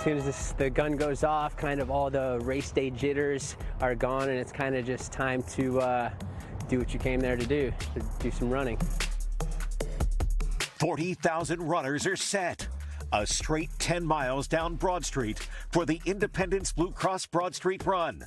As soon as the gun goes off, kind of all the race day jitters are gone, and it's kind of just time to do what you came there to do some running. 40,000 runners are set. A straight 10 miles down Broad Street for the Independence Blue Cross Broad Street Run.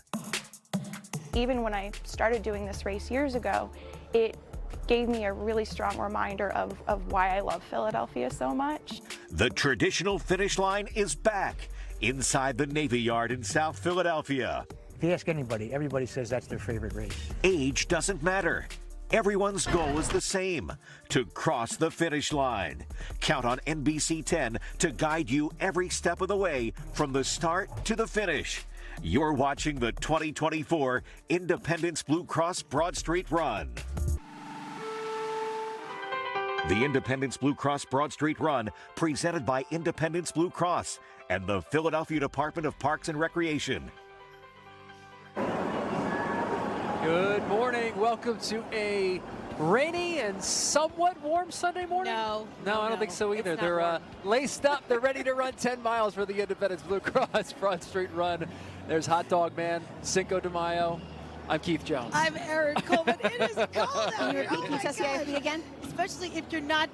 Even when I started doing this race years ago, it gave me a really strong reminder of why I love Philadelphia so much. The traditional finish line is back inside the Navy Yard in South Philadelphia. If you ask anybody, everybody says that's their favorite race. Age doesn't matter. Everyone's goal is the same, to cross the finish line. Count on NBC 10 to guide you every step of the way from the start to the finish. You're watching the 2024 Independence Blue Cross Broad Street Run. The Independence Blue Cross Broad Street Run, presented by Independence Blue Cross and the Philadelphia Department of Parks and Recreation. Good morning. Welcome to a rainy and somewhat warm Sunday morning. No, I don't think so either. They're laced up. They're ready to run 10 miles for the Independence Blue Cross Broad Street Run. There's Hot Dog Man, Cinco de Mayo. I'm Keith Jones. I'm Erin Coleman. It is cold out here. Can you test the IFB again? Especially if you're not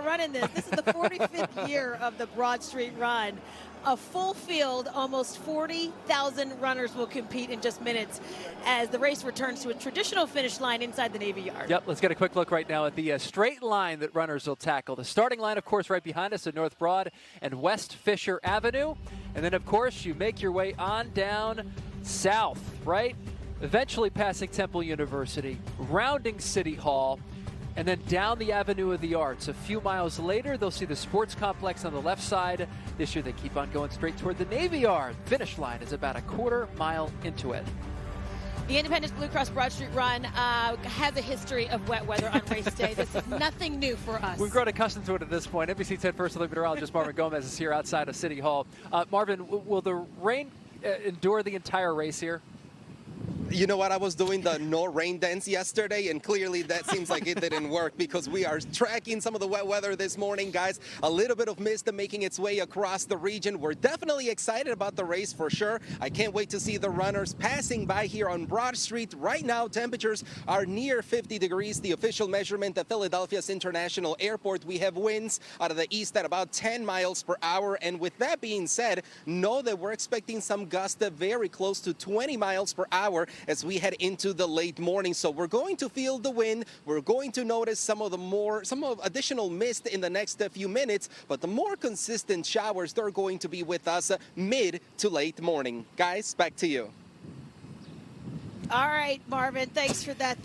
running this. This is the 45th year of the Broad Street Run. A full field, almost 40,000 runners will compete in just minutes as the race returns to a traditional finish line inside the Navy Yard. Yep, let's get a quick look right now at the straight line that runners will tackle. The starting line, of course, right behind us at North Broad and West Fisher Avenue. And then, of course, you make your way on down south, right? Eventually passing Temple University, rounding City Hall, and then down the Avenue of the Arts. A few miles later, they'll see the sports complex on the left side. This year, they keep on going straight toward the Navy Yard. Finish line is about a quarter mile into it. The Independence Blue Cross Broad Street Run has a history of wet weather on race day. This is nothing new for us. We've grown accustomed to it at this point. NBC 10 First Olympic meteorologist Marvin Gomez is here outside of City Hall. Marvin, will the rain endure the entire race here? You know what? I was doing the no rain dance yesterday, and clearly that seems like it didn't work because we are tracking some of the wet weather this morning, guys. A little bit of mist making its way across the region. We're definitely excited about the race for sure. I can't wait to see the runners passing by here on Broad Street. Right now, temperatures are near 50 degrees. The official measurement at Philadelphia's International Airport. We have winds out of the east at about 10 miles per hour. And with that being said, know that we're expecting some gusts very close to 20 miles per hour as we head into the late morning. So we're going to feel the wind. We're going to notice some of additional mist in the next few minutes, but the more consistent showers, they're going to be with us mid to late morning. Guys, back to you. All right, Marvin, thanks for that.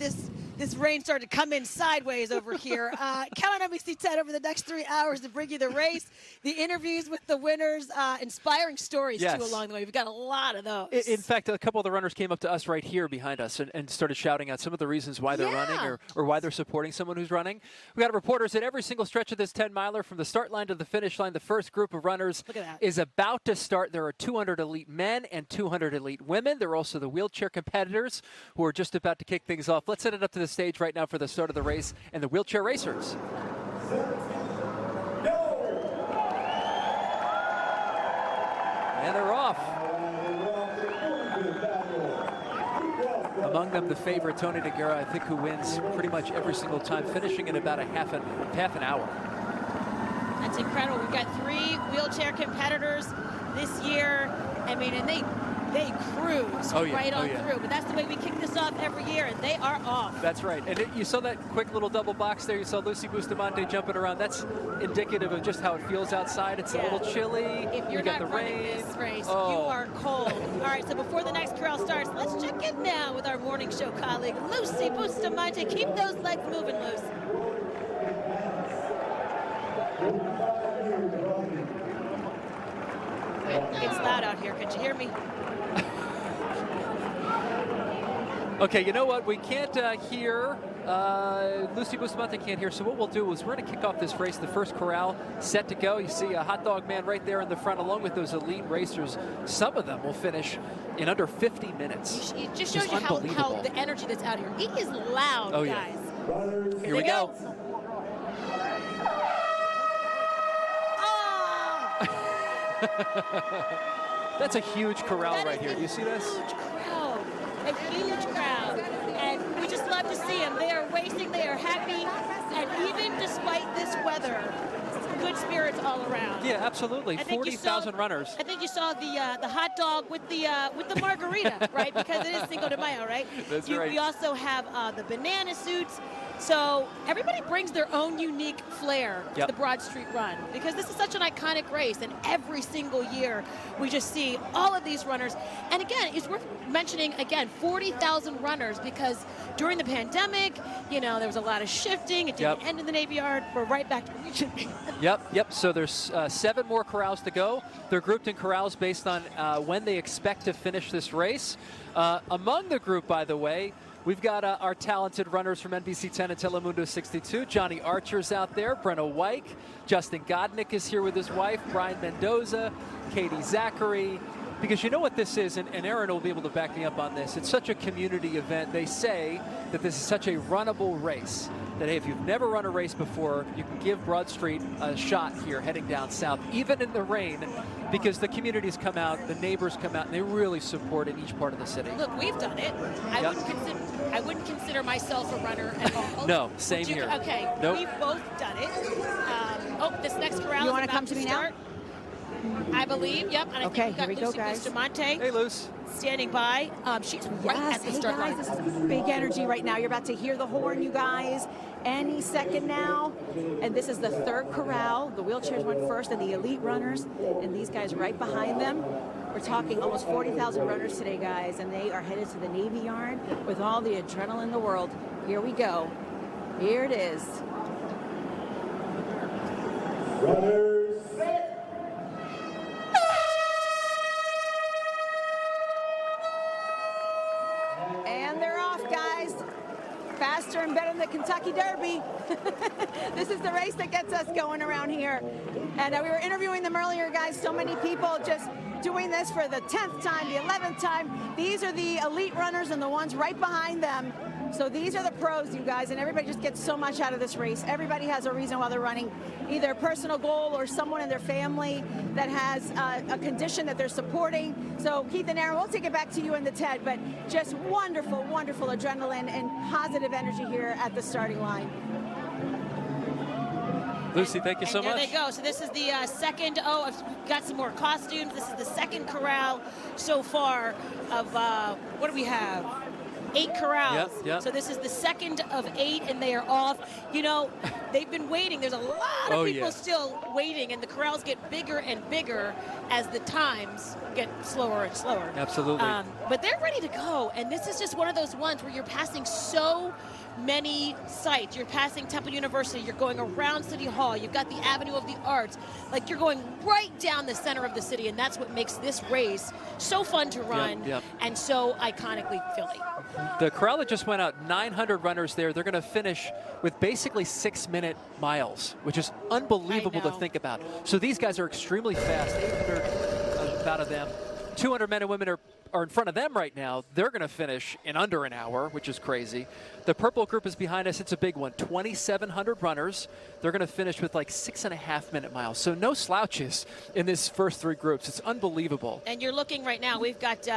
This rain started to come in sideways over here. Count on NBC 10 over the next 3 hours to bring you the race, the interviews with the winners, inspiring stories, too, along the way. We've got a lot of those. In fact, a couple of the runners came up to us right here behind us and started shouting out some of the reasons why they're running or why they're supporting someone who's running. We've got reporters at every single stretch of this 10-miler from the start line to the finish line. The first group of runners is about to start. There are 200 elite men and 200 elite women. There are also the wheelchair competitors who are just about to kick things off. Let's set it up to the stage right now for the start of the race and the wheelchair racers. And they're off. Among them, the favorite, Tony Nogueira, I think, who wins pretty much every single time, finishing in about a half an hour. That's incredible. We've got 3 wheelchair competitors this year. I mean, and they cruise right on through. But that's the way we kick this off every year, and they are off. That's right. And you saw that quick little double box there. You saw Lucy Bustamante jumping around. That's indicative of just how it feels outside. It's a little chilly. If you're not running this race, you are cold. All right, so before the next corral starts, let's check in now with our morning show colleague, Lucy Bustamante. Keep those legs moving, Luce. It's loud out here. Could you hear me? Okay, you know what? We can't hear. Lucy Bustamante can't hear. So what we'll do is we're going to kick off this race. The first corral set to go. You see a Hot Dog Man right there in the front, along with those elite racers. Some of them will finish in under 50 minutes. It just shows you how the energy that's out here. It is loud, guys. Here we go. That's a huge corral right here. Do you see this? A huge crowd, and we just love to see them. They are racing, they are happy, and even despite this weather, good spirits all around. Yeah, absolutely. 40,000 runners. I think you saw the hot dog with the margarita, right? Because it is Cinco de Mayo, right? That's right. We also have the banana suits. So everybody brings their own unique flair to the Broad Street Run, because this is such an iconic race, and every single year we just see all of these runners. And again, it's worth mentioning, again, 40,000 runners, because during the pandemic, you know, there was a lot of shifting. It didn't end in the Navy Yard. We're right back to the region. Yep. So there's 7 more corrals to go. They're grouped in corrals based on when they expect to finish this race. Among the group, by the way, we've got our talented runners from NBC 10 and Telemundo 62. Johnny Archer's out there. Brenna Wyke. Justin Godnick is here with his wife. Brian Mendoza. Katie Zachary. Because you know what this is, and Aaron will be able to back me up on this. It's such a community event. They say that this is such a runnable race that, hey, if you've never run a race before, you can give Broad Street a shot here heading down south, even in the rain, because the communities come out, the neighbors come out, and they really support in each part of the city. Look, we've done it. I wouldn't consider myself a runner at all. No, same here. Okay, nope. We've both done it. This next corral You is want about to come to me start. I believe, yep. And I Okay, think we've got Lucy Bustamante. Hey, Luce. Standing by. She's right at the start line. This is big energy right now. You're about to hear the horn, you guys, any second now. And this is the 3rd corral. The wheelchairs went first, and the elite runners, and these guys right behind them. We're talking almost 40,000 runners today, guys, and they are headed to the Navy Yard with all the adrenaline in the world. Here we go. Here it is. Runners set. And they're off, guys. Faster and better than the Kentucky Derby. This is the race that gets us going around here. And we were interviewing them earlier, guys. So many people just doing this for the 10th time, the 11th time. These are the elite runners and the ones right behind them. So these are the pros, you guys, and everybody just gets so much out of this race. Everybody has a reason why they're running, either a personal goal or someone in their family that has a condition that they're supporting. So Keith and Aaron, we'll take it back to you and the TED, but just wonderful, wonderful adrenaline and positive energy here at the starting line. Lucy, thank you so much. There they go. So this is the second. I've got some more costumes. This is the second corral so far of, what do we have? 8 corrals. Yep. So this is the second of 8, and they are off. You know, they've been waiting. There's a lot of people still waiting, and the corrals get bigger and bigger as the times get slower and slower. Absolutely. But they're ready to go, and this is just one of those ones where you're passing so many sites. You're passing Temple University, you're going around City Hall, you've got the Avenue of the Arts. Like, you're going right down the center of the city, and that's what makes this race so fun to run and so iconically Philly. The corral that just went out, 900 runners there. They're going to finish with basically 6-minute miles, which is unbelievable to think about. So these guys are extremely fast, 800 about of them. 200 men and women are in front of them right now. They're going to finish in under an hour, which is crazy. The purple group is behind us. It's a big one. 2,700 runners. They're going to finish with like 6.5-minute miles. So no slouches in this first 3 groups. It's unbelievable. And you're looking right now, we've got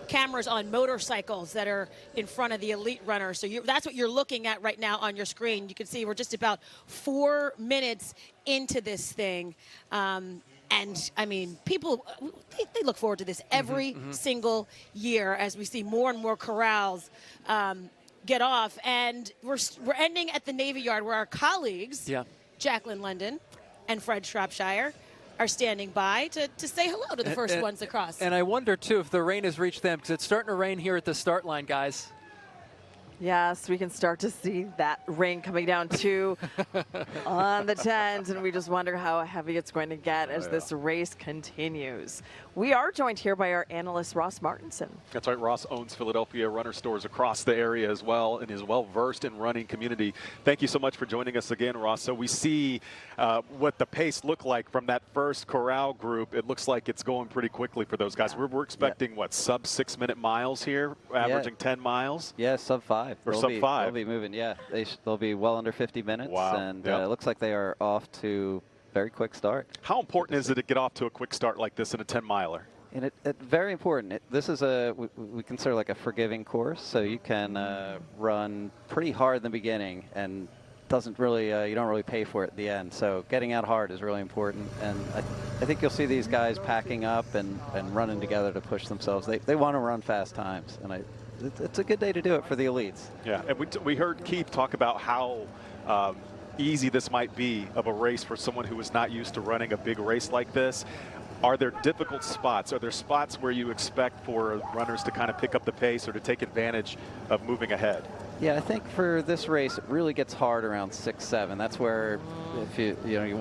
cameras on motorcycles that are in front of the elite runners. So that's what you're looking at right now on your screen. You can see we're just about 4 minutes into this thing. And, I mean, people, they look forward to this every single year as we see more and more corrals get off. And we're ending at the Navy Yard where our colleagues, Jacqueline London and Fred Shropshire, are standing by to say hello to the first ones across. And I wonder, too, if the rain has reached them, because it's starting to rain here at the start line, guys. Yes, we can start to see that rain coming down too on the tent, and we just wonder how heavy it's going to get as this race continues. We are joined here by our analyst, Ross Martinson. That's right. Ross owns Philadelphia runner stores across the area as well and is well-versed in running community. Thank you so much for joining us again, Ross. So we see what the pace looked like from that first corral group. It looks like it's going pretty quickly for those guys. We're expecting, what, sub 6-minute miles here, averaging 10 miles? Yeah, sub 5. Or sub 5. They'll be moving, they'll be well under 50 minutes. Wow. And it looks like they are off to very quick start. How important is it to get off to a quick start like this in a 10-miler? And it's very important. This is we consider like a forgiving course, so you can run pretty hard in the beginning and doesn't really you don't really pay for it at the end. So getting out hard is really important, and I think you'll see these guys packing up and running together to push themselves. They want to run fast times, and it's a good day to do it for the elites. Yeah, and we heard Keith talk about how easy this might be of a race for someone who is not used to running a big race like this. Are there difficult spots? Are there spots where you expect for runners to kind of pick up the pace or to take advantage of moving ahead? Yeah, I think for this race, it really gets hard around 6-7. That's where if you kind of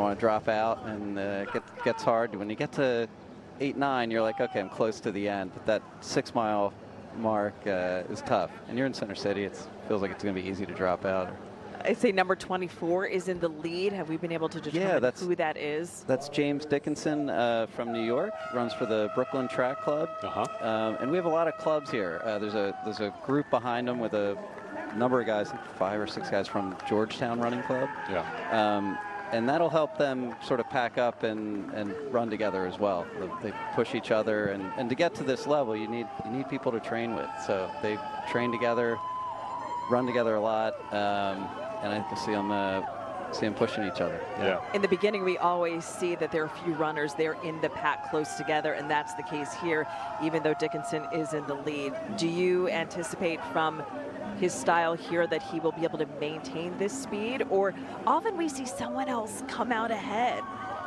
want to drop out, and it gets hard. When you get to 8-9, you're like, okay, I'm close to the end. But that 6-mile mark is tough. And you're in Center City. It feels like it's going to be easy to drop out. I say number 24 is in the lead. Have we been able to determine who that is? That's James Dickinson from New York. Runs for the Brooklyn Track Club. And we have a lot of clubs here. There's a group behind him with a number of guys, 5 or 6 guys from Georgetown Running Club. And that'll help them sort of pack up and run together as well. They push each other, and to get to this level, you need people to train with. So they train together, run together a lot. And I see them pushing each other. In the beginning, we always see that there are a few runners there in the pack close together, and that's the case here, even though Dickinson is in the lead. Do you anticipate from his style here that he will be able to maintain this speed, or often we see someone else come out ahead?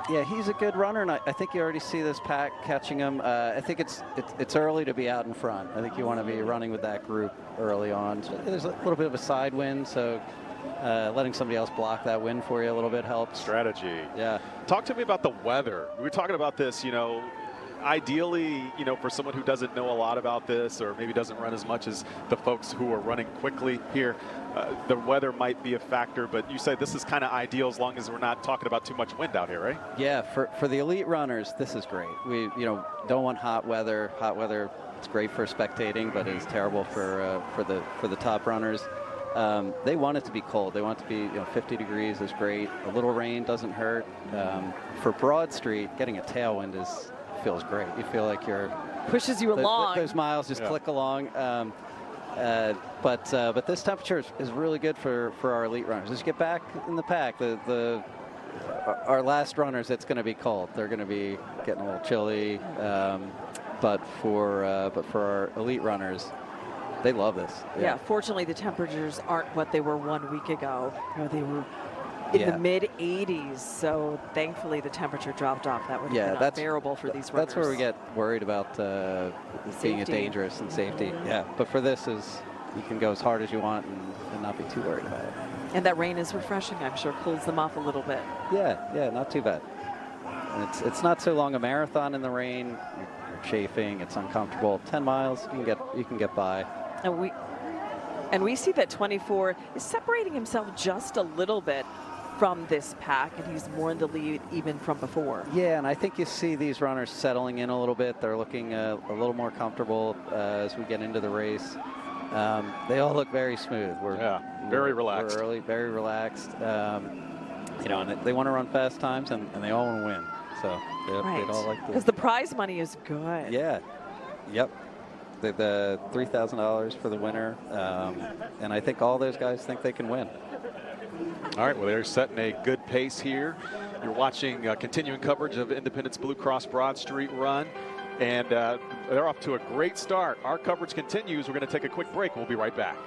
Yeah, he's a good runner, and I think you already see this pack catching him. I think it's early to be out in front. I think you want to be running with that group early on. So there's a little bit of a side wind, so letting somebody else block that wind for you a little bit helps. Strategy. Yeah. Talk to me about the weather. We were talking about this, ideally, for someone who doesn't know a lot about this or maybe doesn't run as much as the folks who are running quickly here, the weather might be a factor, but you say this is kind of ideal as long as we're not talking about too much wind out here, right? Yeah, for the elite runners, this is great. We don't want hot weather. Hot weather, it's great for spectating, but it's terrible for the top runners. They want it to be cold. They want it to be 50 degrees is great. A little rain doesn't hurt. For Broad Street, getting a tailwind feels great. You feel like you're pushes you along. Those miles just click along. But this temperature is really good for our elite runners. As you get back in the pack, our last runners, it's going to be cold. They're going to be getting a little chilly. But for our elite runners, they love this. Yeah, fortunately, the temperatures aren't what they were 1 week ago. They were in the mid-80s, so thankfully the temperature dropped off. That would have been unbearable for these runners. That's where we get worried about being dangerous and safety. Yeah, but for this, you can go as hard as you want and not be too worried about it. And that rain is refreshing. I'm sure cools them off a little bit. Yeah, not too bad. And it's not so long a marathon in the rain. You're chafing. It's uncomfortable. 10 miles, you can get by. And we see that 24 is separating himself just a little bit from this pack, and he's more in the lead even from before. Yeah, and I think you see these runners settling in a little bit. They're looking a little more comfortable as we get into the race. They all look very smooth. Very relaxed. We're early, very relaxed. And they want to run fast times, and they all want to win. So they all like to. Because the prize money is good. Yeah. Yep. The $3,000 for the winner, and I think all those guys think they can win. All right, well, they're setting a good pace here. You're watching continuing coverage of Independence Blue Cross Broad Street Run, and they're off to a great start. Our coverage continues. We're going to take a quick break. We'll be right back.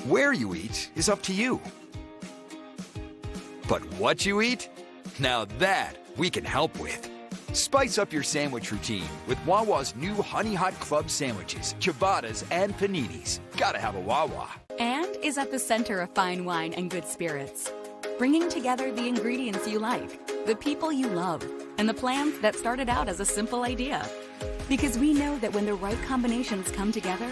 Where you eat is up to you. But what you eat? Now that we can help with. Spice up your sandwich routine with Wawa's new Honey Hot Club sandwiches, ciabattas, and paninis. Gotta have a Wawa. And is at the center of fine wine and good spirits. Bringing together the ingredients you like, the people you love, and the plans that started out as a simple idea. Because we know that when the right combinations come together,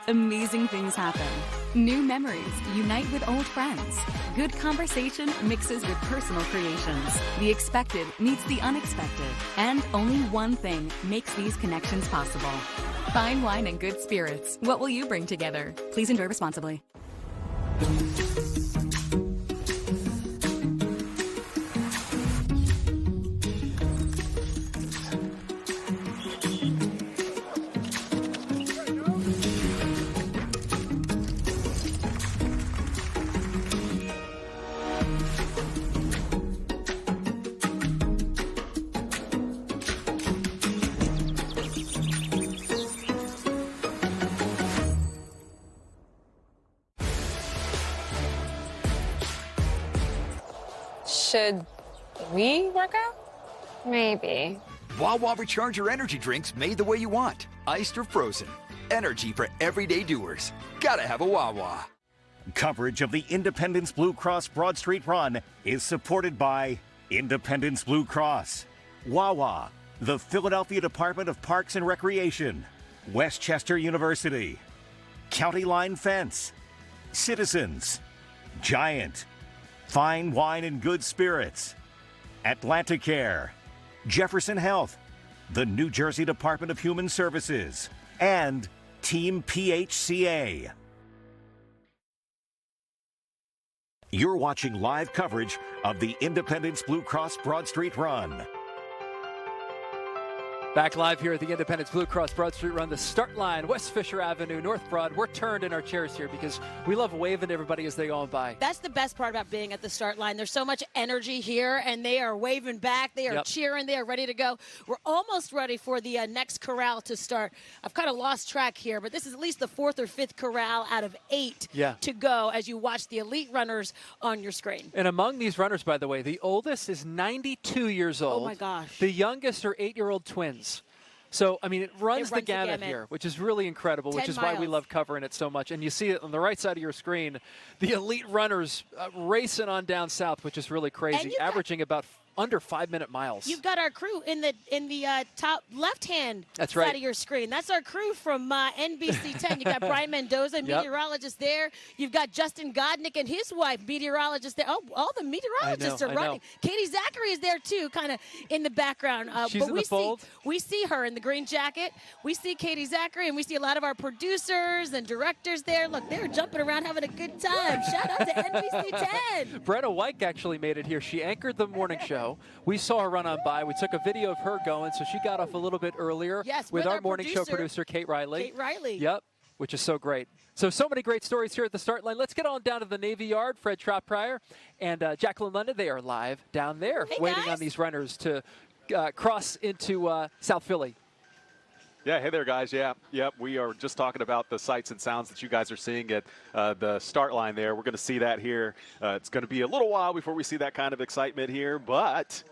amazing things happen. New memories unite with old friends. Good conversation mixes with personal creations. The expected meets the unexpected. And only one thing makes these connections possible. Fine wine and good spirits. What will you bring together? Please enjoy responsibly. Should we work out? Maybe. Wawa Recharger energy drinks made the way you want. Iced or frozen. Energy for everyday doers. Gotta have a Wawa. Coverage of the Independence Blue Cross Broad Street Run is supported by Independence Blue Cross, Wawa, the Philadelphia Department of Parks and Recreation, Westchester University, County Line Fence, Citizens, Giant, Fine Wine and Good Spirits, Atlanticare, Jefferson Health, the New Jersey Department of Human Services, and Team PHCA. You're watching live coverage of the Independence Blue Cross Broad Street Run. Back live here at the Independence Blue Cross Broad Street Run, the start line, West Fisher Avenue, North Broad. We're turned in our chairs here because we love waving to everybody as they go on by. That's the best part about being at the start line. There's so much energy here, and they are waving back. They are cheering. They are ready to go. We're almost ready for the next corral to start. I've kind of lost track here, but this is at least the 4th or 5th corral out of 8 to go as you watch the elite runners on your screen. And among these runners, by the way, the oldest is 92 years old. Oh, my gosh. The youngest are 8-year-old twins. So, I mean, it runs the gamut here, which is really incredible, which is why we love covering it so much. And you see it on the right side of your screen, the elite runners racing on down south, which is really crazy, averaging about under 5-minute miles. You've got our crew in the top left-hand side of your screen. That's our crew from NBC 10. You've got Brian Mendoza, meteorologist there. You've got Justin Godnick and his wife, meteorologist there. Oh, all the meteorologists are running. Katie Zachary is there, too, kind of in the background. She's in the fold. We see her in the green jacket. We see Katie Zachary, and we see a lot of our producers and directors there. Look, they're jumping around having a good time. Shout out to NBC 10. Brenna White actually made it here. She anchored the morning show. We saw her run on by. We took a video of her going, so she got off a little bit earlier with our morning show producer, Kate Riley. Kate Riley. Yep, which is so great. So many great stories here at the start line. Let's get on down to the Navy Yard. Fred Tropp-Pryor and Jacqueline London, they are live down there waiting on these runners to cross into South Philly. Yeah, hey there, guys. Yep. We are just talking about the sights and sounds that you guys are seeing at the start line there. We're going to see that here. It's going to be a little while before we see that kind of excitement here, but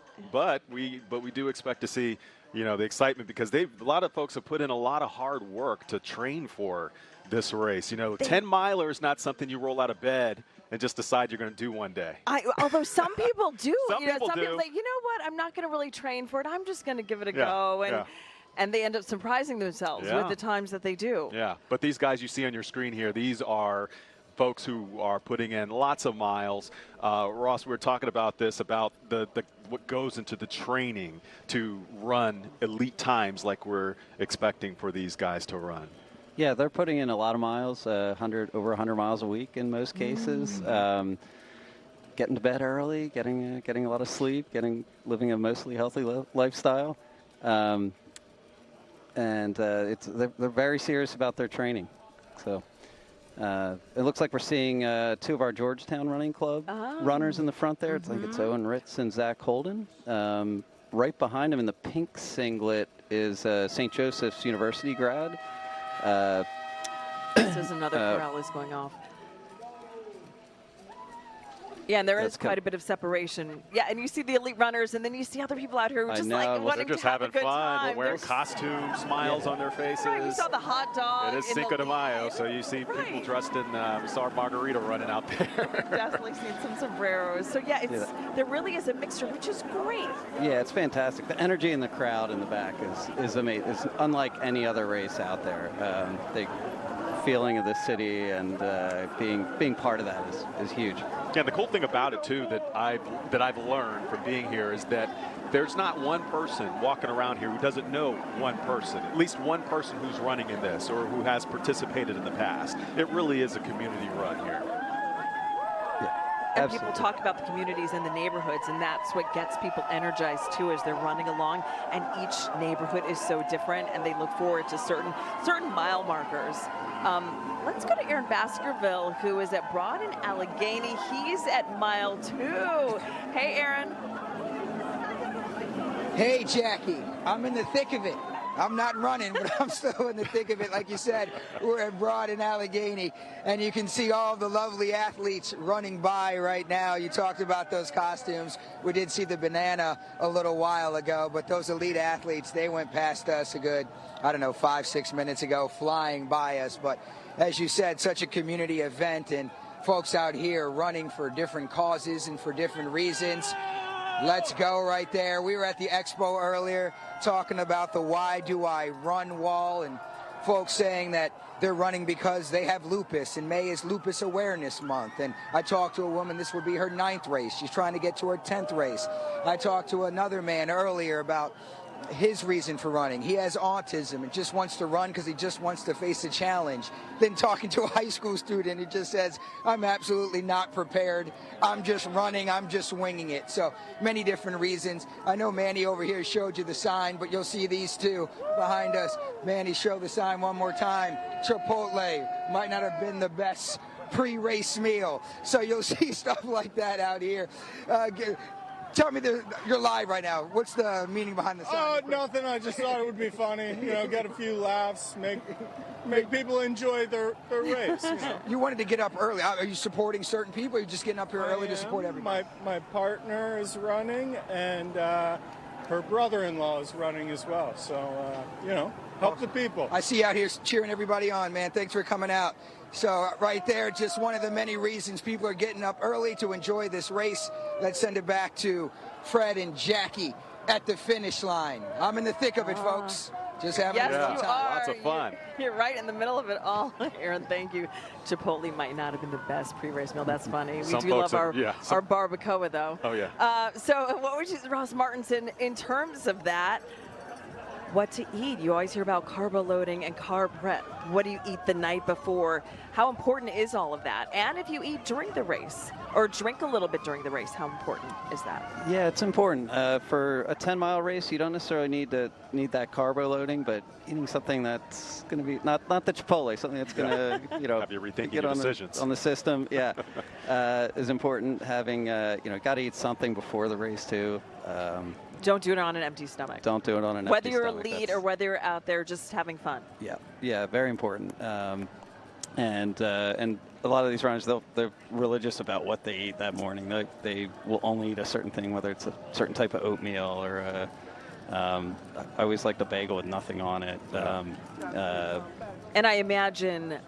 we do expect to see, the excitement because a lot of folks have put in a lot of hard work to train for this race. 10 miler is not something you roll out of bed and just decide you're going to do one day. Although some people do. Some people say, you know what, I'm not going to really train for it. I'm just going to give it a go. And they end up surprising themselves with the times that they do. Yeah, but these guys you see on your screen here, these are folks who are putting in lots of miles. Ross, we were talking about this, about what goes into the training to run elite times like we're expecting for these guys to run. Yeah, they're putting in a lot of miles, over 100 miles a week in most cases. Getting to bed early, getting a lot of sleep, living a mostly healthy lifestyle. And they're very serious about their training. So it looks like we're seeing 2 of our Georgetown Running Club runners in the front there. I think it's Owen Ritz and Zach Holden. Right behind him in the pink singlet is St. Joseph's University grad. This is another corral is going off. Yeah, and there is quite a bit of separation. Yeah, and you see the elite runners, and then you see other people out here who just like wanting they're just to have having a good fun. time. They're wearing costumes, smiles on their faces. Right, you saw the hot dog. It is Cinco de Mayo, so you see people dressed in, we saw Margarita running out there. Definitely seen some sombreros. So yeah, there really is a mixture, which is great. Yeah, it's fantastic. The energy in the crowd in the back is amazing. It's unlike any other race out there. The feeling of the city and being part of that is huge. Yeah, and the cool thing about it too that I've learned from being here is that there's not one person walking around here who doesn't know one person, at least one person who's running in this or who has participated in the past. It really is a community run here. And people talk about the communities and the neighborhoods, and that's what gets people energized too as they're running along. And each neighborhood is so different, and they look forward to certain mile markers. Let's go to Aaron Baskerville, who is at Broad and Allegheny. He's at mile 2. Hey, Aaron. Hey, Jackie. I'm in the thick of it. I'm not running, but I'm still in the thick of it. Like you said, we're at Broad and Allegheny, and you can see all the lovely athletes running by right now. You talked about those costumes. We did see the banana a little while ago, but those elite athletes, they went past us a good, 5-6 minutes ago, flying by us. But as you said, such a community event, and folks out here running for different causes and for different reasons. Let's go right there. We were at the expo earlier talking about the Why Do I Run wall, and folks saying that they're running because they have lupus, and May is Lupus Awareness Month. And I talked to a woman, this would be her 9th race. She's trying to get to her 10th race. I talked to another man earlier about his reason for running. He has autism and just wants to run because he just wants to face a challenge. Then talking to a high school student who just says, I'm absolutely not prepared. I'm just running. I'm just winging it. So many different reasons. I know Manny over here showed you the sign, but you'll see these two behind us. Manny, show the sign one more time. Chipotle might not have been the best pre-race meal. So you'll see stuff like that out here. Tell me, you're live right now. What's the meaning behind the sign? Oh, nothing. I just thought it would be funny. Get a few laughs, make people enjoy their race. You wanted to get up early. Are you supporting certain people? Or are you just getting up here early to support everybody? My partner is running, and her brother-in-law is running as well. So, help the people. I see you out here cheering everybody on, man. Thanks for coming out. So right there, just one of the many reasons people are getting up early to enjoy this race. Let's send it back to Fred and Jackie at the finish line. I'm in the thick of it, folks. Just having a good time. Lots of fun. You're right in the middle of it all. Aaron, thank you. Chipotle might not have been the best pre-race meal. That's funny. We do love our barbacoa, though. Oh, yeah. So what would you, Ross Martinson, in terms of that, what to eat? You always hear about carbo loading and carb prep. What do you eat the night before? How important is all of that? And if you eat during the race or drink a little bit during the race, how important is that? Yeah, it's important. For a 10-mile race, you don't necessarily need that carbo loading, but eating something that's going to be not the Chipotle, something that's going to have you rethinking get your on decisions on the system. Yeah, is important. Having got to eat something before the race too. Don't do it on an empty stomach. Don't do it on an whether empty you're stomach. elite or whether you're out there just having fun. Yeah, very important. And a lot of these runners, they're religious about what they eat that morning. They will only eat a certain thing, whether it's a certain type of oatmeal or I always like the bagel with nothing on it. And I imagine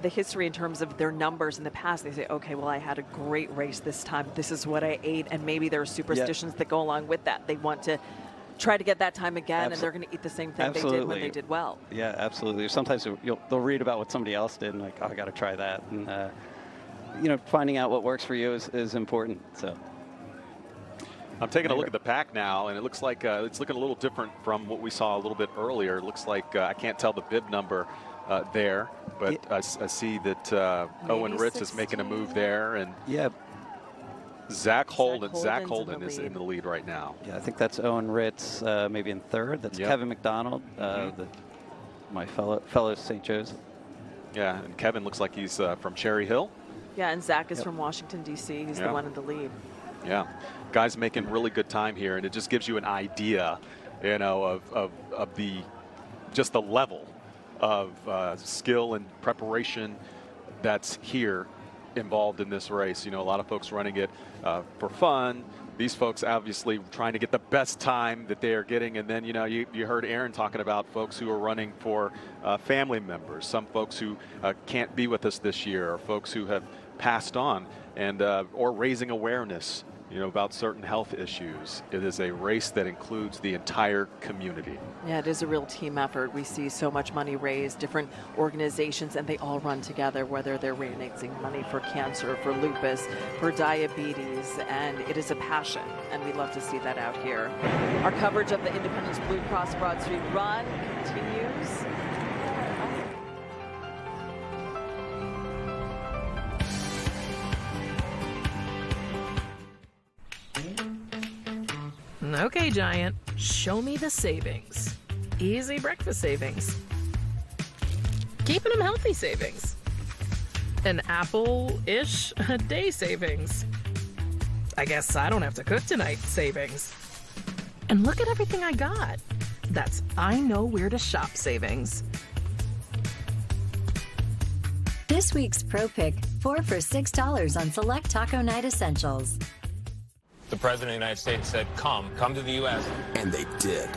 the history in terms of their numbers in the past. They say, okay, well, I had a great race this time. This is what I ate. And maybe there are superstitions that go along with that. They want to try to get that time again, and they're going to eat the same thing they did when they did well. Yeah, absolutely. Sometimes they'll read about what somebody else did, and like, oh, I got to try that. And finding out what works for you is important. So. I'm taking a look at the pack now, and it looks like it's looking a little different from what we saw a little bit earlier. It looks like I can't tell the bib number there, but I see that Owen Ritz is making a move there, and Zach Holden is in the lead right now. Yeah, I think that's Owen Ritz, maybe in third. That's Kevin McDonald, my fellow St. Joe's. Yeah, and Kevin looks like he's from Cherry Hill. Yeah, and Zach is from Washington, D.C. He's the one in the lead. Yeah, guys making really good time here, and it just gives you an idea, of the level of skill and preparation that's here involved in this race. You know, a lot of folks running it for fun. These folks obviously trying to get the best time that they are getting. And then, you know, you heard Aaron talking about folks who are running for family members, some folks who can't be with us this year, or folks who have passed on, and or raising awareness, you know, about certain health issues. It is a race that includes the entire community. Yeah, it is a real team effort. We see so much money raised, different organizations, and they all run together, whether they're raising money for cancer, for lupus, for diabetes, and it is a passion, and we love to see that out here. Our coverage of the Independence Blue Cross Broad Street Run continues. Okay, Giant, show me the savings. Easy breakfast savings. Keeping them healthy savings. An apple-ish a day savings. I guess I don't have to cook tonight savings. And look at everything I got. That's I know where to shop savings. This week's Pro Pick, 4 for $6 on select taco night essentials. The President of the United States said, come to the U.S. And they did.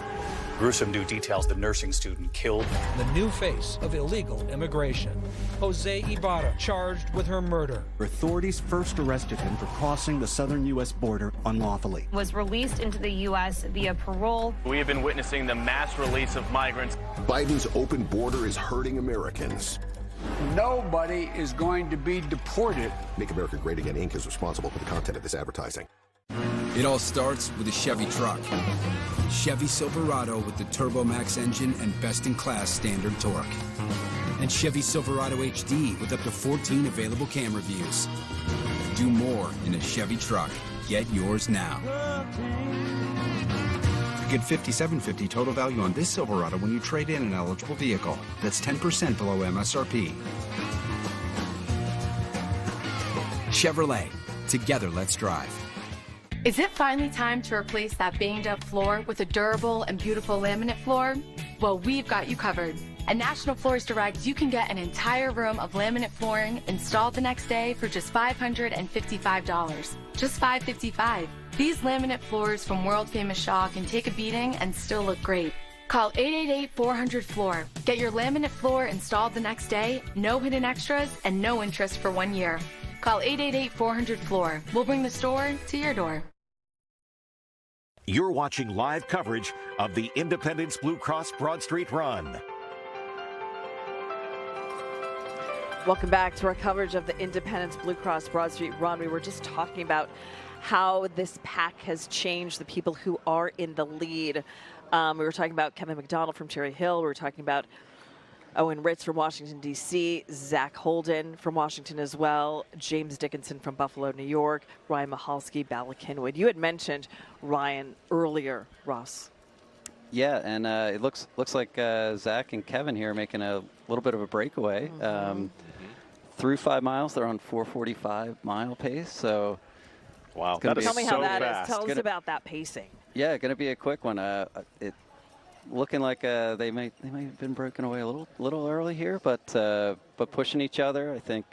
Gruesome new details, the nursing student killed. The new face of illegal immigration. Jose Ibarra charged with her murder. Authorities first arrested him for crossing the southern U.S. border unlawfully. Was released into the U.S. via parole. We have been witnessing the mass release of migrants. Biden's open border is hurting Americans. Nobody is going to be deported. Make America Great Again, Inc. is responsible for the content of this advertising. It all starts with a Chevy truck. Chevy Silverado with the TurboMax engine and best-in-class standard torque. And Chevy Silverado HD with up to 14 available camera views. Do more in a Chevy truck. Get yours now. Get $5,750 total value on this Silverado when you trade in an eligible vehicle. That's 10% below MSRP. Chevrolet. Together, let's drive. Is it finally time to replace that banged up floor with a durable and beautiful laminate floor? Well, we've got you covered. At National Floors Direct, you can get an entire room of laminate flooring installed the next day for just $555. Just $555. These laminate floors from world famous Shaw can take a beating and still look great. Call 888-400-FLOOR. Get your laminate floor installed the next day, no hidden extras, and no interest for 1 year. Call 888-400-FLOOR. We'll bring the store to your door. You're watching live coverage of the Independence Blue Cross Broad Street Run. Welcome back to our coverage of the Independence Blue Cross Broad Street Run. We were just talking about how this pack has changed the people who are in the lead. We were talking about Kevin McDonald from Cherry Hill. We were talking about Owen Ritz from Washington, D.C., Zach Holden from Washington as well, James Dickinson from Buffalo, New York, Ryan Mahalski, Bala Kinwood. You had mentioned Ryan earlier, Ross. Yeah, and it looks like Zach and Kevin here are making a little bit of a breakaway. Through 5 miles, they're on 4:45 mile pace. So, wow, that is Tell me how so that fast. is. Tell us about that pacing. Yeah, going to be a quick one. Looking like they may have been broken away a little early here, but pushing each other. I think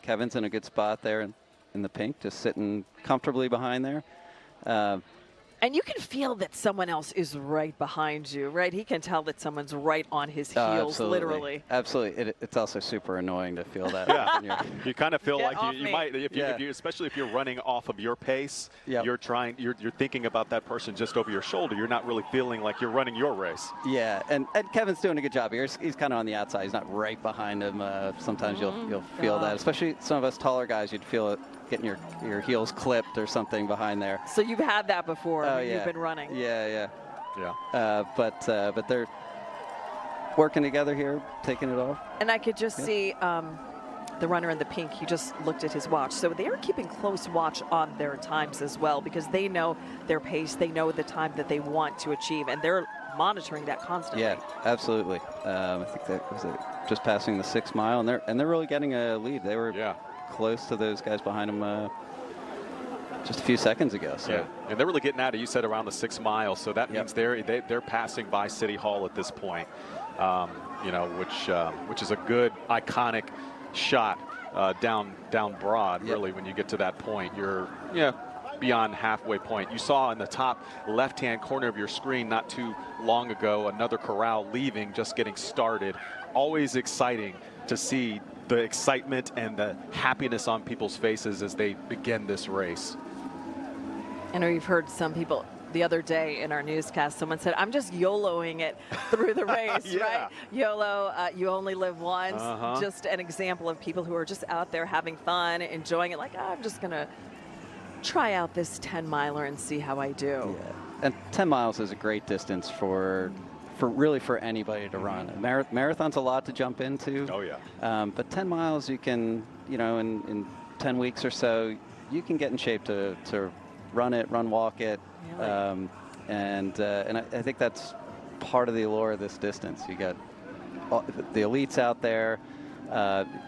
Kevin's in a good spot there in the pink, just sitting comfortably behind there. And you can feel that someone else is right behind you, right? He can tell that someone's right on his heels, literally. Absolutely. It's also super annoying to feel that. Yeah. You kind of feel Get like off you me. might, if you, especially if you're running off of your pace, you're thinking about that person just over your shoulder. You're not really feeling like you're running your race. Yeah, and Kevin's doing a good job here. He's kind of on the outside. He's not right behind him. Sometimes you'll feel that, especially some of us taller guys. You'd feel it getting your heels clipped or something behind there. So you've had that before when yeah. you've been running. Yeah. But they're working together here, taking it off. And I could just see the runner in the pink. He just looked at his watch. So they are keeping close watch on their times as well, because they know their pace. They know the time that they want to achieve, and they're monitoring that constantly. Yeah, absolutely. I think that was just passing the 6 mile, and they're really getting a lead. They were close to those guys behind them just a few seconds ago. So. Yeah, and they're really getting out of, you said, around the 6 miles. So that means they're passing by City Hall at this point, which is a good iconic shot down broad, really, when you get to that point. You're, beyond halfway point. You saw in the top left-hand corner of your screen not too long ago another corral leaving, just getting started. Always exciting to see the excitement and the happiness on people's faces as they begin this race. I know you've heard some people the other day in our newscast, someone said, I'm just YOLOing it through the race, right? YOLO, you only live once. Just an example of people who are just out there having fun, enjoying it, like, oh, I'm just going to try out this 10-miler and see how I do. Yeah. And 10 miles is a great distance for really for anybody to run. Marathon's a lot to jump into. Oh, yeah. But 10 miles, you can, in 10 weeks or so, you can get in shape to run, walk it. Really? And I think that's part of the allure of this distance. You got the elites out there.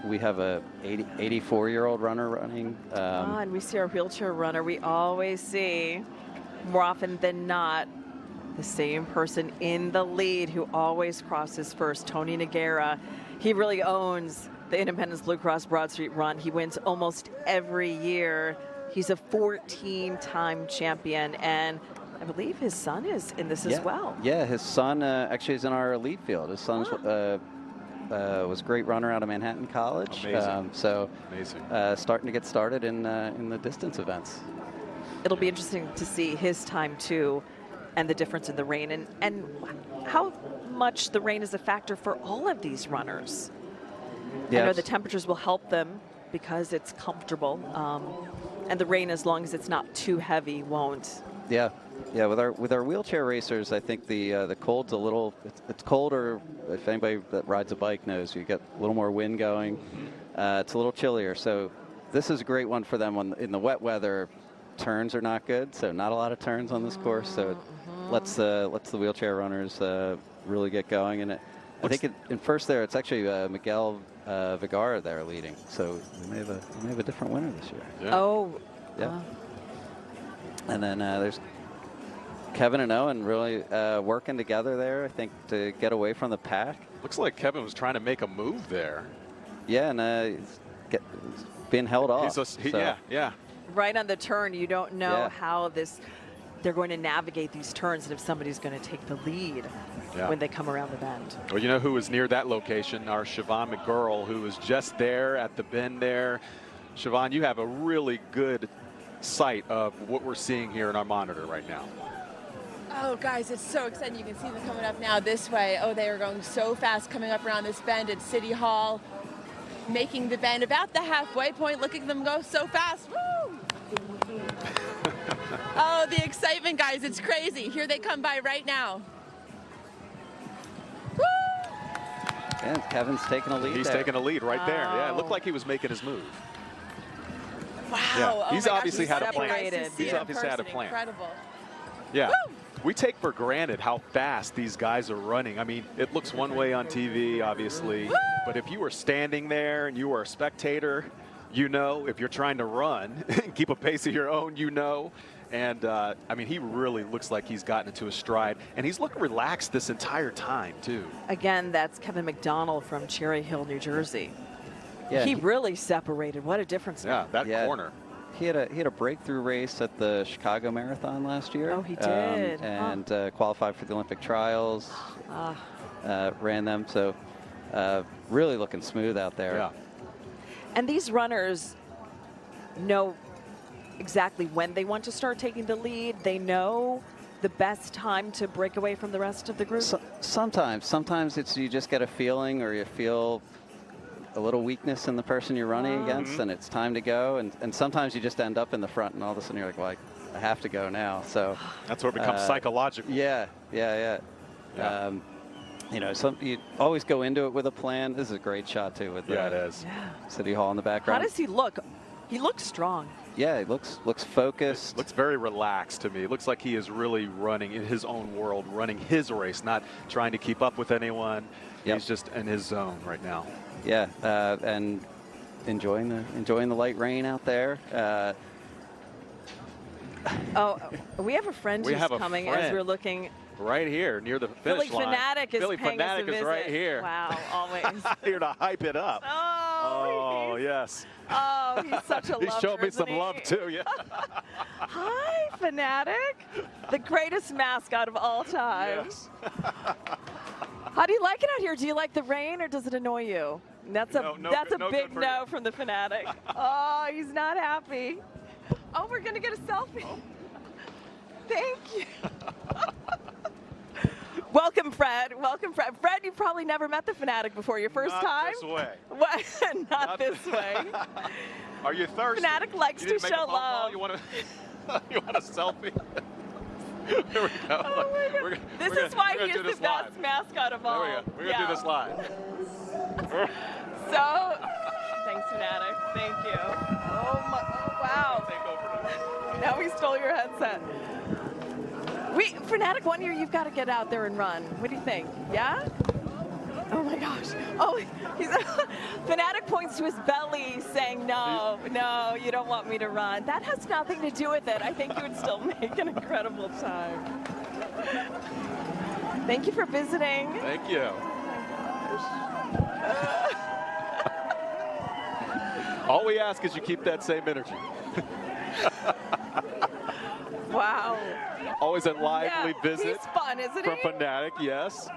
We have a 84-year-old runner running. And we see our wheelchair runner. We always see, more often than not, the same person in the lead who always crosses first, Tony Nogueira. He really owns the Independence Blue Cross Broad Street Run. He wins almost every year. He's a 14-time champion, and I believe his son is in this as well. Yeah, his son actually is in our elite field. His son's was a great runner out of Manhattan College. Amazing. Amazing. Starting to get started in the distance events. It'll be interesting to see his time too, and the difference in the rain, and how much the rain is a factor for all of these runners. I know the temperatures will help them because it's comfortable, and the rain, as long as it's not too heavy, won't. Yeah. With our wheelchair racers, I think the cold's a little. It's colder. If anybody that rides a bike knows, you get a little more wind going. It's a little chillier. So this is a great one for them. In the wet weather, turns are not good. So not a lot of turns on this course. So it lets the wheelchair runners really get going. And I think in first there, it's actually Miguel Vergara there leading. So we may have a different winner this year. Yeah. Oh. Yeah. And then there's Kevin and Owen really working together there, I think, to get away from the pack. Looks like Kevin was trying to make a move there. Yeah, and he's being held off. Yeah. Right on the turn, you don't know how they're going to navigate these turns, and if somebody's going to take the lead when they come around the bend. Well, you know who was near that location? Our Siobhan McGurl, who was just there at the bend there. Siobhan, you have a really good sight of what we're seeing here in our monitor right now. Oh, guys, it's so exciting. You can see them coming up now this way. Oh, they are going so fast coming up around this bend at City Hall, making the bend about the halfway point. Look at them go so fast. Woo! Oh, the excitement, guys. It's crazy. Here they come by right now. Woo! And Kevin's taking a lead. He's taking a lead right there. Yeah, it looked like he was making his move. Wow. Yeah. Oh He's obviously had a plan. He's obviously had a plan. Incredible. Yeah. Woo! We take for granted how fast these guys are running. I mean, it looks one way on TV, obviously, but if you were standing there and you were a spectator, if you're trying to run, keep a pace of your own, And, I mean, he really looks like he's gotten into a stride, and he's looking relaxed this entire time, too. Again, that's Kevin McDonald from Cherry Hill, New Jersey. Yeah, he really separated. What a difference. Yeah, that corner. He had a breakthrough race at the Chicago Marathon last year. Oh, he did. And qualified for the Olympic trials. Ran them. So really looking smooth out there. Yeah. And these runners know exactly when they want to start taking the lead. They know the best time to break away from the rest of the group. Sometimes it's you just get a feeling, or you feel a little weakness in the person you're running against, and it's time to go. And sometimes you just end up in the front, and all of a sudden you're like, well, I have to go now. So that's where it becomes psychological. Yeah. You always go into it with a plan. This is a great shot too with it is. City Hall in the background. How does he look? He looks strong. Yeah, he looks focused. Looks very relaxed to me. It looks like he is really running in his own world, running his race, not trying to keep up with anyone. Yep. He's just in his zone right now. Yeah, and enjoying the light rain out there. We have a friend who's coming as we're looking. Right here near the finish line. Fanatic is Philly paying Fanatic us a visit. is right here. Wow, always. Here to hype it up. Oh, Oh, yes. Oh, he's such a lover. He showed me some isn't he? love, too. Yeah. Hi, Fanatic. The greatest mascot of all time. Yes. How do you like it out here? Do you like the rain or does it annoy you? That's a big no from the Fanatic. Oh, he's not happy. Oh, we're going to get a selfie. Oh. Thank you. Welcome, Fred. Welcome, Fred. Fred, you've probably never met the Fanatic before. Your first time? Not this way. What? Not this way. Are you thirsty? Fanatic likes to show love. You want a selfie? Here we go. Oh this is why he is the best mascot of all. There we go. We're going to do this live. So, thanks, Fanatic. Thank you. Oh, wow. Take over now we stole your headset. Fanatic, one year you've got to get out there and run. What do you think? Yeah? Oh my gosh. Oh, Fanatic points to his belly saying, no, you don't want me to run. That has nothing to do with it. I think you would still make an incredible time. Thank you for visiting. Thank you. All we ask is you keep that same energy. Wow. Always a lively visit. He's fun, isn't from he? Fanatic, yes.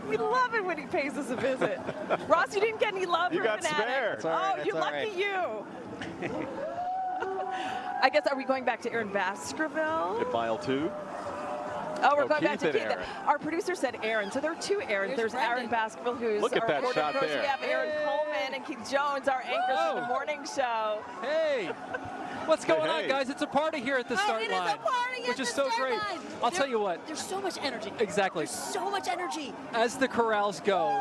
We love it when he pays us a visit. Ross, you didn't get any love from Fanatic. You got spared. Oh, you lucky you. I guess, are we going back to Aaron Baskerville? At mile 2. Oh, we're going back to Keith. Aaron. Our producer said Aaron, so there are 2 Aarons. There's Aaron Baskerville, who's Look at our that reporter. shot Of course, there. we have Aaron Coleman and Keith Jones, our anchors for the morning show. Hey. What's going on, guys? It's a party here at the start line. It is a party which is so great. I'll tell you what. There's so much energy. Exactly. There's so much energy. As the corrals go,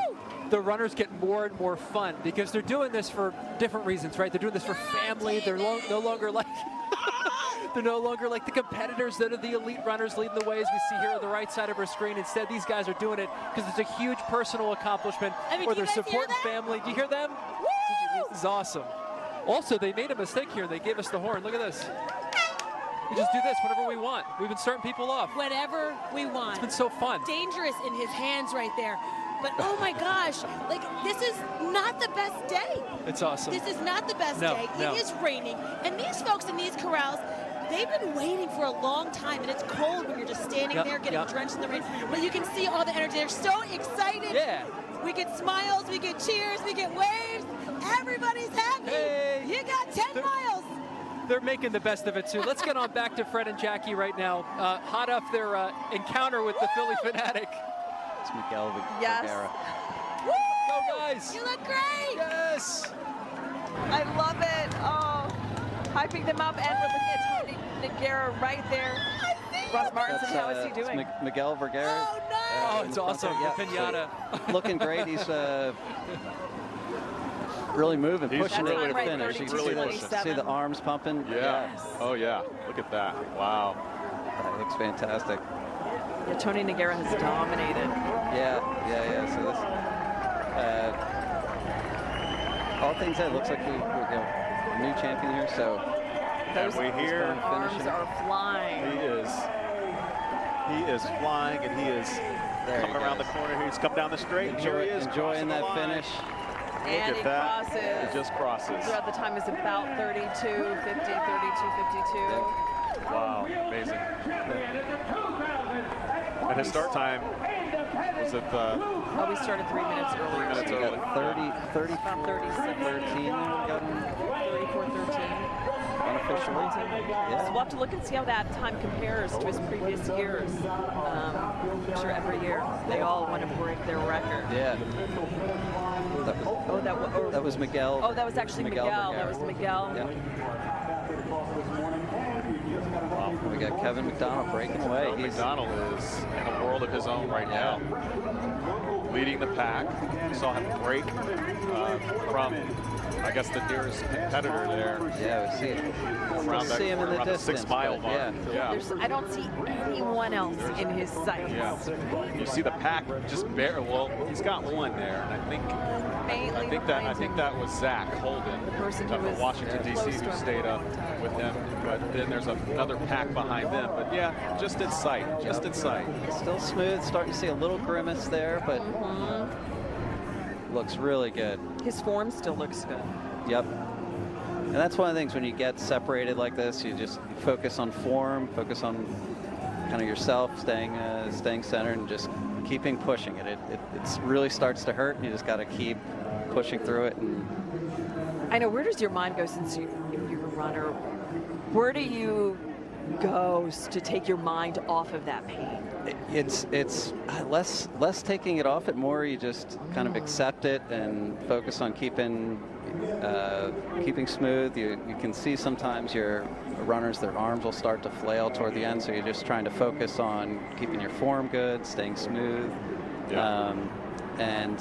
the runners get more and more fun because they're doing this for different reasons, right? They're doing this for family. They're no longer like they're no longer like the competitors that are the elite runners leading the way, as we see here on the right side of our screen. Instead, these guys are doing it because it's a huge personal accomplishment where they're supporting family. Do you hear them? This is awesome. Also, they made a mistake here. They gave us the horn. Look at this. We just do this whenever we want. We've been starting people off. Whenever we want. It's been so fun. Dangerous in his hands right there. But oh my gosh, like this is not the best day. It's awesome. This is not the best day. It is raining. And these folks in these corrals, they've been waiting for a long time, and it's cold when you're just standing there getting drenched in the rain. But you can see all the energy. They're so excited. Yeah. We get smiles, we get cheers, we get waves. Everybody's happy. Hey. You got 10 miles. They're making the best of it, too. Let's get on back to Fred and Jackie right now. Hot off their encounter with the Philly Fanatic. It's Miguel Vergara. Yes. Go, guys. You look great. Yes. I love it. Oh, hyping them up, and we're looking at Tony Nagara right there. Ross Martinson, how is he doing? Miguel Vergara. Oh, no. Oh, it's awesome. Pinata. Looking great. He's really moving, pushing really to the finish. You can see the arms pumping. Yeah. Yes. Oh, yeah. Look at that. Wow. That looks fantastic. Yeah, Tony Nagara has dominated. Yeah. So this, all things said, looks like we got a new champion here. So those arms finishing. are flying. He is flying, and he is coming around the corner here. He's come down the straight. Enjoying that finish. And he crosses. He just crosses. The time is about 32:50, 32:52. Wow, amazing. And his start time was at oh, we started 3 minutes earlier. 3 minutes early. 34, 13. 34:13. Unofficially. Yeah. So we'll have to look and see how that time compares to his previous years. I'm sure every year they all want to break their record. Yeah. That was Miguel. Oh, that was actually Miguel. That was Miguel. Yeah. We got Kevin McDonald breaking away. McDonald is in a world of his own right now, leading the pack. We saw him break from, I guess, the nearest competitor there. Yeah, we see it. Around see him in the distance. The 6 mile mark. Yeah. I don't see anyone else in his sights. Yeah. You see the pack just barely. Well, he's got one there, and I think that was Zach Holden, the person who was Washington D.C. who stayed up with him. But then there's another pack behind them. But yeah, just in sight. Just in sight. Still smooth. Starting to see a little grimace there, but looks really good. His form still looks good. Yep. And that's one of the things when you get separated like this, you just focus on form, focus on kind of yourself, staying centered, and just keeping pushing it. It really starts to hurt. You just got to keep pushing through it. And I know, where does your mind go since you're a runner? Where do you go to take your mind off of that pain? It's less taking it off it, more you just kind of accept it and focus on keeping smooth. You can see sometimes your runners, their arms will start to flail toward the end, so you're just trying to focus on keeping your form good, staying smooth. Yeah. And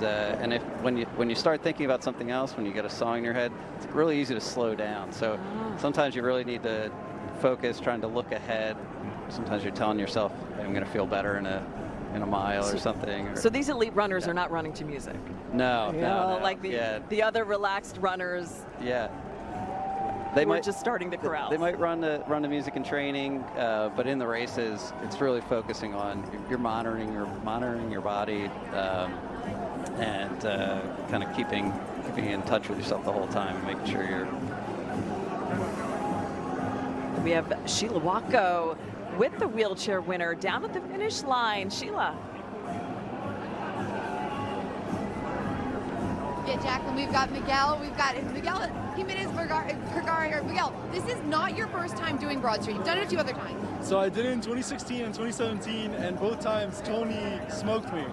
when you start thinking about something else, when you get a song in your head, it's really easy to slow down. So sometimes you really need to focus, trying to look ahead. Sometimes you're telling yourself, hey, I'm going to feel better in a mile or something. So these elite runners are not running to music? No, no. Like the other relaxed runners. Yeah. They might just starting the corral. They might run the music in training, but in the races, it's really focusing on you're monitoring your body, and kind of keeping in touch with yourself the whole time, and making sure you're. We have Sheila Wacko with the wheelchair winner down at the finish line. Sheila. Yeah, Jacqueline, we've got Miguel. Miguel Jimenez Vergara here. Miguel, this is not your first time doing Broad Street. You've done it a few other times. So I did it in 2016 and 2017, and both times Tony smoked me.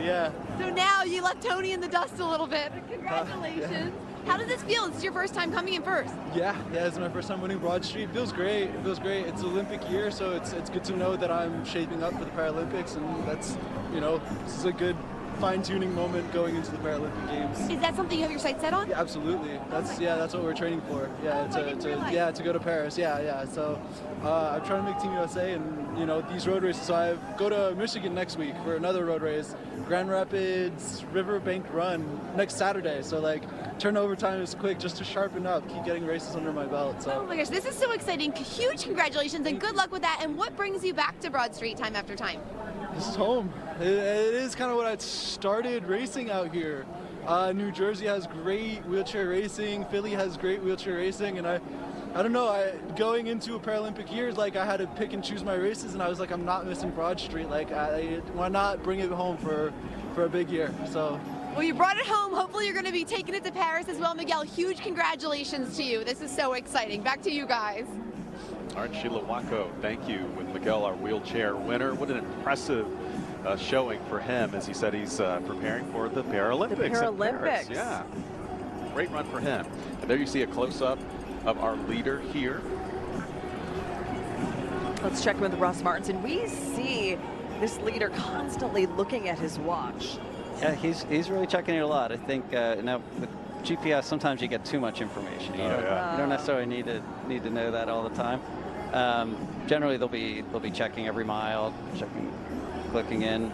Yeah. So now you left Tony in the dust a little bit. Congratulations. Yeah. How does this feel? This is your first time coming in first. Yeah, it's my first time winning Broad Street. It feels great. It's Olympic year, so it's good to know that I'm shaping up for the Paralympics, and that's, this is a good fine-tuning moment going into the Paralympic Games. Is that something you have your sights set on? Yeah, absolutely. That's what we're training for. Yeah, to go to Paris. Yeah. So I'm trying to make Team USA, and these road races. So I go to Michigan next week for another road race, Grand Rapids Riverbank Run next Saturday. So turnover time is quick, just to sharpen up, keep getting races under my belt. So. Oh my gosh, this is so exciting! Huge congratulations and good luck with that. And what brings you back to Broad Street time after time? This is home. It is kind of what I started racing out here. New Jersey has great wheelchair racing. Philly has great wheelchair racing, and I don't know. Going into a Paralympic year, I had to pick and choose my races, and I was like, I'm not missing Broad Street. Why not bring it home for a big year? So. Well, you brought it home. Hopefully, you're going to be taking it to Paris as well, Miguel. Huge congratulations to you. This is so exciting. Back to you guys. All right, Sheila Wacko, thank you. With Miguel, our wheelchair winner. What an impressive showing for him. As he said, he's preparing for the Paralympics. The Paralympics. In Paris. Yeah. Great run for him. And there you see a close-up of our leader here. Let's check with Russ Martinson. We see this leader constantly looking at his watch. Yeah, he's really checking it a lot. I think now with GPS, sometimes you get too much information. You don't necessarily need to know that all the time. Generally, they'll be checking every mile, clicking in,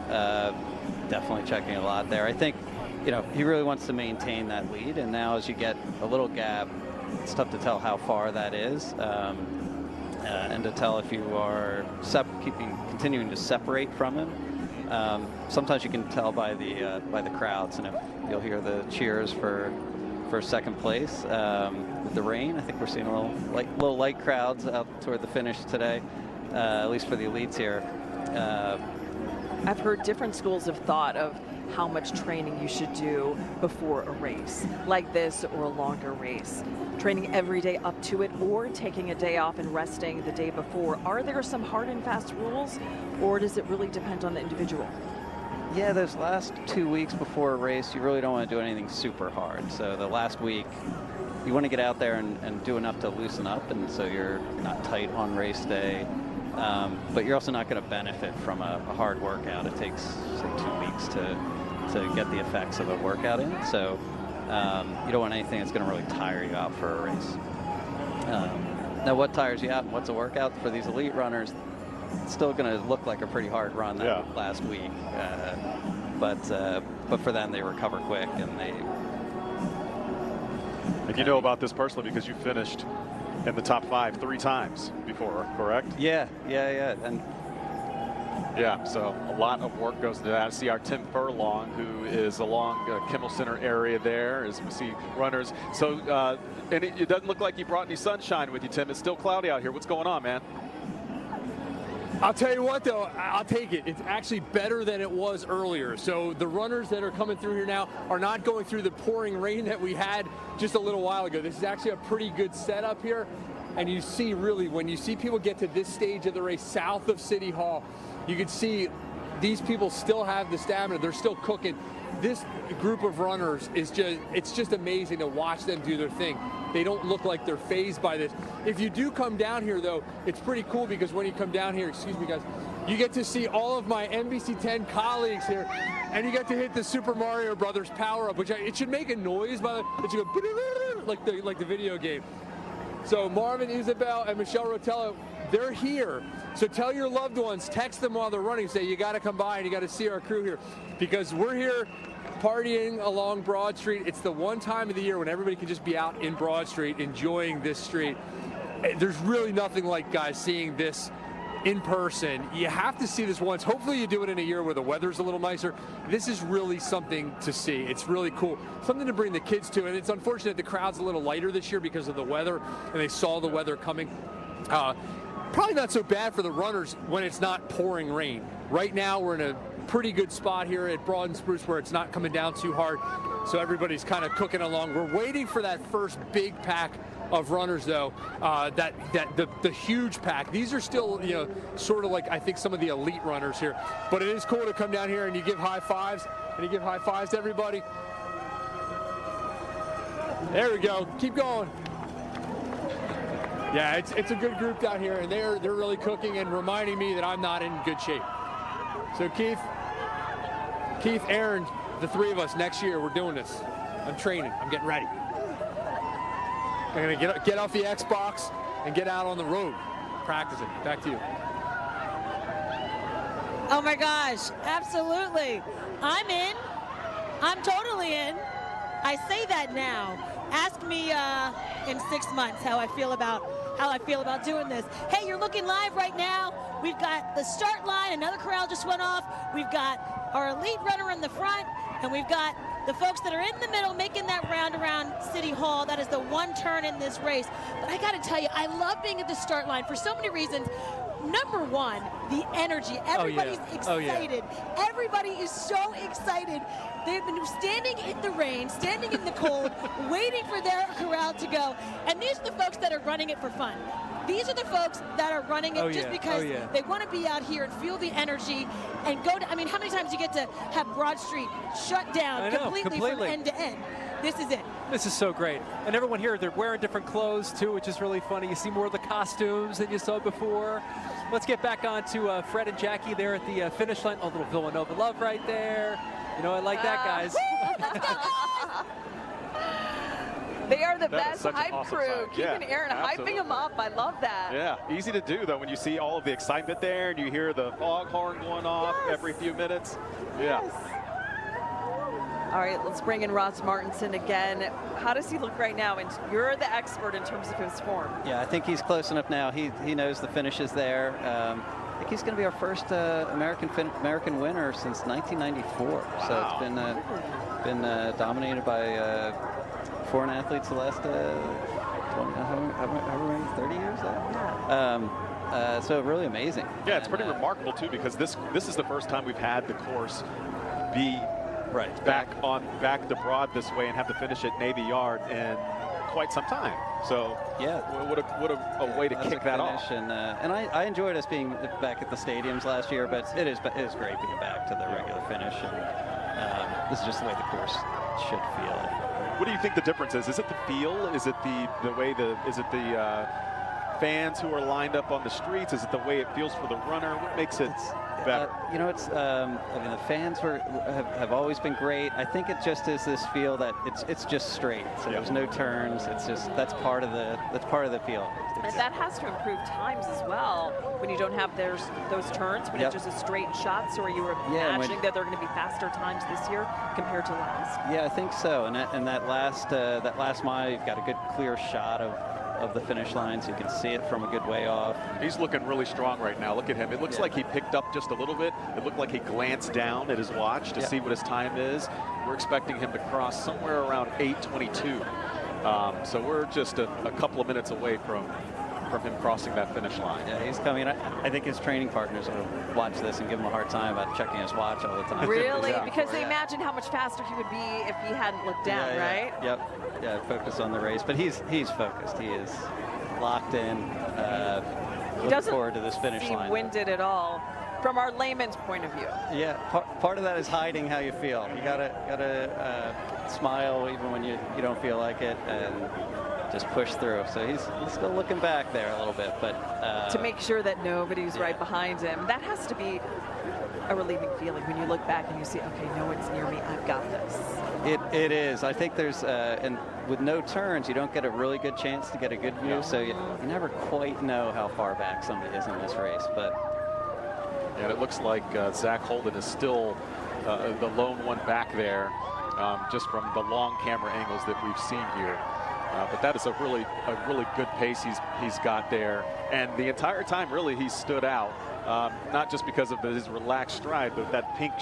definitely checking a lot there. I think he really wants to maintain that lead, and now as you get a little gap, it's tough to tell how far that is, and to tell if you are continuing to separate from him. Sometimes you can tell by the crowds, and if you'll hear the cheers for second place. With the rain, I think we're seeing little light crowds out toward the finish today, at least for the elites here. I've heard different schools of thought of how much training you should do before a race like this or a longer race. Training every day up to it, or taking a day off and resting the day before. Are there some hard and fast rules, or does it really depend on the individual? Yeah, those last 2 weeks before a race, you really don't want to do anything super hard. So the last week, you want to get out there and do enough to loosen up, and so you're not tight on race day. But you're also not going to benefit from a hard workout. It takes, say, 2 weeks to get the effects of a workout in. So you don't want anything that's going to really tire you out for a race. Now, what tires you out and what's a workout for these elite runners? It's still going to look like a pretty hard run that last week. But for them, they recover quick, and they. And you know about this personally because you finished in the top 5 3 times before, correct? Yeah. And Yeah, so a lot of work goes into that. I see our Tim Furlong, who is along Kimmel Center area there, as we see runners. So, and it doesn't look like you brought any sunshine with you, Tim. It's still cloudy out here. What's going on, man? I'll tell you what, though, I'll take it. It's actually better than it was earlier. So the runners that are coming through here now are not going through the pouring rain that we had just a little while ago. This is actually a pretty good setup here. And you see, really, when you see people get to this stage of the race south of City Hall, you can see these people still have the stamina. They're still cooking. This group of runners is it's just amazing to watch them do their thing. They don't look like they're fazed by this. If you do come down here, though, it's pretty cool because when you come down here, excuse me, guys, you get to see all of my NBC 10 colleagues here, and you get to hit the Super Mario Brothers power-up, which it should make a noise, by the way, that you go like the video game. So Marvin, Isabel, and Michelle Rotella, they're here. So tell your loved ones, text them while they're running, say you got to come by and you got to see our crew here, because we're here partying along Broad Street. It's the one time of the year when everybody can just be out in Broad Street enjoying this street. There's really nothing like, guys, seeing this in person. You have to see this once. Hopefully you do it in a year where the weather's a little nicer. This is really something to see. It's really cool. Something to bring the kids to. And it's unfortunate the crowd's a little lighter this year because of the weather, and they saw the weather coming. Probably not so bad for the runners when it's not pouring rain. Right now we're in a pretty good spot here at Broad and Spruce where it's not coming down too hard. So everybody's kind of cooking along. We're waiting for that first big pack of runners, though, the huge pack. These are still, you know, sort of like, I think, some of the elite runners here. But it is cool to come down here and you give high fives, to everybody. There we go. Keep going. Yeah, it's a good group down here, and they're really cooking and reminding me that I'm not in good shape. So Keith, Aaron, the three of us, next year, we're doing this. I'm training. I'm getting ready. I'm going to get off the Xbox and get out on the road, practicing. Back to you. Oh, my gosh. Absolutely. I'm in. I'm totally in. I say that now. Ask me in 6 months how I feel about doing this. Hey, you're looking live right now. We've got the start line. Another corral just went off. We've got our elite runner in the front, and we've got the folks that are in the middle making that round around City Hall. That is the one turn in this race. But I got to tell you, I love being at the start line for so many reasons. Number one, the energy. Everybody's excited. Everybody is so excited. They've been standing in the rain, standing in the cold, waiting for their corral to go. And these are the folks that are running it for fun. These are the folks that are running it just because they want to be out here and feel the energy and go to, I mean, how many times do you get to have Broad Street shut down completely from end to end? This is it. This is so great. And everyone here, they're wearing different clothes too, which is really funny. You see more of the costumes than you saw before. Let's get back on to Fred and Jackie there at the finish line. Oh, a little Villanova love right there. You know, I like that, guys. They are the best hype crew. Keeping Aaron absolutely. Hyping them up. I love that. Yeah, easy to do, though, when you see all of the excitement there and you hear the foghorn going off every few minutes. Yeah. All right, let's bring in Ross Martinson again. How does he look right now? And you're the expert in terms of his form. Yeah, I think he's close enough now. He knows the finishes there. I think he's going to be our first American winner since 1994. Wow. So it's been dominated by foreign athletes the last 30 years. So really amazing. Yeah, it's pretty remarkable too, because this is the first time we've had the course be back to Broad this way and have to finish at Navy Yard in quite some time. So yeah, what a way to kick that off. And I enjoyed us being back at the stadiums last year, but it is great being back to the regular finish. And this is just the way the course should feel. What do you think the difference is? Is it the feel? Is it the way is it the fans who are lined up on the streets? Is it the way it feels for the runner? What makes it better? You know, it's I mean, the fans have always been great. I think it just is this feel that it's just straight. So there's no turns. It's just that's part of the feel. And that has to improve times as well when you don't have those turns, when it's just a straight shot. So are you imagining that they're going to be faster times this year compared to last? Yeah, I think so. And that last mile, you've got a good clear shot of of the finish line, so you can see it from a good way off. He's looking really strong right now. Look at him. It looks like he picked up just a little bit. It looked like he glanced down at his watch to see what his time is. We're expecting him to cross somewhere around 8:22. So we're just a couple of minutes away from him crossing that finish line. Yeah, he's coming. I think his training partners will watch this and give him a hard time about checking his watch all the time. Really? Because they imagine how much faster he would be if he hadn't looked down, right? Yep. Yeah, focus on the race. But he's focused. He is locked in. He looking doesn't forward to this finish seem line. winded at all, from our layman's point of view. Yeah, part of that is hiding how you feel. You gotta smile even when you don't feel like it, and just push through. So he's still looking back there a little bit, but to make sure that nobody's right behind him. That has to be a relieving feeling when you look back and you see, okay, no one's near me, I've got this. It is. I think there's, and with no turns, you don't get a really good chance to get a good view, so you never quite know how far back somebody is in this race. But and it looks like Zach Holden is still the lone one back there, just from the long camera angles that we've seen here. But that is a really good pace he's got there, and the entire time really he stood out, not just because of his relaxed stride, but that pink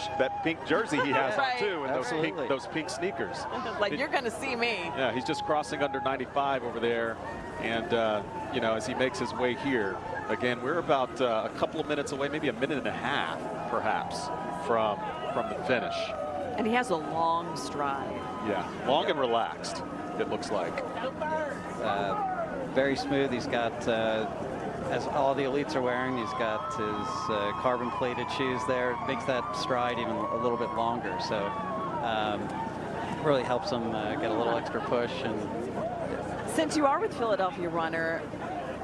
jersey he has on too, and those pink sneakers. Like, you're going to see me. Yeah, he's just crossing under 95 over there, and you know, as he makes his way here, again, we're about a couple of minutes away, maybe a minute and a half, perhaps, from the finish. And he has a long stride. Yeah, long and relaxed. It looks like. Very smooth. He's got, as all the elites are wearing, he's got his carbon-plated shoes there. It makes that stride even a little bit longer. So really helps him get a little extra push. And since you are with Philadelphia Runner,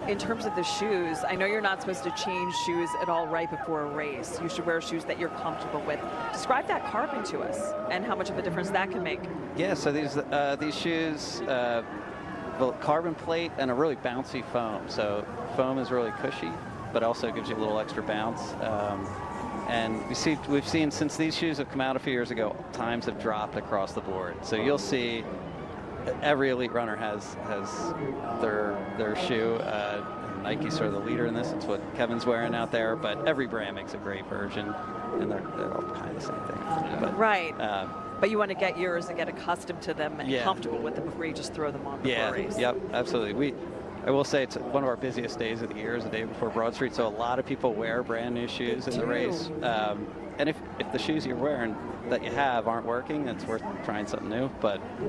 in terms of the shoes, I know you're not supposed to change shoes at all right before a race. You should wear shoes that you're comfortable with. Describe that carbon to us and how much of a difference that can make. Yeah, so these shoes, the carbon plate and a really bouncy foam. So foam is really cushy, but also gives you a little extra bounce. And we've seen since these shoes have come out a few years ago, times have dropped across the board. So you'll see every elite runner has their shoe. Nike's sort of the leader in this. It's what Kevin's wearing out there, but every brand makes a great version, and they're all kind of the same thing. But, right. But you want to get yours and get accustomed to them and comfortable with them before you just throw them on before a race. Yep, absolutely. I will say it's one of our busiest days of the year is the day before Broad Street, so a lot of people wear brand new shoes in the race. And if the shoes you're wearing that you have aren't working, it's worth trying something new.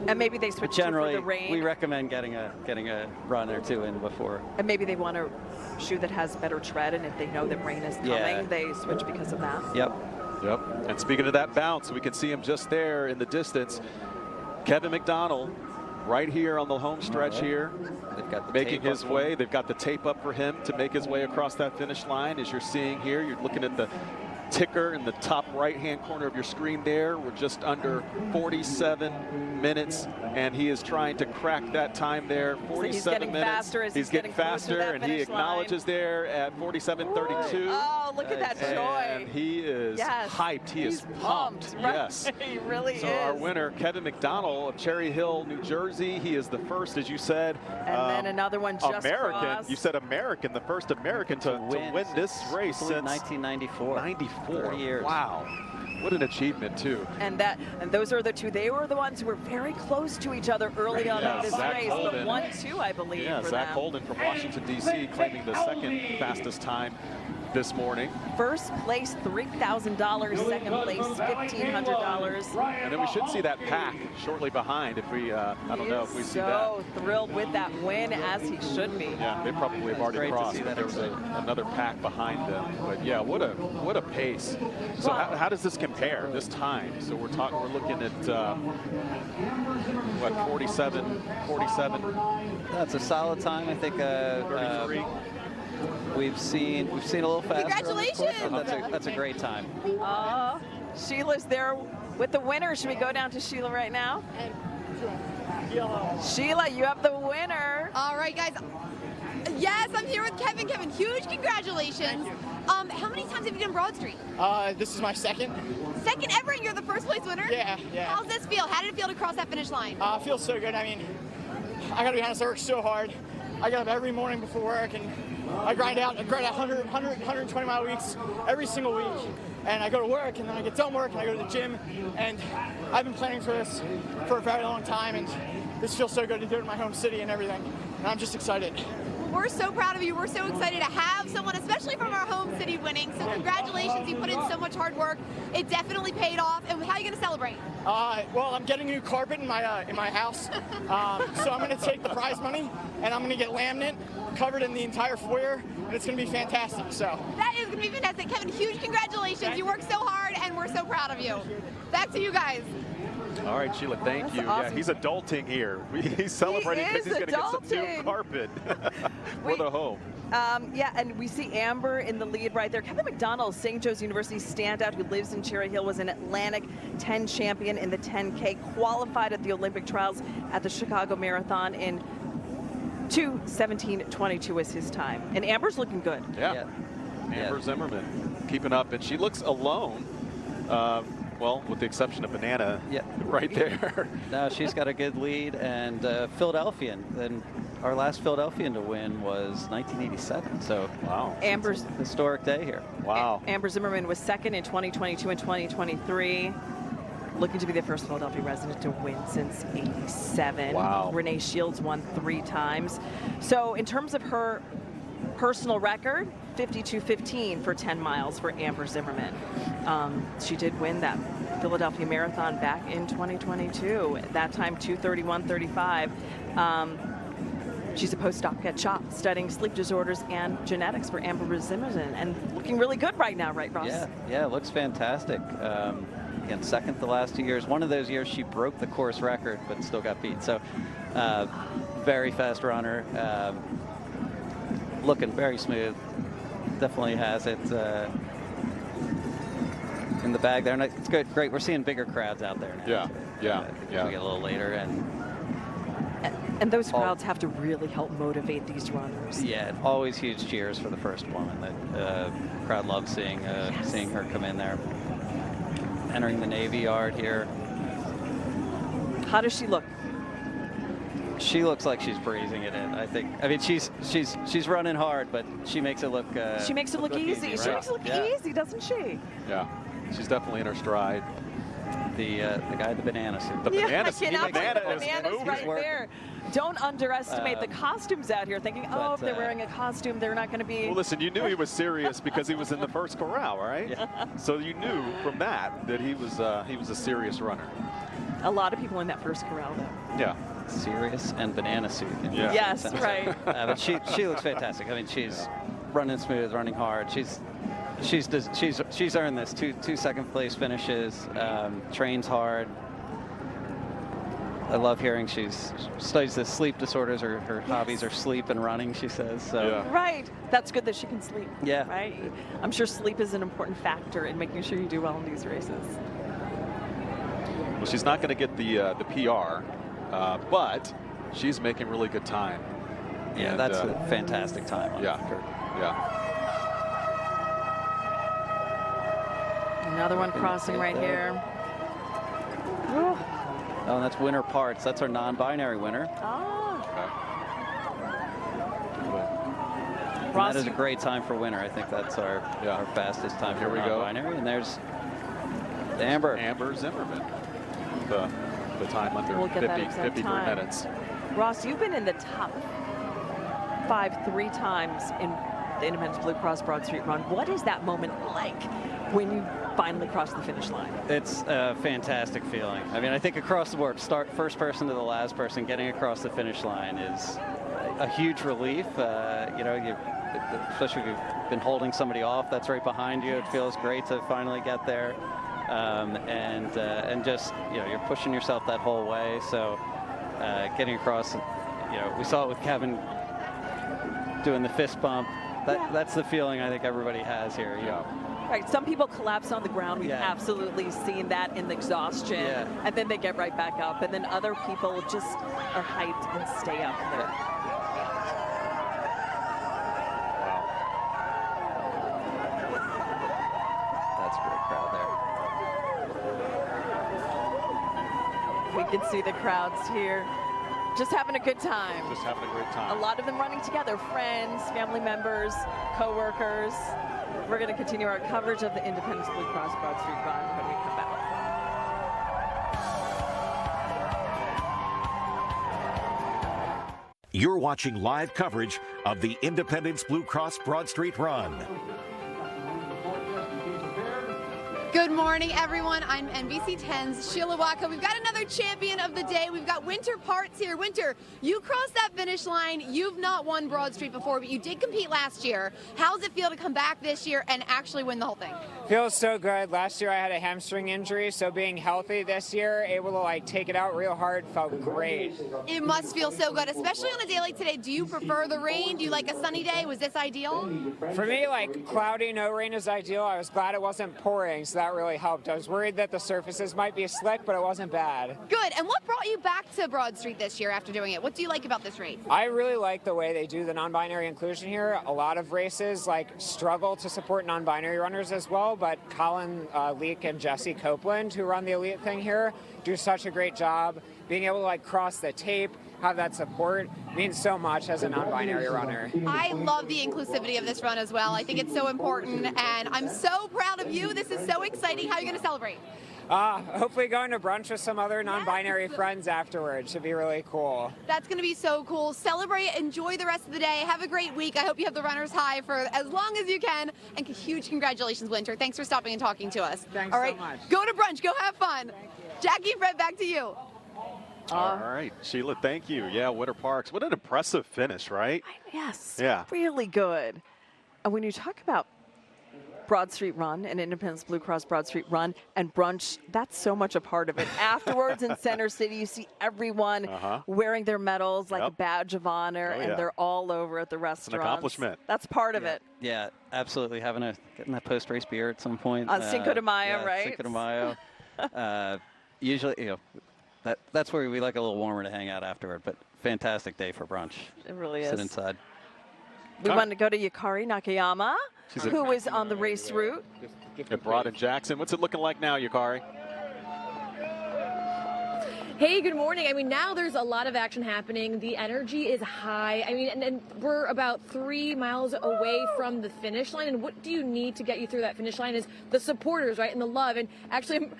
And maybe they switch generally for the rain. We recommend getting a run or two in before. And maybe they want a shoe that has better tread, and if they know that rain is coming, they switch because of that. Yep. And speaking of that bounce, we can see him just there in the distance. Kevin McDonald, right here on the home stretch here. They've got the making his way. They've got the tape up for him to make his way across that finish line. As you're seeing here, you're looking at the ticker in the top right-hand corner of your screen there. We're just under 47 minutes, and he is trying to crack that time there. 47 minutes. Faster as he's getting faster, and he acknowledges there at 47:32. Oh, look at that joy. And he is hyped. He is pumped. Right? Yes. He really is. So our winner, Kevin McDonald of Cherry Hill, New Jersey. He is the first, as you said. And then another one just American. crossed. You said American, the first American to win this race since 1994. 30 years. Wow. What an achievement, too. And those are the two. They were the ones who were very close to each other early on in this race. Holden. But 1-2, I believe. Yeah, for Zach them. Holden from Washington, D.C., claiming the second fastest time this morning. First place, $3,000. Second place, $1,500. And then we should see that pack shortly behind if we, I don't know if we see that. So thrilled with that win, as he should be. Yeah, they probably have already crossed. There was another pack behind them. But yeah, what a pace. So how does this compare, this time? So we're looking at, what, 47? That's a solid time, I think. 33. We've seen a little faster. Congratulations! That's a great time. Sheila's there with the winner. Should we go down to Sheila right now? Sheila, you have the winner. All right, guys. Yes, I'm here with Kevin. Kevin, huge congratulations. How many times have you done Broad Street? This is my second. Second ever, and you're the first place winner? Yeah. How's this feel? How did it feel to cross that finish line? Feels so good. I mean, I gotta be honest, I worked so hard. I get up every morning before work, and I grind out 120 mile weeks every single week. And I go to work, and then I get done work, and I go to the gym. And I've been planning for this for a very long time, and this feels so good to do it in my home city and everything. And I'm just excited. We're so proud of you. We're so excited to have someone, especially from our home city, winning. So congratulations. You put in so much hard work. It definitely paid off. And how are you going to celebrate? Well, I'm getting a new carpet in my house. So I'm going to take the prize money, and I'm going to get laminate covered in the entire foyer, and it's going to be fantastic. So that is going to be fantastic. Kevin, huge congratulations. You worked so hard, and we're so proud of you. Back to you guys. All right, Sheila, thank you. Awesome. Yeah, he's adulting here. He's celebrating because he's going to get some new carpet for the home. Yeah, and we see Amber in the lead right there. Kevin McDonald, St. Joe's University standout who lives in Cherry Hill, was an Atlantic 10 champion in the 10K, qualified at the Olympic trials at the Chicago Marathon in 2:17:22 was his time. And Amber's looking good. Yeah. Amber Zimmerman keeping up, and she looks alone. Well, with the exception of Banana right there. No, she's got a good lead, and Philadelphian. And our last Philadelphian to win was 1987. So wow, Amber's historic day here. Wow. Amber Zimmerman was second in 2022 and 2023. Looking to be the first Philadelphia resident to win since '87. Wow. Renee Shields won 3 times. So in terms of her personal record, 52:15 for 10 miles for Amber Zimmerman. She did win that Philadelphia Marathon back in 2022. That time 2:31:35. She's a postdoc at CHOP studying sleep disorders and genetics for Amber Zimmerman, and looking really good right now, right, Ross? Yeah, it looks fantastic. Again, second the last 2 years. One of those years she broke the course record, but still got beat. So very fast runner. Looking very smooth. Definitely has it in the bag there. And it's good, great. We're seeing bigger crowds out there now. Yeah. We get a little later, and those crowds have to really help motivate these runners. Yeah, always huge cheers for the first woman. The crowd loves seeing seeing her come in there. Entering the Navy Yard here. How does she look? She looks like she's breezing it in. I think. I mean, she's running hard, but she makes it look. She makes it look easy. Right? She makes it look easy, doesn't she? Yeah, she's definitely in her stride. The guy in the banana suit. The banana suit. Banana is Bananas moving. right there. Don't underestimate the costumes out here. Thinking, oh, if they're wearing a costume, they're not going to be. Well, listen, you knew he was serious because he was in the first corral, right? Yeah. So you knew from that he was a serious runner. A lot of people in that first corral, though. Yeah. Serious and banana suit. Yeah. Yes, right. But she looks fantastic. I mean, she's running smooth, running hard. She's earned this. Two second place finishes. Trains hard. I love hearing she studies the sleep disorders. Her hobbies are sleep and running, she says. So. Right. That's good that she can sleep. Yeah. Right. I'm sure sleep is an important factor in making sure you do well in these races. Well, she's not going to get the PR, but she's making really good time. Yeah, and, that's a fantastic time. Yeah. Another one crossing right here. Oh, and that's winner parts. That's our non-binary winner. That is a great time for winner. I think that's our fastest time for non-binary. And there's Amber Zimmerman. The time under 53 minutes. Ross, you've been in the top 5 3 times in the Independence Blue Cross Broad Street Run. What is that moment like when you finally cross the finish line? It's a fantastic feeling. I mean, I think across the board, first person to the last person, getting across the finish line is a huge relief. You know, especially if you've been holding somebody off that's right behind you. It feels great to finally get there. And just, you know, you're pushing yourself that whole way. So getting across, you know, we saw it with Kevin doing the fist bump. That's the feeling I think everybody has here. You know. Right, some people collapse on the ground. We've absolutely seen that in the exhaustion, and then they get right back up. And then other people just are hyped and stay up there. That's a great crowd there. We can see the crowds here. Just having a good time. Just having a great time. A lot of them running together, friends, family members, co-workers. We're going to continue our coverage of the Independence Blue Cross Broad Street Run when we come back. You're watching live coverage of the Independence Blue Cross Broad Street Run. Good morning, everyone. I'm NBC 10's Sheila Wacko. We've got another champion of the day. We've got Winter Parts here. Winter, you crossed that finish line. You've not won Broad Street before, but you did compete last year. How does it feel to come back this year and actually win the whole thing? Feels so good. Last year I had a hamstring injury, so being healthy this year, able to take it out real hard, felt great. It must feel so good, especially on a day like today. Do you prefer the rain? Do you like a sunny day? Was this ideal? For me, cloudy, no rain is ideal. I was glad it wasn't pouring, so that really helped. I was worried that the surfaces might be slick, but it wasn't bad. Good. And what brought you back to Broad Street this year after doing it? What do you like about this race? I really like the way they do the non-binary inclusion here. A lot of races struggle to support non-binary runners as well, but Colin Leak and Jesse Copeland, who run the elite thing here, do such a great job. Being able to cross the tape, have that support, means so much as a non-binary runner. I love the inclusivity of this run as well. I think it's so important, and I'm so proud of you. This is so exciting. How are you going to celebrate? Hopefully going to brunch with some other non-binary friends afterwards. Should be really cool. That's going to be so cool. Celebrate, enjoy the rest of the day. Have a great week. I hope you have the runner's high for as long as you can. And huge congratulations, Winter. Thanks for stopping and talking to us. Thanks All right, so much. Go to brunch. Go have fun. Jackie and Fred, back to you. All right, Sheila, thank you. Yeah, Winter Parks. What an impressive finish, right? Yes. Yeah. Really good. And when you talk about Broad Street Run and Independence Blue Cross Broad Street Run and brunch, that's so much a part of it. Afterwards in Center City, you see everyone wearing their medals like a badge of honor, and they're all over at the restaurants. It's an accomplishment. That's part of it. Yeah, absolutely. Getting that post-race beer at some point. On Cinco de Mayo, right? Cinco de Mayo. Usually, that's where we like a little warmer to hang out afterward, but fantastic day for brunch. It really is. Sit inside. We want to go to Yukari Nakayama, who is on the race route. At Broad and Jackson. What's it looking like now, Yukari? Hey, good morning. I mean, now there's a lot of action happening. The energy is high. I mean, and we're about 3 miles away from the finish line. And what do you need to get you through that finish line is the supporters, right, and the love. And actually,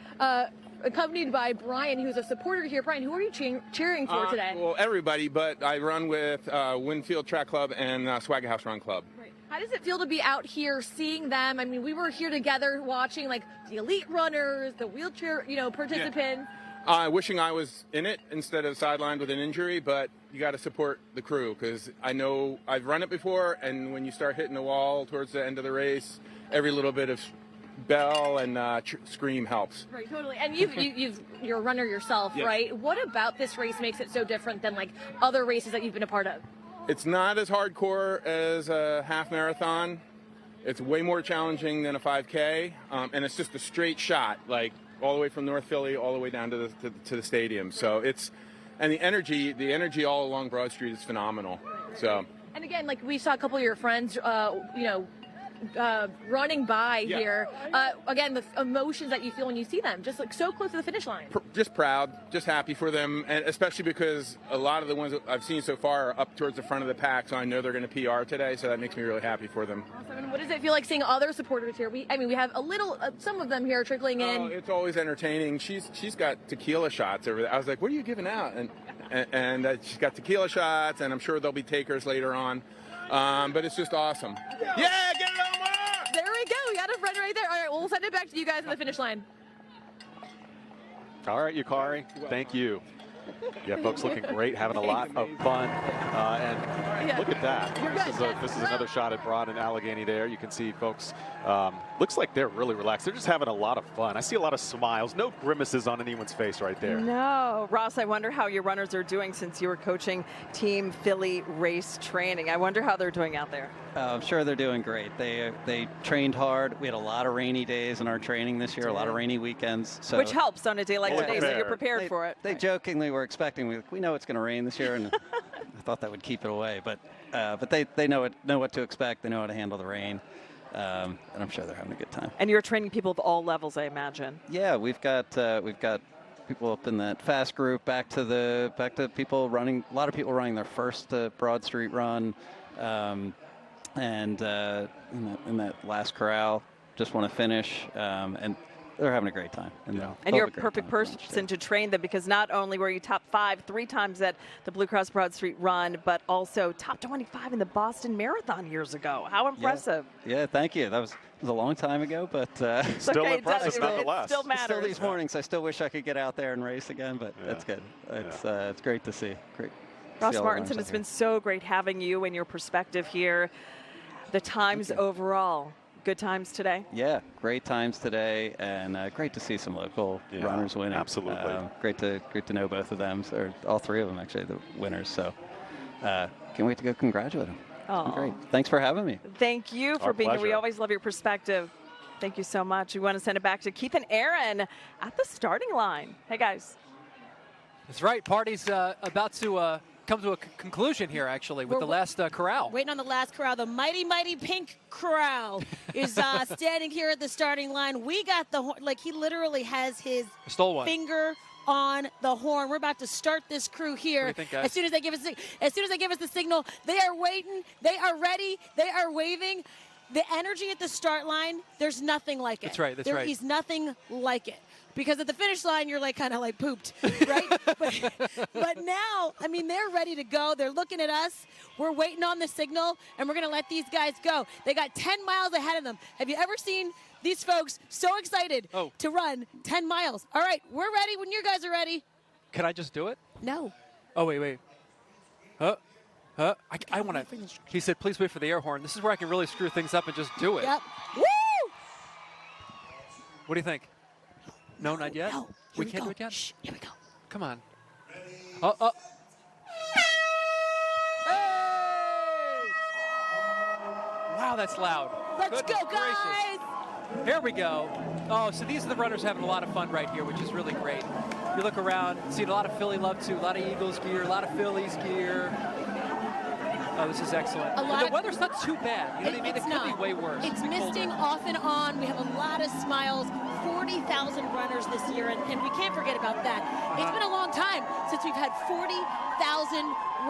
accompanied by Brian, who's a supporter here. Brian, who are you cheering for today? Well, everybody, but I run with Winfield Track Club and Swagger House Run Club. Right. How does it feel to be out here seeing them? I mean, we were here together watching the elite runners, the wheelchair, participants. Yeah. Wishing I was in it instead of sidelined with an injury, but you got to support the crew because I know I've run it before, and when you start hitting the wall towards the end of the race, every little bit of bell and scream helps. Right, totally. And you're a runner yourself, yes. Right? What about this race makes it so different than other races that you've been a part of? It's not as hardcore as a half marathon. It's way more challenging than a 5K, and it's just a straight shot, all the way from North Philly all the way down to the stadium. So and the energy all along Broad Street is phenomenal. So. And again, we saw a couple of your friends, running by here. Again, the emotions that you feel when you see them, just so close to the finish line. Just proud, just happy for them, and especially because a lot of the ones that I've seen so far are up towards the front of the pack, so I know they're going to PR today, so that makes me really happy for them. Awesome. And what does it feel like seeing other supporters here? We have some of them here trickling in. Oh, it's always entertaining. She's got tequila shots over there. I was like, what are you giving out? And she's got tequila shots, and I'm sure there'll be takers later on. But it's just awesome. Yeah, get it on more! There we go. We got a friend right there. All right, we'll send it back to you guys at the finish line. All right, Yukari, thank you. Yeah, folks looking great, having a lot of fun. And look at that. This is another shot at Broad and Allegheny there. You can see folks, looks like they're really relaxed. They're just having a lot of fun. I see a lot of smiles, no grimaces on anyone's face right there. No. Ross, I wonder how your runners are doing since you were coaching Team Philly Race Training. I wonder how they're doing out there. I'm sure they're doing great. They trained hard. We had a lot of rainy days in our training this year, a lot of rainy weekends. So which helps on a day like today, so you're prepared for it. They jokingly were expecting, we know it's going to rain this year, and I thought that would keep it away. But they know what to expect. They know how to handle the rain. And I'm sure they're having a good time. And you're training people of all levels, I imagine. Yeah, we've got people up in that fast group, back to people running. A lot of people running their first Broad Street run, and in that last corral, just want to finish, and they're having a great time. And you're a perfect person to train them, because not only were you top 5 3 times at the Blue Cross Broad Street Run, but also top 25 in the Boston Marathon years ago. How impressive. Yeah, thank you. That was a long time ago, but still impressive nonetheless. It still matters. Still these mornings, I still wish I could get out there and race again, but that's good. It's great to see. Great. Ross Martinson, it's been so great having you and your perspective here. The times overall. Good times today? Yeah, great times today, and great to see some local runners winning. Absolutely. Great to know both of them, or all 3 of them actually, the winners. So can't wait to go congratulate them. Oh. Great. Thanks for having me. Thank you for being here. We always love your perspective. Thank you so much. We want to send it back to Keith and Aaron at the starting line. Hey, guys. That's right. Party's about to come to a conclusion here, actually, with the last corral. Waiting on the last corral. The mighty, mighty pink corral is standing here at the starting line. We got the horn. Like, he literally has his finger on the horn. We're about to start this crew here. What do you think, guys? As soon as they give us the signal, they are waiting. They are ready. They are waving. The energy at the start line, there's nothing like it. That's right. There is nothing like it. Because at the finish line, you're like kind of like pooped, right? but now, I mean, they're ready to go. They're looking at us. We're waiting on the signal, and we're going to let these guys go. They got 10 miles ahead of them. Have you ever seen these folks so excited to run 10 miles? All right, we're ready when you guys are ready. Can I just do it? No. Oh, wait. I want to. He said, please wait for the air horn. This is where I can really screw things up and just do it. Yep. Woo! What do you think? No, not yet? No. We can't do it yet? Shh, here we go. Come on. Hey! Wow, that's loud. Let's go, guys. Here we go. Oh, so these are the runners having a lot of fun right here, which is really great. You look around, see a lot of Philly love too, a lot of Eagles gear, a lot of Phillies gear. Oh, this is excellent. The weather's not too bad. You know what I mean? It could be way worse. It's misting off and on. We have a lot of smiles. 40,000 runners this year, and we can't forget about that. It's been a long time since we've had 40,000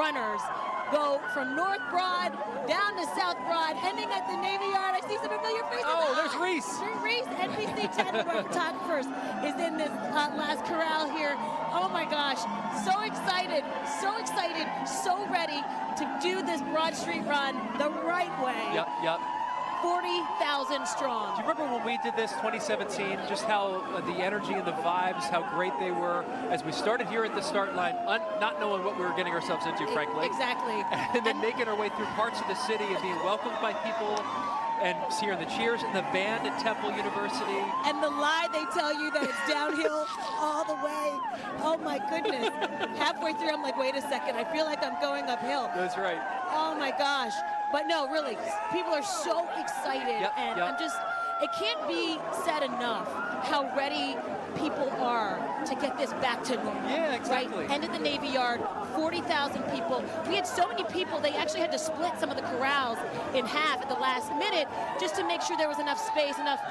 runners go from North Broad down to South Broad, ending at the Navy Yard. I see some familiar faces. Oh, there's Reese. Reese, NBC 10, one of our photographers, is in this last corral here. Oh my gosh, so excited, so ready to do this Broad Street run the right way. Yep. 40,000 strong. Do you remember when we did this 2017, just how the energy and the vibes, how great they were as we started here at the start line, not knowing what we were getting ourselves into, frankly. Exactly. And then making our way through parts of the city and being welcomed by people and hearing the cheers and the band at Temple University. And the lie they tell you that it's downhill all the way. Oh my goodness. Halfway through, I'm like, wait a second, I feel like I'm going uphill. That's right. Oh my gosh. But no, really, people are so excited, and I'm just, it can't be said enough how ready people are to get this back to normal. Yeah, exactly. Right? End at the Navy Yard, 40,000 people. We had so many people, they actually had to split some of the corrals in half at the last minute just to make sure there was enough space, enough,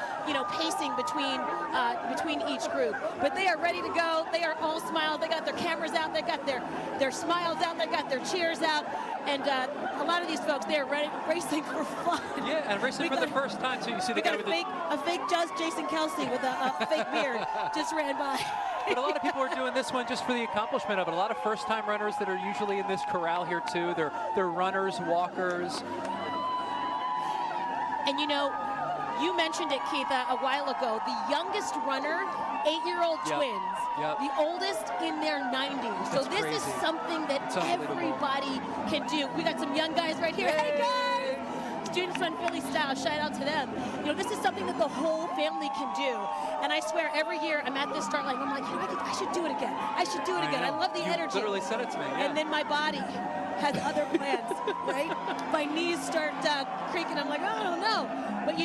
pacing between each group. But they are ready to go. They are all smiles. They got their cameras out. They got their smiles out. They got their cheers out. And a lot of these folks, they are racing for fun. Yeah, and racing for the first time, too. You see the guy with a fake Judge Jason Kelsey with a fake beard just ran by. But a lot of people are doing this one just for the accomplishment of it. A lot of first-time runners that are usually in this corral here, too. They're runners, walkers. And, you mentioned it, Keith, a while ago. The youngest runner, 8-year-old twins. Yep. The oldest in their 90s. So this is something that everybody can do. We got some young guys right here. Hey, guys! Students Run Philly Style, shout out to them. This is something that the whole family can do. And I swear, every year I'm at this start line, I'm like, I should do it again. I should do it again. I love the energy. You literally said it to me, yeah. And then my body has other plans, right? My knees start creaking. I'm like, I don't know. But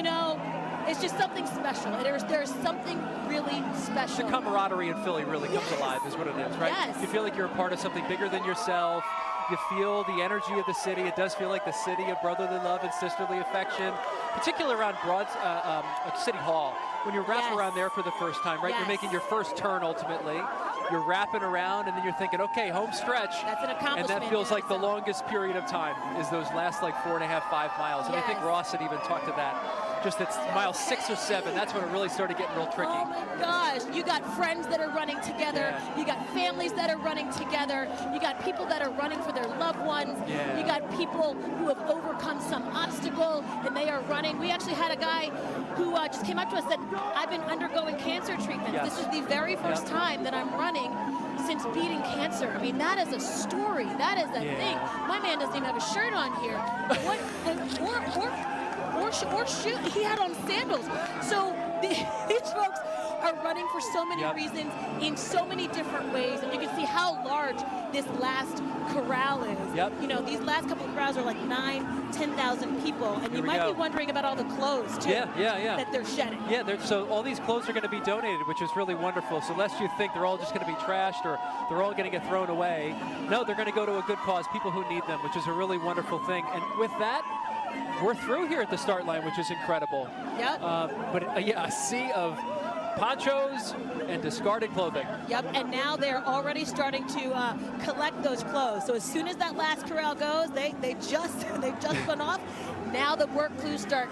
it's just something special. There's something really special. The camaraderie in Philly really comes alive, is what it is, right? Yes. You feel like you're a part of something bigger than yourself. You feel the energy of the city. It does feel like the city of brotherly love and sisterly affection, particularly around City Hall. When you're wrapping around there for the first time, right? Yes. You're making your first turn, ultimately. you're wrapping around, and then you're thinking, okay, home stretch. That's an accomplishment. And that feels like the longest period of time is those last like 4.5, 5 miles. And I think Ross had even talked to that. Just at mile 6 or 7, that's when it really started getting real tricky. Oh my gosh, you got friends that are running together. Yeah. You got families that are running together. You got people that are running for their loved ones. Yeah. You got people who have overcome some obstacle and they are running. We actually had a guy who just came up to us and said, I've been undergoing cancer treatment. Yes. This is the very first time that I'm running since beating cancer. I mean, that is a story. That is a thing. My man doesn't even have a shirt on here. Or shoot, he had on sandals. So these folks are running for so many reasons in so many different ways, and you can see how large this last corral is. You know, these last couple of corrals are like 10,000 people, and you might be wondering about all the clothes too that they're shedding. So all these clothes are going to be donated, which is really wonderful. So lest you think they're all just going to be trashed or they're all going to get thrown away, no, they're going to go to a good cause, people who need them, which is a really wonderful thing. And with that, we're through here at the start line, which is incredible. But a sea of ponchos and discarded clothing. And now they're already starting to collect those clothes. So as soon as that last corral goes, they've just gone off. Now the work crews start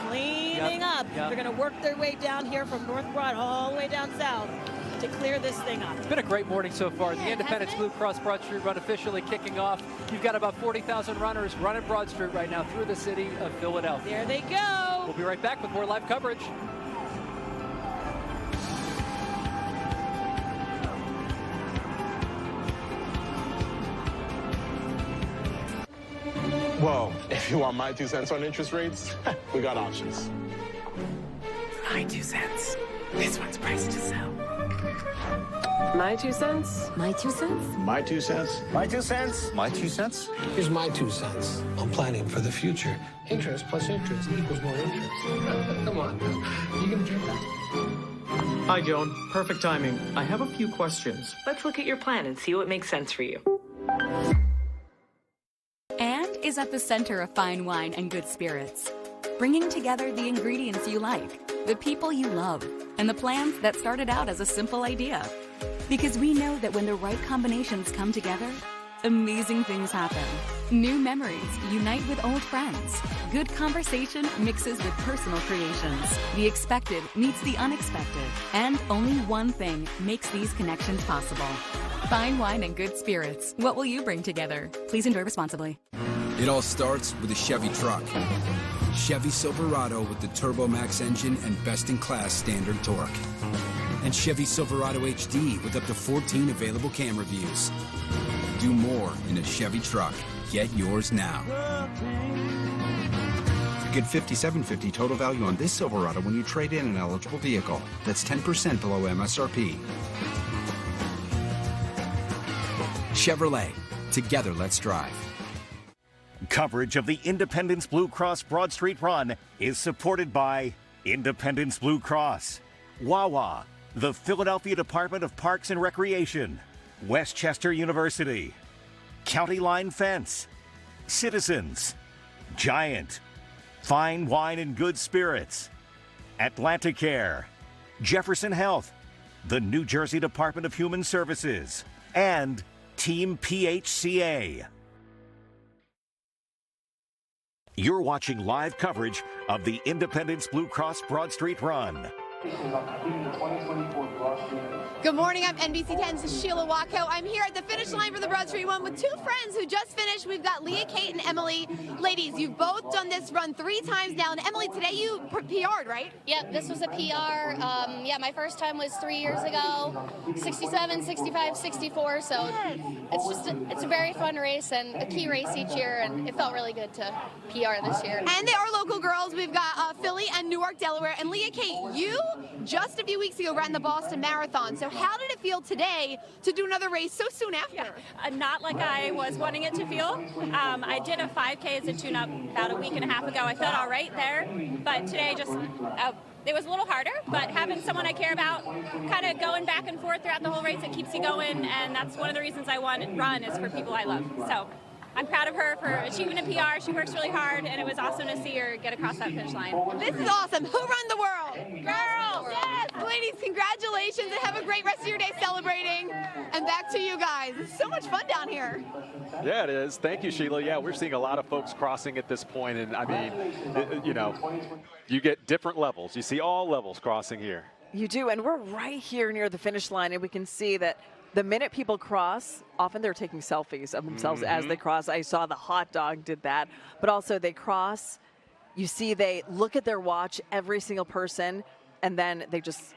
cleaning up. They're going to work their way down here from North Broad all the way down south to clear this thing up. It's been a great morning so far. The Independence Blue Cross Broad Street Run officially kicking off. You've got about 40,000 runners running Broad Street right now through the city of Philadelphia. There they go. We'll be right back with more live coverage. Well, if you want my 2 cents on interest rates, we got options. My 2 cents. This one's priced to sell. My 2 cents. My 2 cents. My 2 cents. My 2 cents. My 2 cents. Here's my 2 cents on planning for the future. Interest plus interest equals more interest. Come on, you gonna drink that? Hi, Joan. Perfect timing. I have a few questions. Let's look at your plan and see what makes sense for you. And is at the center of fine wine and good spirits, bringing together the ingredients you like, the people you love, and the plans that started out as a simple idea. Because we know that when the right combinations come together, amazing things happen. New memories unite with old friends. Good conversation mixes with personal creations. The expected meets the unexpected. And only one thing makes these connections possible. Fine wine and good spirits. What will you bring together? Please enjoy responsibly. It all starts with a Chevy truck. Chevy Silverado with the Turbo Max engine and best-in-class standard torque. And Chevy Silverado HD with up to 14 available camera views. Do more in a Chevy truck. Get yours now. Get $5,750 total value on this Silverado when you trade in an eligible vehicle. That's 10% below MSRP. Chevrolet. Together, let's drive. Coverage of the Independence Blue Cross Broad Street Run is supported by Independence Blue Cross, Wawa, the Philadelphia Department of Parks and Recreation, Westchester University, County Line Fence, Citizens, Giant, Fine Wine and Good Spirits, Atlanticare, Jefferson Health, the New Jersey Department of Human Services, and Team PHCA. You're watching live coverage of the Independence Blue Cross Broad Street Run. Good morning, I'm NBC 10's Sheila Wacko. I'm here at the finish line for the Broad Street Run with two friends who just finished. We've got Leah, Kate, and Emily. Ladies, you've both done this run 3 times now. And Emily, today you PR'd, right? Yep, this was a PR. My first time was 3 years ago, 67, 65, 64. So it's a very fun race and a key race each year, and it felt really good to PR this year. And they are local girls. We've got Philly and Newark, Delaware. And Leah, Kate, you just a few weeks ago ran the Boston Marathon. So how did it feel today to do another race so soon after? Yeah, not like I was wanting it to feel. I did a 5K as a tune-up about a week and a half ago. I felt all right there, but today just it was a little harder, but having someone I care about kind of going back and forth throughout the whole race, it keeps you going, and that's one of the reasons I want to run is for people I love. So I'm proud of her for achieving a PR. She works really hard, and it was awesome to see her get across that finish line. This is awesome. Who run the world? Girls! Yes! ladies, congratulations and have a great rest of your day celebrating. And back to you guys. It's so much fun down here. Yeah, it is. Thank you, Sheila. Yeah, we're seeing a lot of folks crossing at this point, and I mean, you know, you get different levels. You see all levels crossing here. You do, and we're right here near the finish line, and we can see that the minute people cross, often they're taking selfies of themselves as they cross. I saw the hot dog did that, but also they cross. You see they look at their watch, every single person, and then they just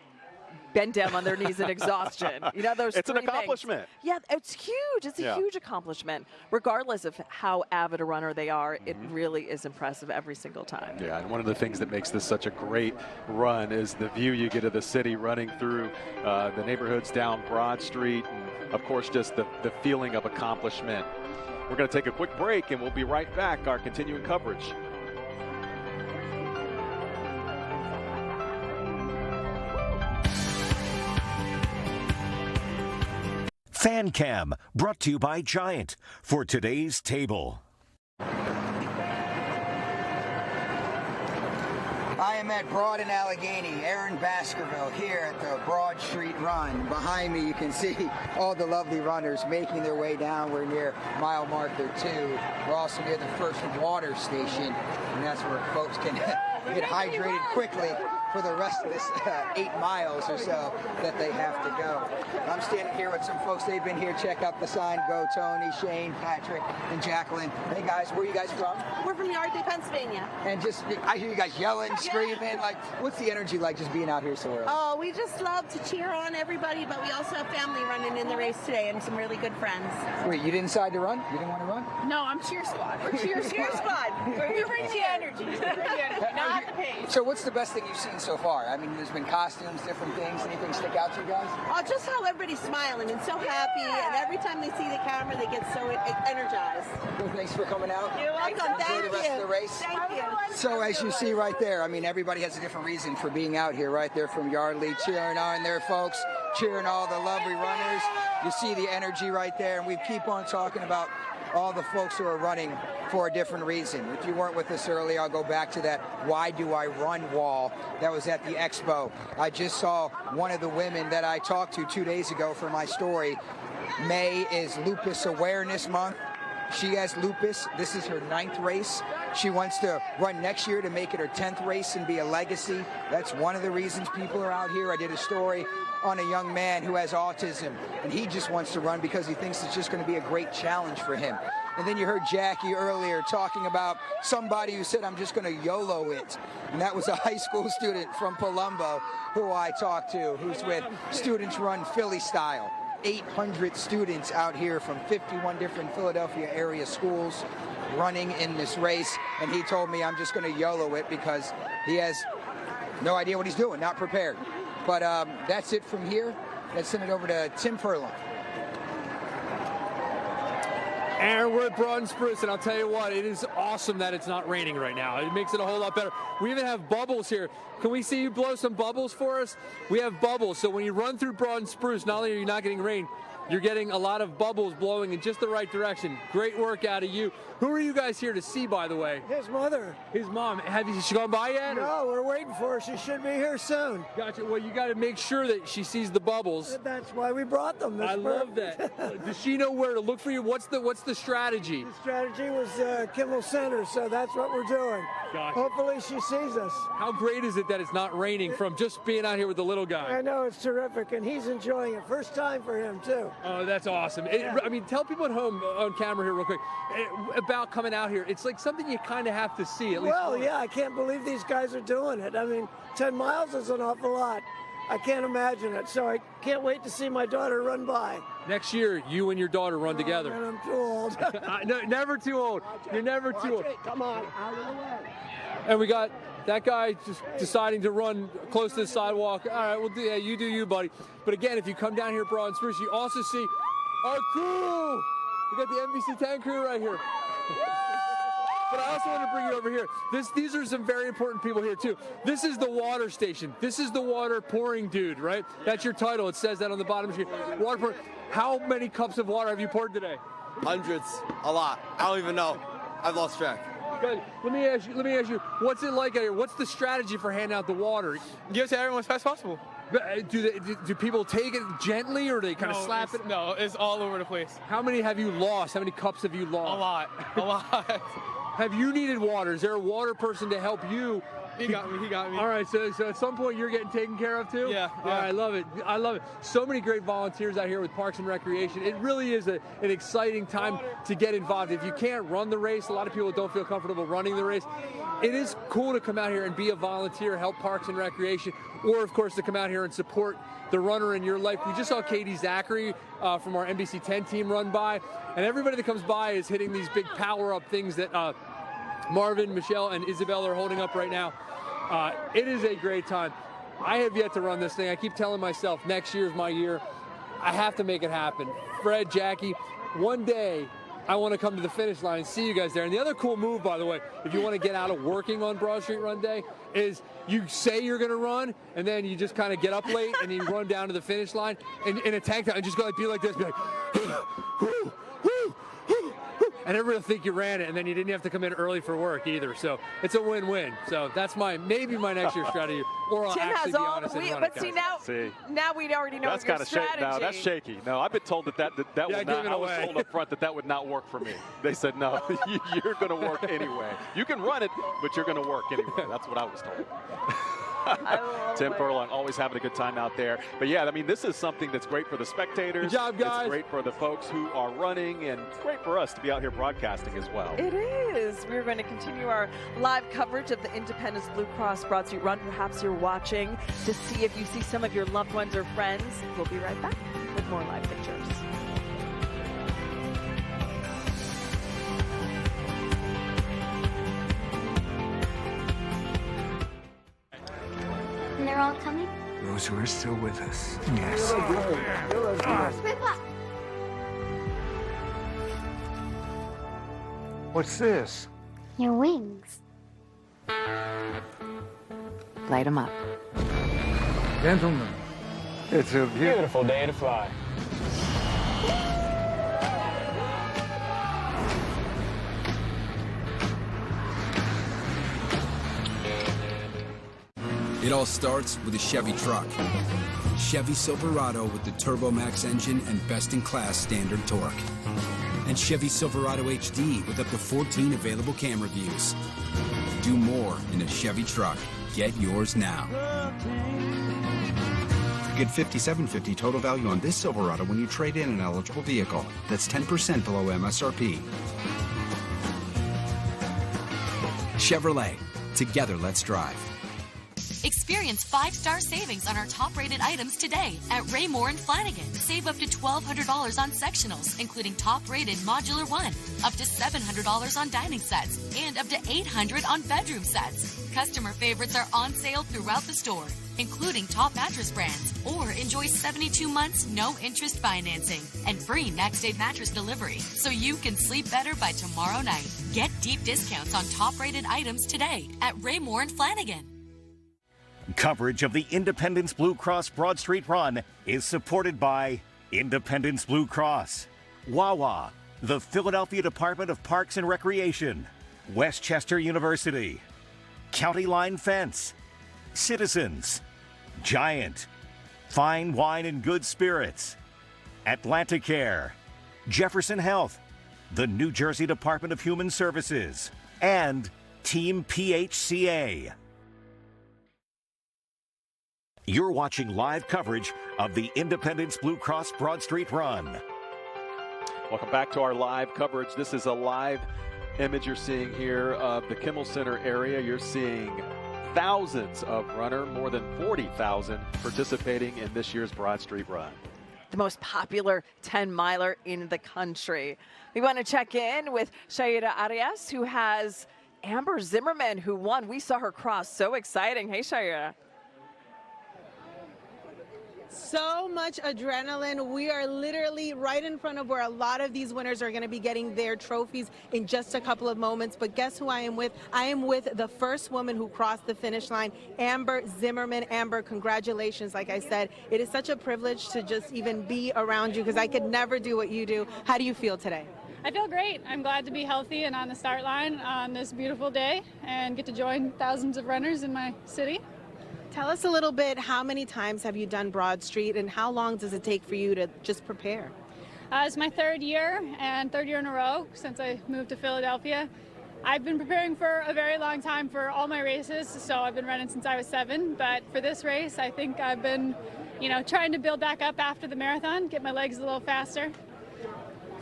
bend down on their knees in exhaustion. You know, those it's an three accomplishment. things. Yeah, it's huge. It's a huge accomplishment. Regardless of how avid a runner they are, it really is impressive every single time. Yeah, and one of the things that makes this such a great run is the view you get of the city running through the neighborhoods down Broad Street, and of course just the feeling of accomplishment. We're going to take a quick break, and we'll be right back, our continuing coverage. Fan Cam, brought to you by Giant, for today's table. I am at Broad and Allegheny, Aaron Baskerville, here at the Broad Street Run. Behind me, you can see all the lovely runners making their way down. We're near mile marker 2. We're also near the first water station, and that's where folks can get hydrated quickly for the rest of this 8 miles or so that they have to go. I'm standing here with some folks. They've been here. Check out the sign. Go Tony, Shane, Patrick, and Jacqueline. Hey guys, where are you guys from? We're from Yardley, Pennsylvania. And just, I hear you guys yelling, screaming. Like, what's the energy like just being out here so early? Oh, we just love to cheer on everybody, but we also have family running in the race today and some really good friends. Wait, you didn't decide to run? You didn't want to run? No, I'm cheer squad. We're cheer squad. We bring the energy. Not the pace. So what's the best thing you've seen so far? I mean, there's been costumes, different things. Anything stick out to you guys? Oh, just how everybody's smiling and so happy, and every time they see the camera, they get so energized. Well, thanks for coming out. You're welcome. Enjoy the rest of the race. Thank you. So as you see right there, I mean, everybody has a different reason for being out here, right there from Yardley, cheering on their folks, cheering all the lovely runners. You see the energy right there, and we keep on talking about all the folks who are running for a different reason. If you weren't with us earlier, I'll go back to that "Why Do I Run" wall that was at the expo. I just saw one of the women that I talked to 2 days ago for my story. May is Lupus Awareness Month. She has lupus. This is her 9th race. She wants to run next year to make it her 10th race and be a legacy. That's one of the reasons people are out here. I did a story on a young man who has autism, and he just wants to run because he thinks it's just going to be a great challenge for him. And then you heard Jackie earlier talking about somebody who said, I'm just going to YOLO it. And that was a high school student from Palumbo who I talked to, who's with Students Run Philly Style. 800 students out here from 51 different Philadelphia area schools running in this race. And he told me, I'm just going to YOLO it because he has no idea what he's doing, not prepared. But that's it from here. Let's send it over to Tim Furlong. And we're at Broad and Spruce, and I'll tell you what, it is awesome that it's not raining right now. It makes it a whole lot better. We even have bubbles here. Can we see you blow some bubbles for us? We have bubbles, so when you run through Broad and Spruce, not only are you not getting rain, you're getting a lot of bubbles blowing in just the right direction. Great work out of you. Who are you guys here to see, by the way? His mother. His mom. Has she gone by yet? No, we're waiting for her. She should be here soon. Gotcha. Well, you got to make sure that she sees the bubbles. That's why we brought them. I love that. Does she know where to look for you? What's the strategy? The strategy was Kimmel Center, so that's what we're doing. Gotcha. Hopefully she sees us. How great is it that it's not raining from just being out here with the little guy? I know, it's terrific, and he's enjoying it. First time for him, too. Oh, that's awesome. I mean, tell people at home on camera here real quick about coming out here. It's like something you kind of have to see at least. Well, yeah, I can't believe these guys are doing it. I mean, 10 miles is an awful lot. I can't imagine it, so I can't wait to see my daughter run by. Next year, you and your daughter run together. Man, I'm too old. No, never too old. You're never too old. Come on, out of the way. And we got that guy just deciding to run close to the sidewalk. All right, well, yeah, you do you, buddy. But again, if you come down here at Broad and Spruce, you also see our crew. We got the NBC 10 crew right here. But I also want to bring you over here. These are some very important people here, too. This is the water station. This is the water pouring dude, right? That's your title. It says that on the bottom of your water pouring. How many cups of water have you poured today? Hundreds. A lot. I don't even know. I've lost track. Good. Let me ask you, what's it like out here? What's the strategy for handing out the water? Give it to everyone as fast as possible. Do people take it gently, or do they kind of slap it? No, it's all over the place. How many have you lost? How many cups have you lost? A lot. Have you needed water? Is there a water person to help you? He got me. All right, so at some point you're getting taken care of too? Yeah. All right, I love it. I love it. So many great volunteers out here with Parks and Recreation. It really is an exciting time to get involved. If you can't run the race, a lot of people don't feel comfortable running the race. It is cool to come out here and be a volunteer, help Parks and Recreation, or of course to come out here and support the runner in your life. We just saw Katie Zachary from our NBC 10 team run by, and everybody that comes by is hitting these big power-up things that Marvin, Michelle, and Isabel are holding up right now. It is a great time. I have yet to run this thing. I keep telling myself next year is my year. I have to make it happen. Fred, Jackie, one day I want to come to the finish line and see you guys there. And the other cool move, by the way, if you want to get out of working on Broad Street Run Day, is you say you're going to run, and then you just kind of get up late and you run down to the finish line and in a tank top and just go like, be like this, be like, whoo, whoo, whoo. And everybody will think you ran it, and then you didn't have to come in early for work either. So it's a win-win. So that's maybe my next year's strategy. Or I'll Tim actually has be all honest the and run but it, see guys. now we already know That's your kind of strategy. no, that's shaky. No, I've been told that would not. I was told up front that would not work for me. They said no, you're going to work anyway. You can run it, but you're going to work anyway. That's what I was told. Tim Furlong always having a good time out there. But yeah, I mean, this is something that's great for the spectators. Good job, guys. It's great for the folks who are running, and it's great for us to be out here broadcasting as well. It is. We're going to continue our live coverage of the Independence Blue Cross Broad Street Run. Perhaps you're watching to see if you see some of your loved ones or friends. We'll be right back with more live pictures. And they're all coming? Those who are still with us, yes. What's this? Your wings. Light them up. Gentlemen, it's a beautiful day to fly. It all starts with a Chevy truck. Chevy Silverado with the Turbo Max engine and best-in-class standard torque. And Chevy Silverado HD with up to 14 available camera views. Do more in a Chevy truck. Get yours now. Get $5,750 total value on this Silverado when you trade in an eligible vehicle. That's 10% below MSRP. Chevrolet. Together, let's drive. Experience 5-star savings on our top-rated items today at Raymore and Flanagan. Save up to $1,200 on sectionals, including top-rated Modular 1, up to $700 on dining sets, and up to $800 on bedroom sets. Customer favorites are on sale throughout the store, including top mattress brands, or enjoy 72 months no-interest financing and free next-day mattress delivery so you can sleep better by tomorrow night. Get deep discounts on top-rated items today at Raymore and Flanagan. Coverage of the Independence Blue Cross Broad Street Run is supported by Independence Blue Cross, Wawa, the Philadelphia Department of Parks and Recreation, Westchester University, County Line Fence, Citizens, Giant, Fine Wine and Good Spirits, Atlanticare, Jefferson Health, the New Jersey Department of Human Services, and Team PHCA. You're watching live coverage of the Independence Blue Cross Broad Street Run. Welcome back to our live coverage. This is a live image you're seeing here of the Kimmel Center area. You're seeing thousands of runners, more than 40,000 participating in this year's Broad Street Run. The most popular 10-miler in the country. We want to check in with Shaira Arias, who has Amber Zimmerman, who won. We saw her cross. So exciting. Hey, Shaira. So much adrenaline. We are literally right in front of where a lot of these winners are going to be getting their trophies in just a couple of moments. But guess who I am with? I am with the first woman who crossed the finish line, Amber Zimmerman. Amber, congratulations. Like I said, it is such a privilege to just even be around you because I could never do what you do. How do you feel today? I feel great. I'm glad to be healthy and on the start line on this beautiful day and get to join thousands of runners in my city. Tell us a little bit, how many times have you done Broad Street, and how long does it take for you to just prepare? It's my third year in a row since I moved to Philadelphia. I've been preparing for a very long time for all my races, so I've been running since I was 7. But for this race, I think I've been, trying to build back up after the marathon, get my legs a little faster.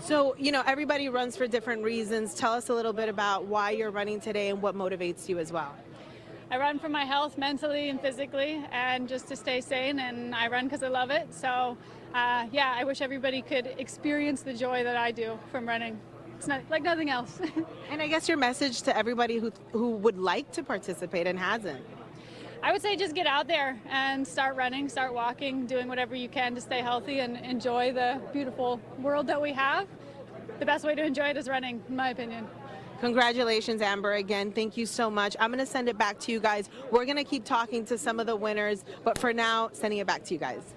So, everybody runs for different reasons. Tell us a little bit about why you're running today and what motivates you as well. I run for my health mentally and physically, and just to stay sane, and I run because I love it. So, I wish everybody could experience the joy that I do from running. It's not like nothing else. And I guess your message to everybody who would like to participate and hasn't? I would say just get out there and start running, start walking, doing whatever you can to stay healthy and enjoy the beautiful world that we have. The best way to enjoy it is running, in my opinion. Congratulations, Amber. Again, thank you so much. I'm going to send it back to you guys. We're going to keep talking to some of the winners, but for now, sending it back to you guys.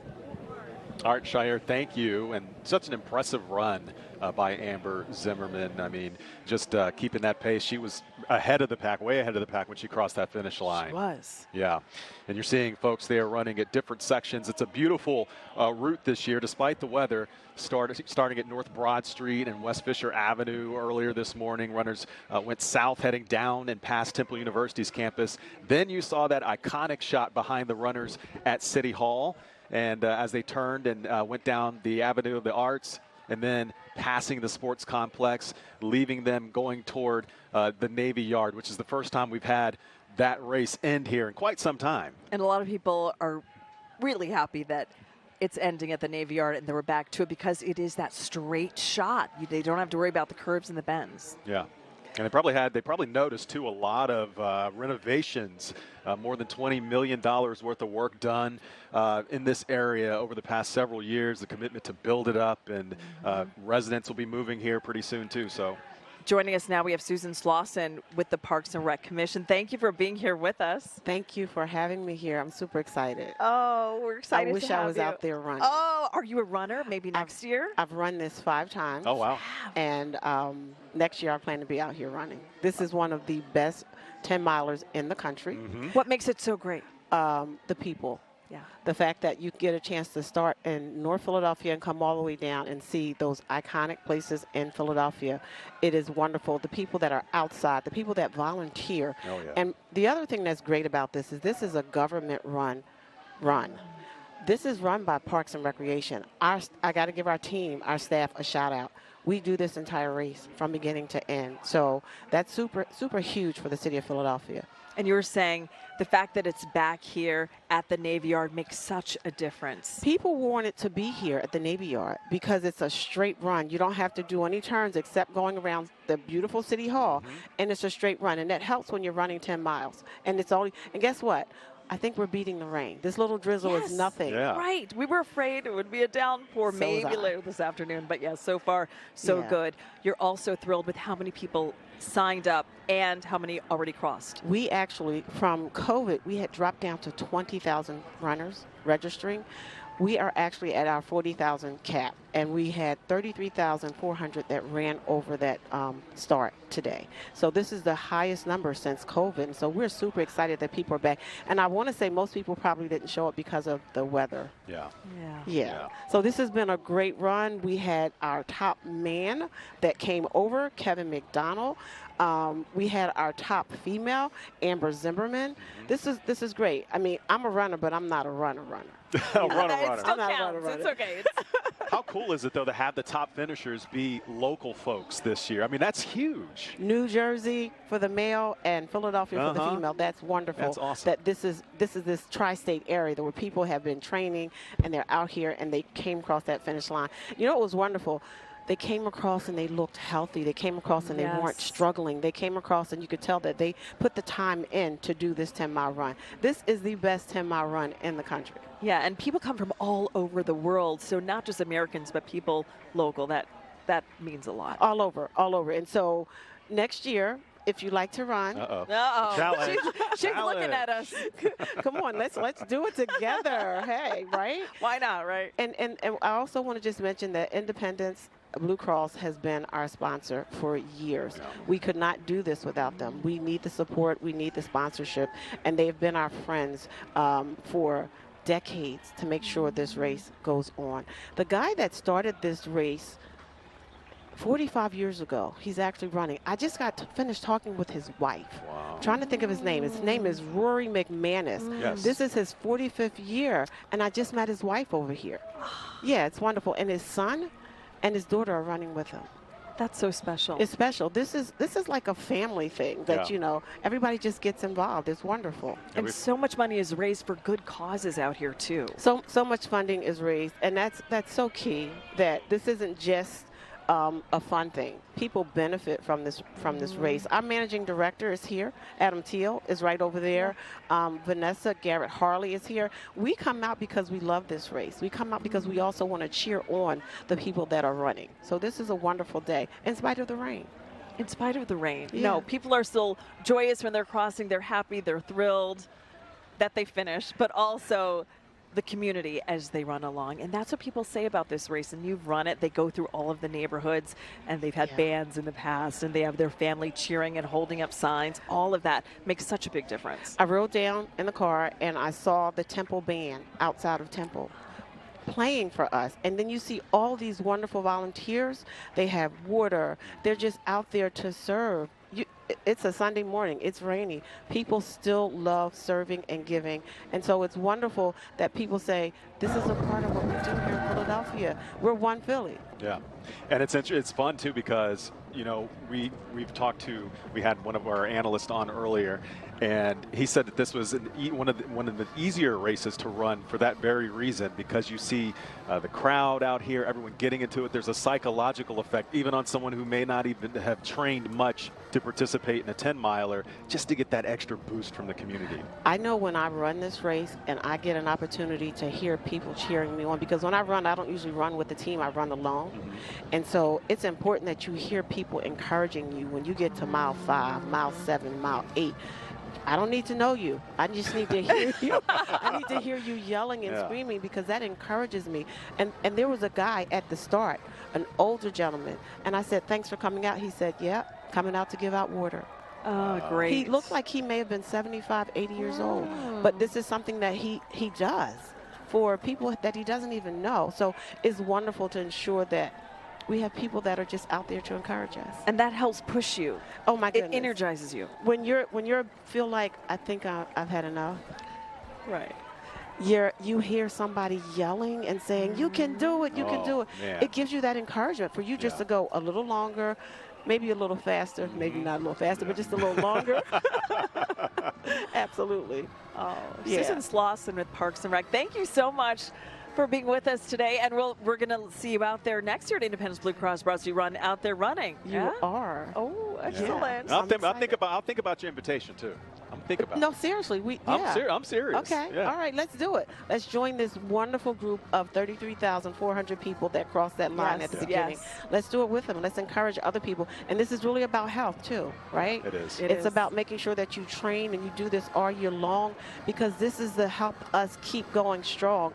All right, Shire, thank you. And such an impressive run by Amber Zimmerman. I mean, just keeping that pace. She was ahead of the pack, way ahead of the pack when she crossed that finish line. She was. Yeah. And you're seeing folks there running at different sections. It's a beautiful route this year, despite the weather. Starting at North Broad Street and West Fisher Avenue earlier this morning. Runners went south, heading down and past Temple University's campus. Then you saw that iconic shot behind the runners at City Hall. And as they turned and went down the Avenue of the Arts, and then passing the sports complex, leaving them going toward the Navy Yard, which is the first time we've had that race end here in quite some time. And a lot of people are really happy that it's ending at the Navy Yard and then we're back to it, because it is that straight shot. They don't have to worry about the curves and the bends. Yeah. And they probably noticed, too, a lot of renovations, more than $20 million worth of work done in this area over the past several years, the commitment to build it up, and residents will be moving here pretty soon, too. So, joining us now, we have Susan Slauson with the Parks and Rec Commission. Thank you for being here with us. Thank you for having me here. I'm super excited. Oh, we're excited I wish to have I was you out there running. Oh, are you a runner? Maybe next year? I've run this 5 times. Oh, wow. And next year I plan to be out here running. This is one of the best 10-milers in the country. What makes it so great? The people. Yeah. The fact that you get a chance to start in North Philadelphia and come all the way down and see those iconic places in Philadelphia, it is wonderful. The people that are outside, the people that volunteer. Oh, yeah. And the other thing that's great about this is a government-run run. This is run by Parks and Recreation. I got to give our team, our staff, a shout-out. We do this entire race from beginning to end. So that's super, super huge for the city of Philadelphia. And you were saying the fact that it's back here at the Navy Yard makes such a difference. People want it to be here at the Navy Yard because it's a straight run. You don't have to do any turns except going around the beautiful City Hall, and it's a straight run. And that helps when you're running 10 miles. And guess what? I think we're beating the rain. This little drizzle is nothing. Yeah. Right. We were afraid it would be a downpour maybe later this afternoon. But yeah, so far, so good. You're also thrilled with how many people signed up and how many already crossed. We actually, from COVID, we had dropped down to 20,000 runners registering. We are actually at our 40,000 cap, and we had 33,400 that ran over that start today. So this is the highest number since COVID, and so we're super excited that people are back. And I want to say most people probably didn't show up because of the weather. Yeah. So this has been a great run. We had our top man that came over, Kevin McDonald. We had our top female, Amber Zimmerman. This is great. I mean, I'm a runner, but I'm not a runner. I'm not a runner. It's okay. How cool is it, though, to have the top finishers be local folks this year? I mean, that's huge. New Jersey for the male and Philadelphia for the female. That's wonderful. That's awesome. That this is this tri-state area where people have been training and they're out here and they came across that finish line. You know, it was wonderful. They came across and they looked healthy. They came across and they weren't struggling. They came across and you could tell that they put the time in to do this 10-mile run. This is the best 10-mile run in the country. Yeah, and people come from all over the world. So not just Americans, but people local. That means a lot. All over. And so next year, if you like to run. Challenge. She's looking at us. Come on, let's do it together. Hey, right? Why not, right? And I also want to just mention that Independence Blue Cross has been our sponsor for years. We could not do this without them. We need the support, we need the sponsorship, and they've been our friends for decades to make sure this race goes on. The guy that started this race 45 years ago, he's actually running. I just got finished talking with his wife. Wow. Trying to think of his name. His name is Rory McManus. Yes. This is his 45th year, and I just met his wife over here. Yeah, it's wonderful. And his son and his daughter are running with him. That's so special. It's special. This is like a family thing that, Yeah. you know, everybody just gets involved. It's wonderful. And so much money is raised for good causes out here, too. So much funding is raised, and that's so key, that this isn't just a fun thing. People benefit from this race. Our managing director is here. Adam Teal is right over there. Vanessa Garrett Harley is here. We come out because we love this race. We come out because we also want to cheer on the people that are running. So this is a wonderful day, in spite of the rain. In spite of the rain. Yeah. No, people are still joyous when they're crossing. They're happy. They're thrilled that they finished, but also the community as they run along. And that's what people say about this race. And you've run it. They go through all of the neighborhoods, and they've had bands in the past, and they have their family cheering and holding up signs. All of that makes such a big difference. I rode down in the car, and I saw the Temple band outside of Temple playing for us. And then you see all these wonderful volunteers. They have water. They're just out there to serve. It's a Sunday morning. It's rainy. People still love serving and giving. And so it's wonderful that people say, this is a part of what we do here in Philadelphia. We're one Philly. Yeah, and it's fun too, because you know we had one of our analysts on earlier, and he said that this was one of the easier races to run for that very reason, because you see the crowd out here, everyone getting into it. There's a psychological effect even on someone who may not even have trained much to participate in a 10-miler, just to get that extra boost from the community. I know when I run this race and I get an opportunity to hear people cheering me on, because when I run, I don't usually run with the team, I run alone. And so it's important that you hear people encouraging you when you get to mile 5, mile 7, mile 8. I don't need to know you. I just need to hear you. I need to hear you yelling and screaming, because that encourages me. And there was a guy at the start, an older gentleman, and I said, thanks for coming out. He said, yeah, coming out to give out water. Oh, great. He looked like he may have been 75, 80 years old. But this is something that he does for people that he doesn't even know. So it's wonderful to ensure that we have people that are just out there to encourage us. And that helps push you. Oh my goodness. It energizes you. When you're feel like, I think I've had enough. Right. You hear somebody yelling and saying, you can do it, you can do it. Man. It gives you that encouragement for you just to go a little longer, maybe a little faster, maybe not a little faster, but just a little longer. Absolutely. Oh, Yeah. Susan Slauson with Parks and Rec. Thank you so much for being with us today, and we're going to see you out there next year at Independence Blue Cross Varsity Run, out there running. You are. Oh, excellent. I'll think about your invitation too. I'm thinking about. No, seriously, I'm serious. Okay, Yeah. all right, let's do it. Let's join this wonderful group of 33,400 people that crossed that line at the beginning. Yes. Let's do it with them. Let's encourage other people. And this is really about health too, right? It is. It's about making sure that you train and you do this all year long, because this is to help us keep going strong.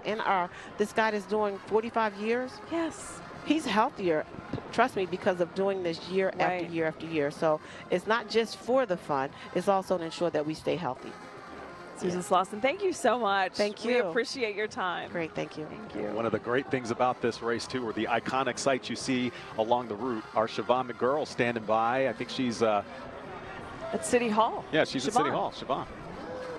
This guy that's doing 45 years. Yes. He's healthier, trust me, because of doing this year after year after year. So it's not just for the fun, it's also to ensure that we stay healthy. Susan Slauson, thank you so much. Thank you. We appreciate your time. Great, thank you. Thank you. One of the great things about this race too are the iconic sights you see along the route. Our Siobhan McGurl standing by. I think she's at City Hall. Yeah, she's at City Hall. Siobhan.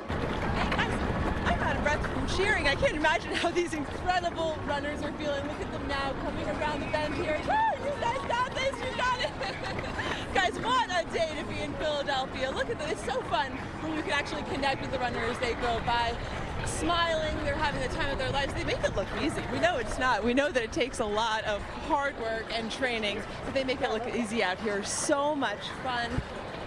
I'm out of breath from cheering. I can't imagine how these incredible runners are feeling. Look at them now coming around the bend here. Woo, you guys got this, you got it. Guys, what a day to be in Philadelphia. Look at this, it's so fun when you can actually connect with the runners as they go by. Smiling, they're having the time of their lives. They make it look easy. We know it's not. We know that it takes a lot of hard work and training, but they make it look easy out here. So much fun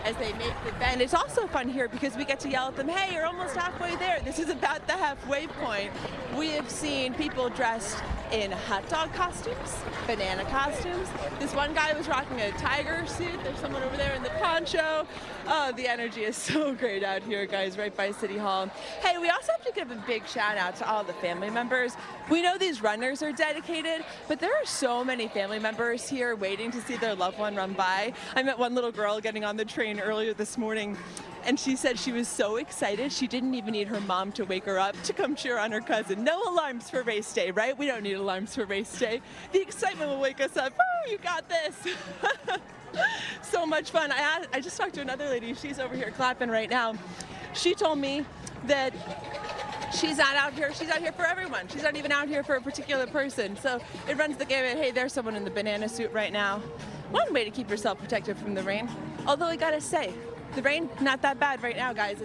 as they make the bend. It's also fun here because we get to yell at them, hey, you're almost halfway there. This is about the halfway point. We have seen people dressed in hot dog costumes, banana costumes. This one guy was rocking a tiger suit. There's someone over there in the poncho. Oh, the energy is so great out here, guys, right by City Hall. Hey, we also have to give a big shout out to all the family members. We know these runners are dedicated, but there are so many family members here waiting to see their loved one run by. I met one little girl getting on the train earlier this morning, and she said she was so excited she didn't even need her mom to wake her up to come cheer on her cousin. No alarms for race day, right? We don't need alarms for race day. The excitement will wake us up. Oh, you got this. So much fun. I just talked to another lady. She's over here clapping right now. She told me that she's not out here. She's out here for everyone. She's not even out here for a particular person. So it runs the gamut. Hey, there's someone in the banana suit right now. One way to keep yourself protected from the rain. Although I gotta say, the rain, not that bad right now, guys.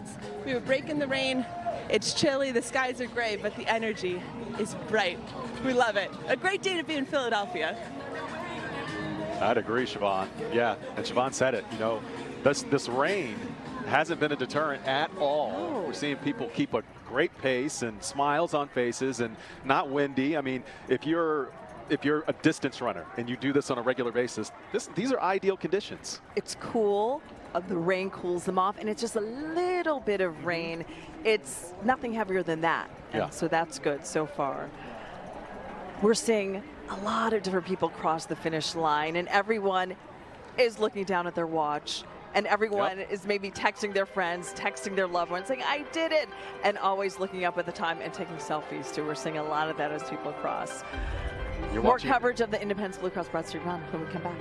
We were breaking the rain. It's chilly, the skies are gray, but the energy is bright. We love it. A great day to be in Philadelphia. I'd agree, Siobhan. Yeah, and Siobhan said it. You know, this rain hasn't been a deterrent at all. Oh. We're seeing people keep a great pace and smiles on faces and not windy. I mean, if you're a distance runner and you do this on a regular basis, these are ideal conditions. It's cool. The rain cools them off, and it's just a little bit of rain. It's nothing heavier than that. Yeah. So that's good so far. We're seeing a lot of different people cross the finish line, and everyone is looking down at their watch, and everyone is maybe texting their friends, texting their loved ones, saying, I did it, and always looking up at the time and taking selfies too. We're seeing a lot of that as people cross. More coverage of the Independence Blue Cross Broad Street Run when we come back.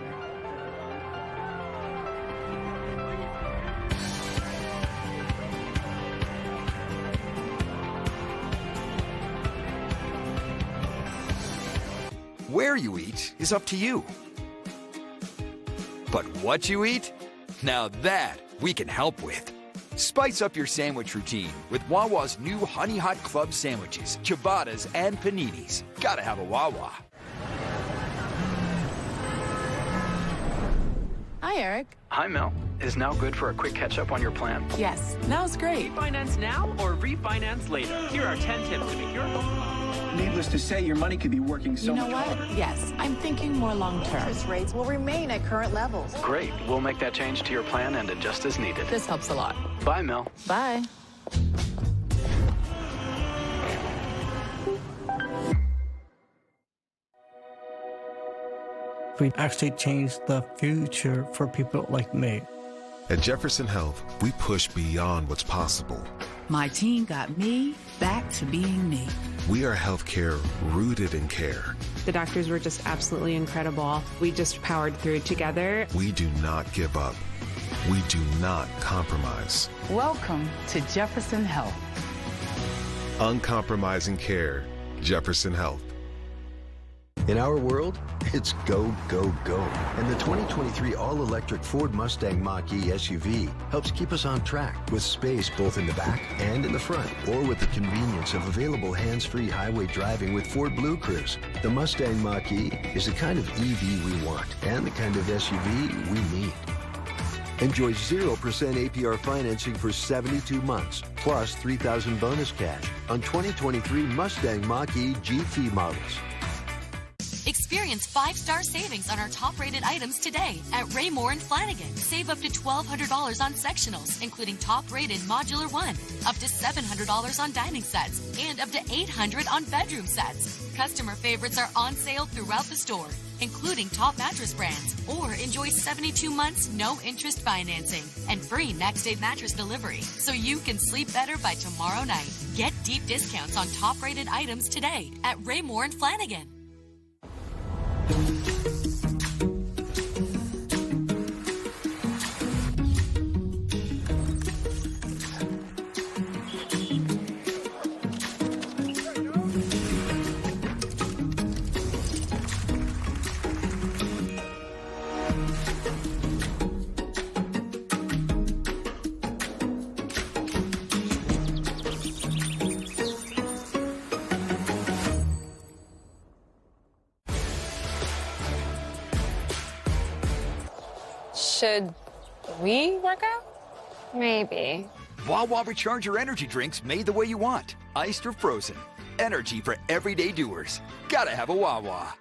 Where you eat is up to you. But what you eat? Now that we can help with. Spice up your sandwich routine with Wawa's new Honey Hot Club sandwiches, ciabattas, and paninis. Gotta have a Wawa. Hi, Eric. Hi, Mel. Is now good for a quick catch-up on your plan? Yes, now's great. Refinance now or refinance later? Here are 10 tips to make your Needless to say, your money could be working so much what? harder. Yes, I'm thinking more long-term. Interest rates will remain at current levels. Great. We'll make that change to your plan and adjust as needed. This helps a lot. Bye, Mel. Bye. We actually changed the future for people like me. At Jefferson Health, we push beyond what's possible. My team got me back to being me. We are healthcare rooted in care. The doctors were just absolutely incredible. We just powered through together. We do not give up. We do not compromise. Welcome to Jefferson Health. Uncompromising care. Jefferson Health. In our world, it's go, go, go. And the 2023 all-electric Ford Mustang Mach-E SUV helps keep us on track with space both in the back and in the front, or with the convenience of available hands-free highway driving with Ford Blue Cruise. The Mustang Mach-E is the kind of EV we want and the kind of SUV we need. Enjoy 0% APR financing for 72 months, plus $3,000 bonus cash on 2023 Mustang Mach-E GT models. Experience 5-star savings on our top-rated items today at Raymore and Flanagan. Save up to $1,200 on sectionals, including top-rated Modular 1, up to $700 on dining sets, and up to $800 on bedroom sets. Customer favorites are on sale throughout the store, including top mattress brands, or enjoy 72 months no-interest financing and free next-day mattress delivery, so you can sleep better by tomorrow night. Get deep discounts on top-rated items today at Raymore and Flanagan. Should we work out? Maybe. Wawa Recharge your energy drinks made the way you want, iced or frozen. Energy for everyday doers. Gotta have a Wawa.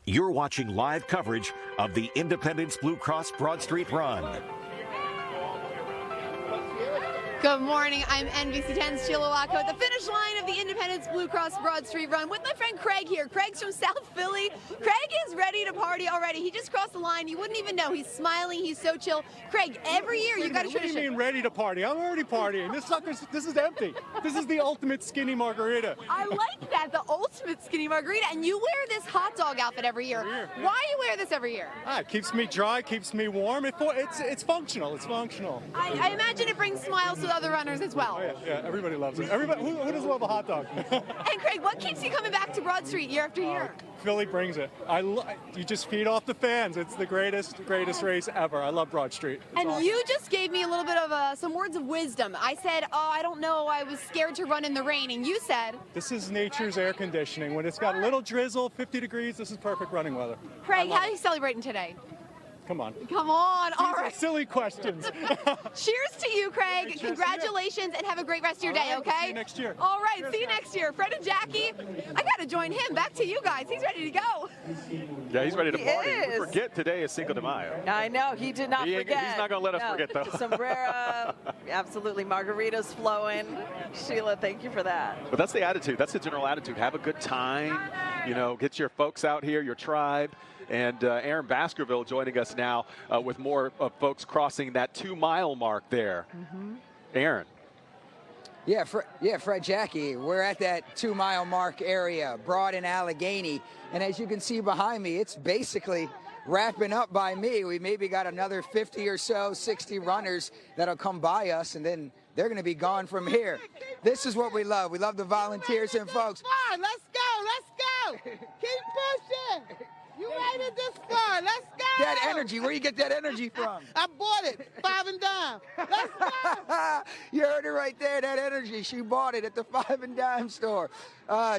You're watching live coverage of the Independence Blue Cross Broad Street Run. Good morning. I'm NBC 10's Sheila Wacko at the finish line of the Independence Blue Cross Broad Street Run with my friend Craig here. Craig's from South Philly. Craig is ready to party already. He just crossed the line. You wouldn't even know. He's smiling. He's so chill. Craig, every year you got a tradition. What do you mean ready to party? I'm already partying. This is empty. This is the ultimate skinny margarita. I like that, the ultimate skinny margarita. And you wear this hot dog outfit every year. Why do you wear this every year? It keeps me dry, keeps me warm. It's functional. It's functional. I imagine it brings smiles to other runners as well. Oh, yeah, everybody loves it. Everybody, who doesn't love a hot dog? And Craig, what keeps you coming back to Broad Street year after year? Philly brings it. You just feed off the fans. It's the greatest race ever. I love Broad Street. It's awesome. You just gave me a little bit of some words of wisdom. I said, I don't know, I was scared to run in the rain. And you said... This is nature's air conditioning. When it's got a little drizzle, 50 degrees, this is perfect running weather. Craig, how are you celebrating today? Come on. Come on. These all are right. silly questions. Cheers to you, Craig. Congratulations, and have a great rest of your day, okay? See you next year. All right, see you next year. Fred and Jackie, I got to join him. Back to you guys. He's ready to go. Yeah, he's ready to party. Is. We forget today is Cinco de Mayo. I know. He did not forget. He's not going to let us forget, though. Sombrero, absolutely. Margaritas flowing. Sheila, thank you for that. But that's the attitude. That's the general attitude. Have a good time. You know, get your folks out here, your tribe. And Aaron Baskerville joining us now with more folks crossing that 2-mile mark there. Aaron. Yeah, Fred, Jackie, we're at that 2-mile mark area, Broad and Allegheny. And as you can see behind me, it's basically wrapping up by me. We maybe got another 50 or so, 60 runners that'll come by us, and then they're going to be gone from here. This is what we love. We love the volunteers and folks. Let's go. Keep pushing. You made it this far. Let's go. That energy, where you get that energy from? I bought it, 5 and dime. Let's go. You heard it right there, that energy. She bought it at the 5 and dime store.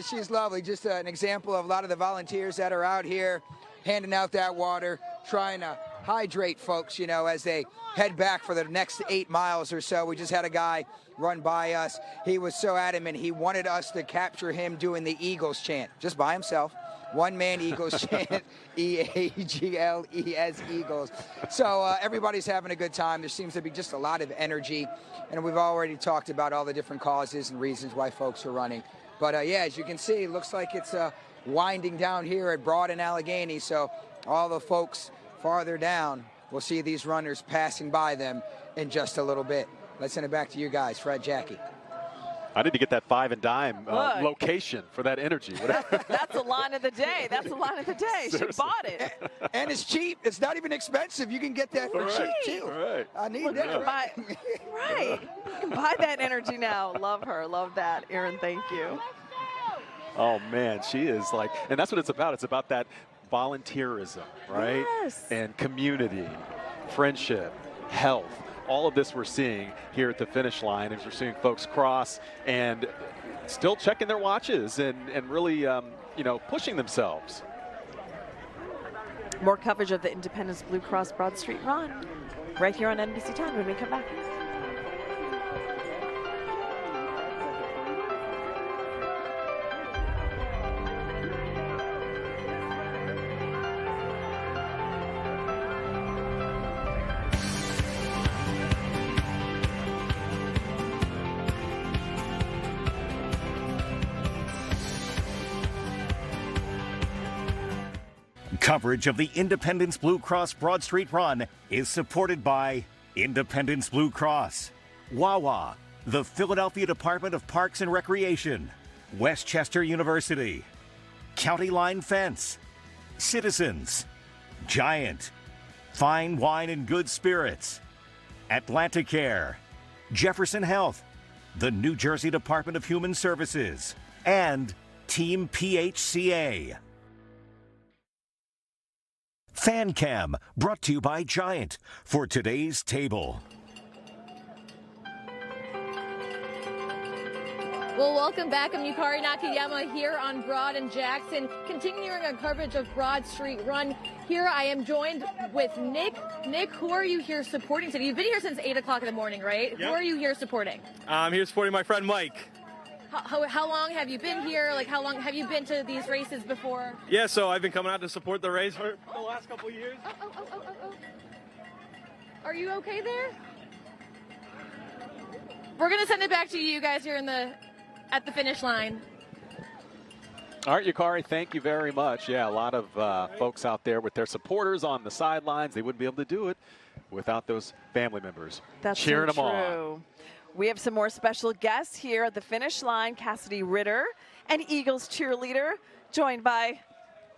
She's lovely. Just an example of a lot of the volunteers that are out here handing out that water, trying to hydrate folks, you know, as they head back for the next 8 miles or so. We just had a guy run by us. He was so adamant. He wanted us to capture him doing the Eagles chant, just by himself. One-man Eagles chant, E-A-G-L-E-S, Eagles. So everybody's having a good time. There seems to be just a lot of energy, and we've already talked about all the different causes and reasons why folks are running. But yeah, as you can see, it looks like it's winding down here at Broad and Allegheny, so all the folks farther down will see these runners passing by them in just a little bit. Let's send it back to you guys. Fred, Jackie. I need to get that 5 and dime location for that energy. That's the line of the day. That's the line of the day. Seriously. She bought it. And it's cheap. It's not even expensive. You can get that for cheap, too. Right. I need that. Right. You can buy that energy now. Love her. Love that. Aaron, thank you. Oh, man. She is like, and that's what it's about. It's about that volunteerism, right? Yes. And community, friendship, health. All of this we're seeing here at the finish line as we're seeing folks cross and still checking their watches and really, you know, pushing themselves. More coverage of the Independence Blue Cross Broad Street Run right here on NBC 10 when we come back. Coverage of the Independence Blue Cross Broad Street Run is supported by Independence Blue Cross, Wawa, the Philadelphia Department of Parks and Recreation, Westchester University, County Line Fence, Citizens, Giant, Fine Wine and Good Spirits, Atlanticare, Jefferson Health, the New Jersey Department of Human Services, and Team PHCA. FanCam, brought to you by Giant, for today's table. Well, welcome back. I'm Yukari Nakayama here on Broad and Jackson, continuing our coverage of Broad Street Run. Here I am joined with Nick. Nick, who are you here supporting today? You've been here since 8 o'clock in the morning, right? Yep. Who are you here supporting? I'm here supporting my friend Mike. How long have you been here? Like, how long have you been to these races before? Yeah, so I've been coming out to support the race for the last couple of years. Are you okay there? We're gonna send it back to you guys here at the finish line. All right, Yukari, thank you very much. Yeah, a lot of folks out there with their supporters on the sidelines. They wouldn't be able to do it without those family members cheering them on. We have some more special guests here at the finish line. Cassidy Ritter, an Eagles cheerleader, joined by,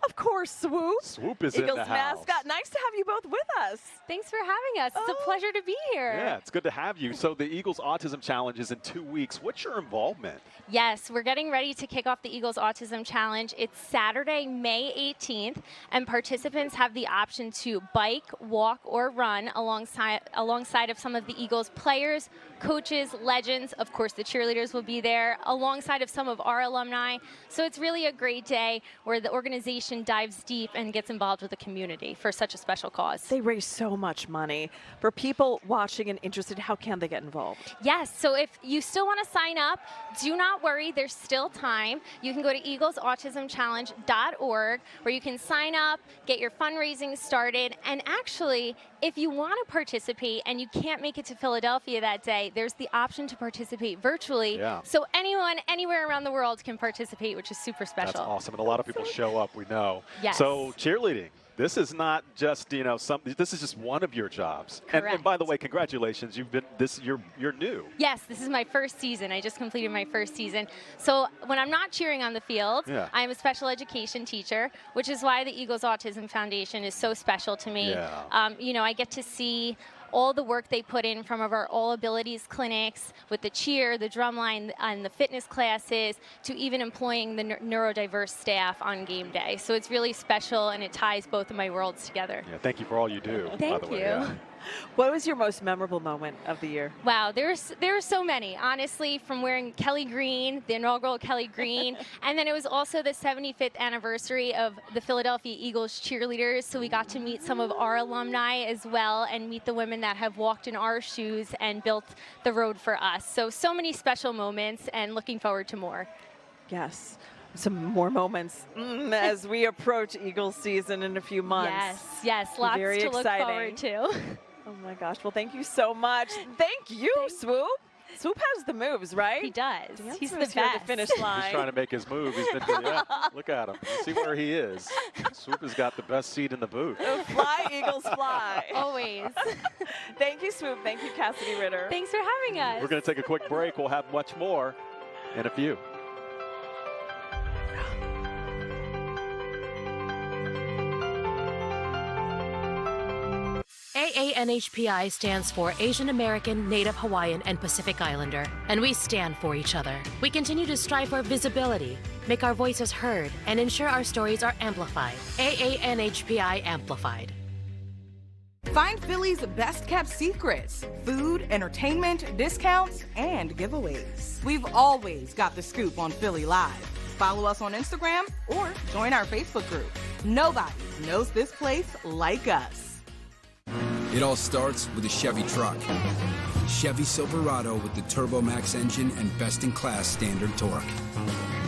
of course, Swoop. Swoop is Eagles in the house. mascot. Nice to have you both with us. Thanks for having us. It's a pleasure to be here. Yeah, it's good to have you. So the Eagles Autism Challenge is in 2 weeks. What's your involvement? Yes, we're getting ready to kick off the Eagles Autism Challenge. It's Saturday, May 18th, and participants have the option to bike, walk, or run alongside of some of the Eagles players, coaches, legends. Of course, the cheerleaders will be there, alongside of some of our alumni. So it's really a great day where the organization dives deep and gets involved with the community for such a special cause. They raise so much money. For people watching and interested, how can they get involved? Yes, so if you still want to sign up, do not worry, there's still time. You can go to eaglesautismchallenge.org where you can sign up, get your fundraising started, and actually, if you want to participate and you can't make it to Philadelphia that day, there's the option to participate virtually. Yeah. So anyone, anywhere around the world can participate, which is super special. That's awesome, and a lot of people show up, we know. Yes. So cheerleading. This is not just, you know, this is just one of your jobs. And by the way, congratulations. You've been you're new. Yes, this is my first season. I just completed my first season. So when I'm not cheering on the field, I'm a special education teacher, which is why the Eagles Autism Foundation is so special to me. Yeah. You know, I get to see all the work they put in from our All Abilities clinics with the cheer, the drumline, and the fitness classes, to even employing the neurodiverse staff on game day. So it's really special, and it ties both of my worlds together. Yeah, thank you for all you do. Thank by the way. you. Yeah. What was your most memorable moment of the year? Wow, there are so many, honestly, from wearing Kelly Green, the inaugural Kelly Green, and then it was also the 75th anniversary of the Philadelphia Eagles cheerleaders, so we got to meet some of our alumni as well and meet the women that have walked in our shoes and built the road for us. So many special moments, and looking forward to more. Yes. Some more moments as we approach Eagles season in a few months. Yes, lots Very to exciting. look forward to. Oh my gosh, well thank you so much. Thank you, Swoop. Swoop has the moves, right? He does. He's the best. Here at the finish line. He's trying to make his move. He's been look at him. See where he is. Swoop has got the best seat in the booth. Fly, Eagles, fly. Always. Thank you, Swoop. Thank you, Cassidy Ritter. Thanks for having us. We're going to take a quick break. We'll have much more in a few. AANHPI stands for Asian American, Native Hawaiian, and Pacific Islander, and we stand for each other. We continue to strive for visibility, make our voices heard, and ensure our stories are amplified. AANHPI Amplified. Find Philly's best-kept secrets, food, entertainment, discounts, and giveaways. We've always got the scoop on Philly Live. Follow us on Instagram or join our Facebook group. Nobody knows this place like us. It all starts with a Chevy truck. Chevy Silverado with the Turbo Max engine and best-in-class standard torque.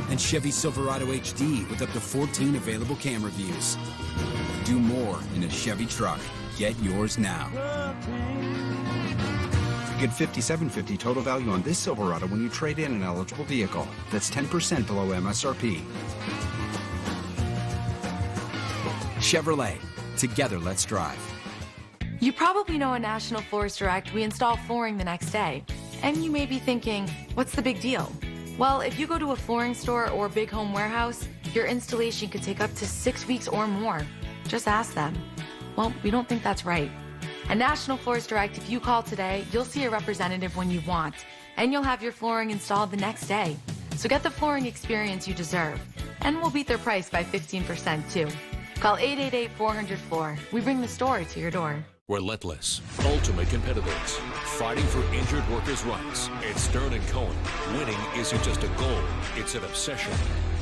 And Chevy Silverado HD with up to 14 available camera views. Do more in a Chevy truck. Get yours now. Get $5,750 total value on this Silverado when you trade in an eligible vehicle. That's 10% below MSRP. Chevrolet. Together, let's drive. You probably know at National Floors Direct, we install flooring the next day. And you may be thinking, what's the big deal? Well, if you go to a flooring store or big home warehouse, your installation could take up to 6 weeks or more. Just ask them. Well, we don't think that's right. At National Floors Direct, if you call today, you'll see a representative when you want, and you'll have your flooring installed the next day. So get the flooring experience you deserve. And we'll beat their price by 15% too. Call 888-400-FLOOR. We bring the story to your door. Relentless, ultimate competitors, fighting for injured workers' rights. It's Stern and Cohen. Winning isn't just a goal, it's an obsession.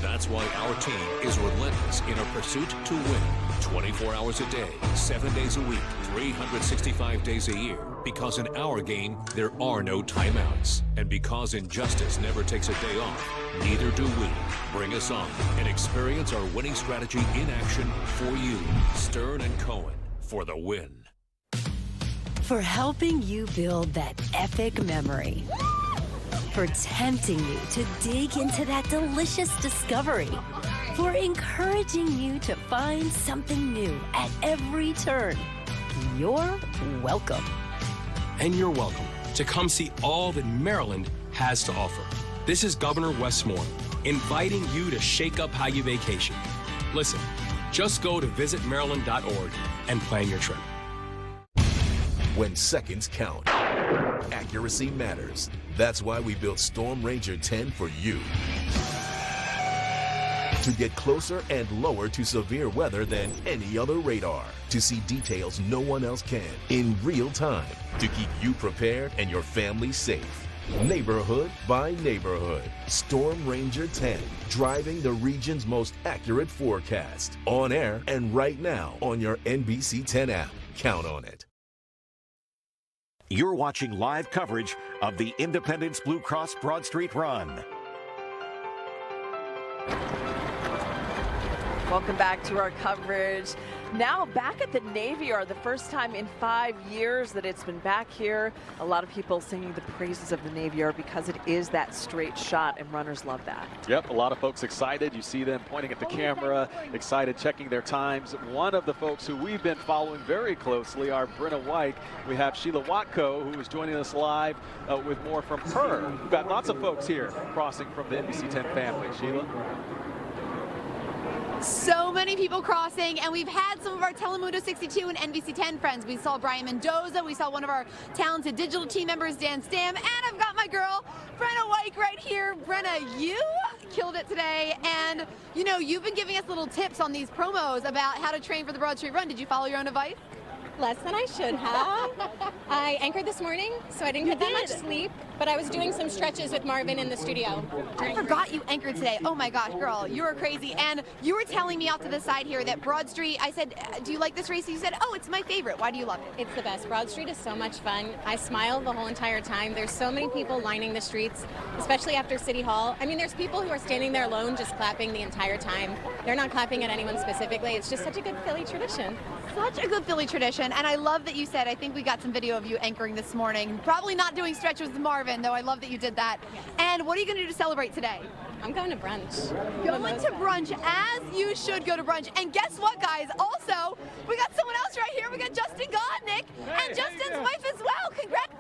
That's why our team is relentless in our pursuit to win. 24 hours a day, 7 days a week, 365 days a year. Because in our game, there are no timeouts. And because injustice never takes a day off, neither do we. Bring us on and experience our winning strategy in action for you. Stern and Cohen for the win. For helping you build that epic memory. For tempting you to dig into that delicious discovery. For encouraging you to find something new at every turn. You're welcome. And you're welcome to come see all that Maryland has to offer. This is Governor Wes Moore inviting you to shake up how you vacation. Listen, just go to visitmaryland.org and plan your trip. When seconds count, accuracy matters. That's why we built Storm Ranger 10 for you. To get closer and lower to severe weather than any other radar. To see details no one else can in real time. To keep you prepared and your family safe. Neighborhood by neighborhood. Storm Ranger 10. Driving the region's most accurate forecast. On air and right now on your NBC 10 app. Count on it. You're watching live coverage of the Independence Blue Cross Broad Street Run. Welcome back to our coverage. Now back at the Navy Yard, the first time in 5 years that it's been back here. A lot of people singing the praises of the Navy Yard because it is that straight shot, and runners love that. Yep, a lot of folks excited. You see them pointing at the camera, excited, checking their times. One of the folks who we've been following very closely are Brenna White. We have Sheila Watko, who is joining us live with more from her. We've got lots of folks here crossing from the NBC 10 family. Sheila? So many people crossing, and we've had some of our Telemundo 62 and NBC 10 friends. We saw Brian Mendoza, we saw one of our talented digital team members, Dan Stam, and I've got my girl, Brenna White, right here. Brenna, you killed it today, and you know, you've been giving us little tips on these promos about how to train for the Broad Street Run. Did you follow your own advice? Less than I should have. I anchored this morning, so I didn't get that much sleep, but I was doing some stretches with Marvin in the studio. I forgot you anchored today. Oh my gosh, girl, you were crazy. And you were telling me off to the side here that Broad Street, I said, do you like this race? You said, oh, it's my favorite. Why do you love it? It's the best. Broad Street is so much fun. I smiled the whole entire time. There's so many people lining the streets, especially after City Hall. I mean, there's people who are standing there alone just clapping the entire time. They're not clapping at anyone specifically. It's just such a good Philly tradition. Such a good Philly tradition, and I love that you said, I think we got some video of you anchoring this morning. Probably not doing stretches with Marvin, though I love that you did that. Yes. And what are you going to do to celebrate today? I'm going to brunch. Going to brunch, as you should go to brunch. And guess what, guys? Also, we got someone else right here. We got Justin Godnick, and Justin's wife as well. Congrats.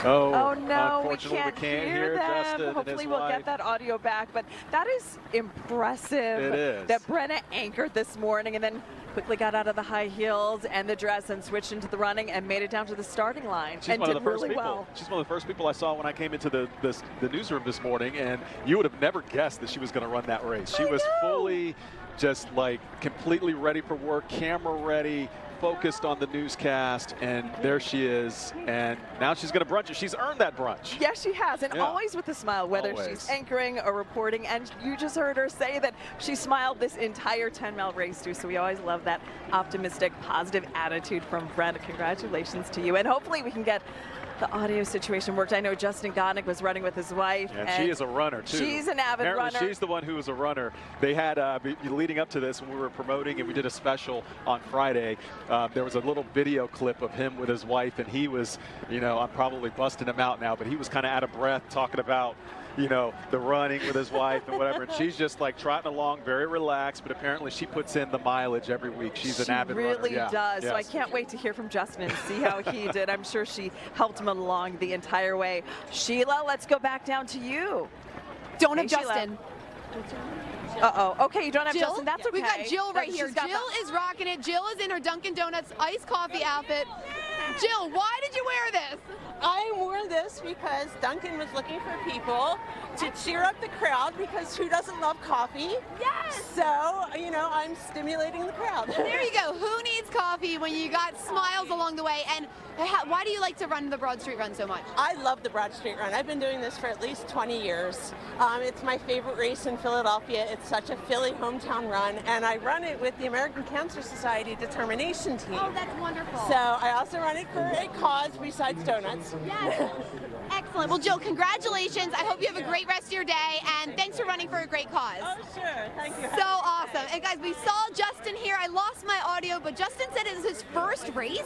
Oh no, we unfortunately can't hear them. Justin. Hopefully we'll get that audio back, but that is impressive. It is. That Brenna anchored this morning and then quickly got out of the high heels and the dress and switched into the running and made it down to the starting line. She's and one did of the first really people. well. She's one of the first people I saw when I came into the newsroom this morning, and you would have never guessed that she was going to run that race. She was fully just like completely ready for work, camera ready, focused on the newscast, and there she is, and now she's going to brunch. She's earned that brunch. Yes, she has, and always with a smile, whether Always. she's anchoring or reporting, and you just heard her say that she smiled this entire 10-mile race too, so we always love that optimistic, positive attitude from Brenda. Congratulations to you, and hopefully we can get the audio situation worked. I know Justin Godnick was running with his wife. And she is a runner, too. She's an avid Apparently runner. she's the one who was a runner. They had, leading up to this, when we were promoting and we did a special on Friday, there was a little video clip of him with his wife, and he was, you know, I'm probably busting him out now, but he was kind of out of breath talking about, you know, the running with his wife and whatever. And she's just like trotting along, very relaxed, but apparently she puts in the mileage every week. She's an avid runner. She really does. So I can't wait to hear from Justin and see how he did. I'm sure she helped him along the entire way. Sheila, let's go back down to you. Don't have Justin. Uh-oh. Okay, you don't have Jill? Justin. That's okay. We've got Jill right here. Jill is rocking it. Jill is in her Dunkin' Donuts iced coffee outfit. Jill, why did you wear this? I wore this because Duncan was looking for people to cheer up the crowd, because who doesn't love coffee? Yes! So, you know, I'm stimulating the crowd. There you go. Who needs coffee when you got smiles along the way? And Why do you like to run the Broad Street Run so much? I love the Broad Street Run. I've been doing this for at least 20 years. It's my favorite race in Philadelphia. It's such a Philly hometown run, and I run it with the American Cancer Society Determination Team. Oh, that's wonderful. So I also run it for a cause besides donuts. Yes. Excellent. Well, Jill, congratulations. I hope you have a great rest of your day, and thanks for running for a great cause. Oh, sure. Thank you. So awesome. And guys, we saw Justin here. I lost my audio, but Justin said it was his first race,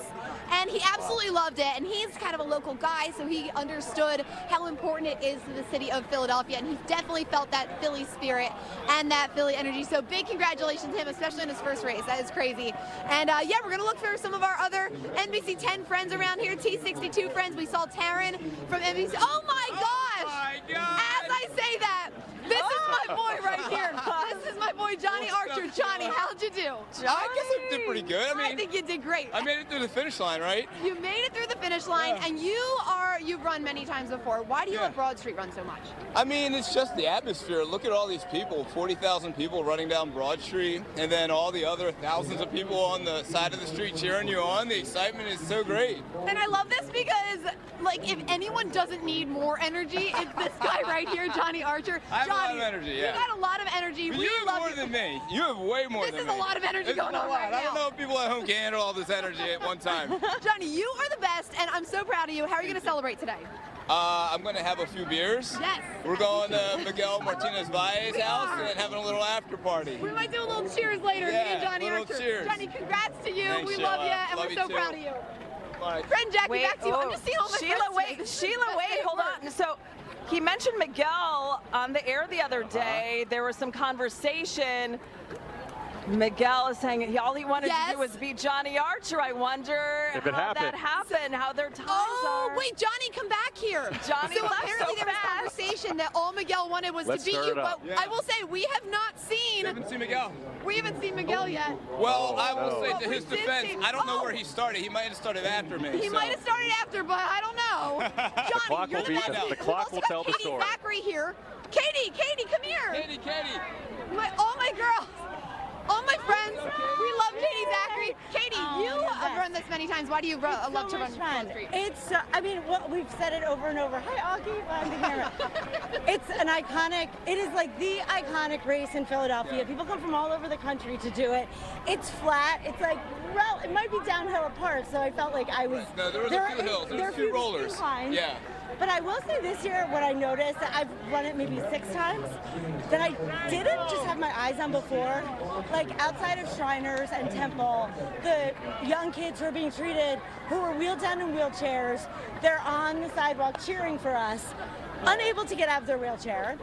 and he absolutely loved it. And he's kind of a local guy, so he understood how important it is to the city of Philadelphia, and he definitely felt that Philly spirit and that Philly energy. So big congratulations to him, especially in his first race. That is crazy. And yeah, we're going to look for some of our other NBC 10 friends around here, T62 friends. We saw Taryn from NBC. Oh my gosh! Oh my gosh! As I say that, this is my boy right here. This is my boy Johnny Archer. Johnny, how'd you do? I guess I did pretty good. I think you did great. I made it through the finish line, right? You made it through the finish line, and you've run many times before. Why do you love Broad Street Run so much? I mean, it's just the atmosphere. Look at all these people, 40,000 people running down Broad Street, and then all the other thousands of people on the side of the street cheering you on. The excitement is so great. And I love this because, like, if anyone doesn't need more energy, it's this guy right here, Johnny Archer. I have Johnny, a lot of energy, yeah. You got a lot of energy. But We you have love more you. than me. You have way more than me. This is a lot of energy This is going a on lot. right now. I don't know if people at home can handle all this energy at one time. Johnny, you are the best, and I'm so proud of you. How are you going to celebrate today? I'm going to have a few beers. Yes. We're going to Miguel Martinez Valle's house and having a little after party. We might do a little cheers later, me and Johnny little Archer. cheers. Johnny, congrats to you. Thanks, we Sheila. love you, and Love we're you so too. proud of you. Bye. Friend Jackie, back to you. I'm just seeing all my Sheila, friends. Sheila, wait, hold on. So he mentioned Miguel on the air the other day. There was some conversation. Miguel is saying all he wanted to do was beat Johnny Archer. I wonder If it how happened. that happened, how their times Oh, are. wait, Johnny, come back here. Johnny so left apparently so there was fast. conversation that all Miguel wanted was Let's to beat stir you, it up. but I will say we have not seen. You haven't seen Miguel? We haven't seen Miguel yet. Well, I will say But to we his did defense, see- I don't know where he started. He might have started after me. He so. might have started after, but I don't know. Johnny, clock you're will the be- best. the We've clock also will got tell the Katie story. Zachary here. Katie, come here. Katie. All my girls. All my friends, we love Katie Zachary. Katie, you have run this many times. Why do you love to run Broad Street? It's, I mean, well, we've said it over and over. Hi, Augie, behind the camera. It's an iconic, it is like the iconic race in Philadelphia. People come from all over the country to do it. It's flat. It's like, well, it might be downhill at parts, so I felt like I was. No, there was a few hills. There was a few rollers. Inclines. Yeah. But I will say this year, what I noticed, I've run it maybe 6 times, that I didn't just have my eyes on before. Like outside of Shriners and Temple, the young kids who are being treated, who are wheeled down in wheelchairs, they're on the sidewalk cheering for us, unable to get out of their wheelchair,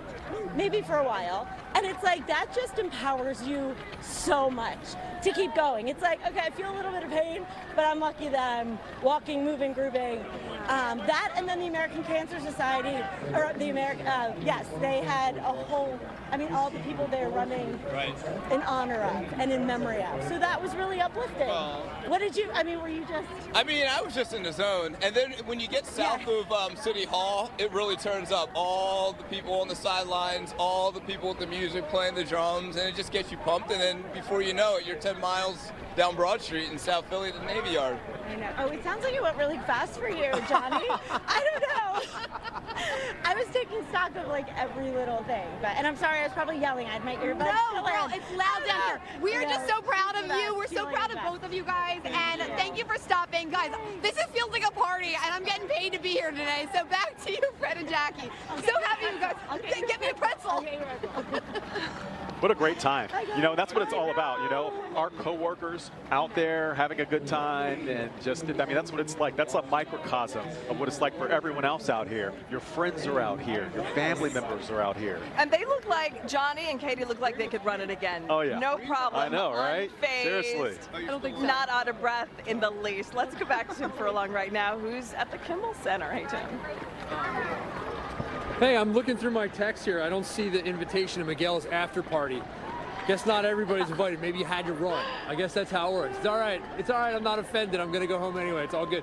maybe for a while. And it's like, that just empowers you so much to keep going. It's like, okay, I feel a little bit of pain, but I'm lucky that I'm walking, moving, grooving. That and then the American Cancer Society, or the American, yes, they had a whole, I mean, all the people there running in honor of and in memory of. So that was really uplifting. What did you, I mean, were you just? I mean, I was just in the zone. And then when you get south of City Hall, it really turns up. All the people on the sidelines, all the people with the music playing the drums, and it just gets you pumped. And then before you know it, you're 10 miles down Broad Street in South Philly at the Navy Yard. I know. Oh, it sounds like it went really fast for you, Johnny. I don't know. I was taking stock of like every little thing, but and I'm sorry, I was probably yelling. I had my earbuds. No, girl, it's loud down here. We are just so proud of you. We're so proud of both of you guys, and thank you for stopping, guys. This feels like a party, and I'm getting paid to be here today. So back to you, Fred and Jackie. I'm so happy you guys. Get me a pretzel. What a great time. You know, that's what it's all about, you know. Our coworkers out there having a good time, and just, I mean, that's what it's like. That's a microcosm of what it's like for everyone else out here. Your friends are out here. Your family members are out here. And they look like, Johnny and Katie look like they could run it again. Oh, yeah. No problem. I know, right? Unfazed. Seriously. I don't think so. Not out of breath in the least. Let's go back to Tim Furlong right now, who's at the Kimmel Center. Hey, Tim. Hey, I'm looking through my text here. I don't see the invitation to Miguel's after party. Guess not everybody's invited. Maybe you had to run. I guess that's how it works. It's all right. It's all right. I'm not offended. I'm going to go home anyway. It's all good.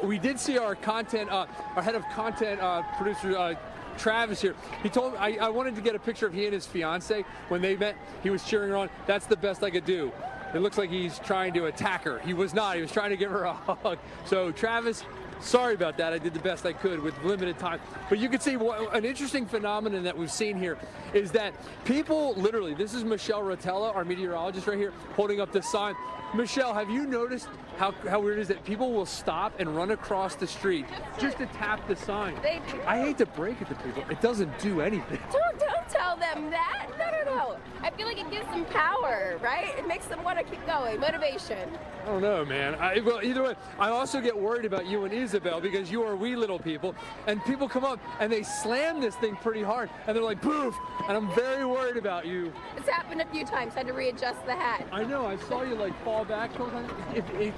We did see our content, our head of content producer, Travis here. He told me I wanted to get a picture of he and his fiance when they met. He was cheering her on. That's the best I could do. it looks like he's trying to attack her. He was not. He was trying to give her a hug. So Travis, sorry about that. I did the best I could with limited time. But you can see an interesting phenomenon that we've seen here is that people literally, this is Michelle Rotella, our meteorologist right here, holding up the sign. Michelle, have you noticed how weird it is that people will stop and run across the street just to tap the sign? They do. I hate to break it to people. It doesn't do anything. Don't tell them that. No. I feel like it gives them power, right? It makes them want to keep going. Motivation. I don't know, man. Well, either way, I also get worried about you and Isabel because you are wee little people, and people come up and they slam this thing pretty hard, and they're like, poof, and I'm very worried about you. It's happened a few times. Had to readjust the hat. I know. I saw you like fall back.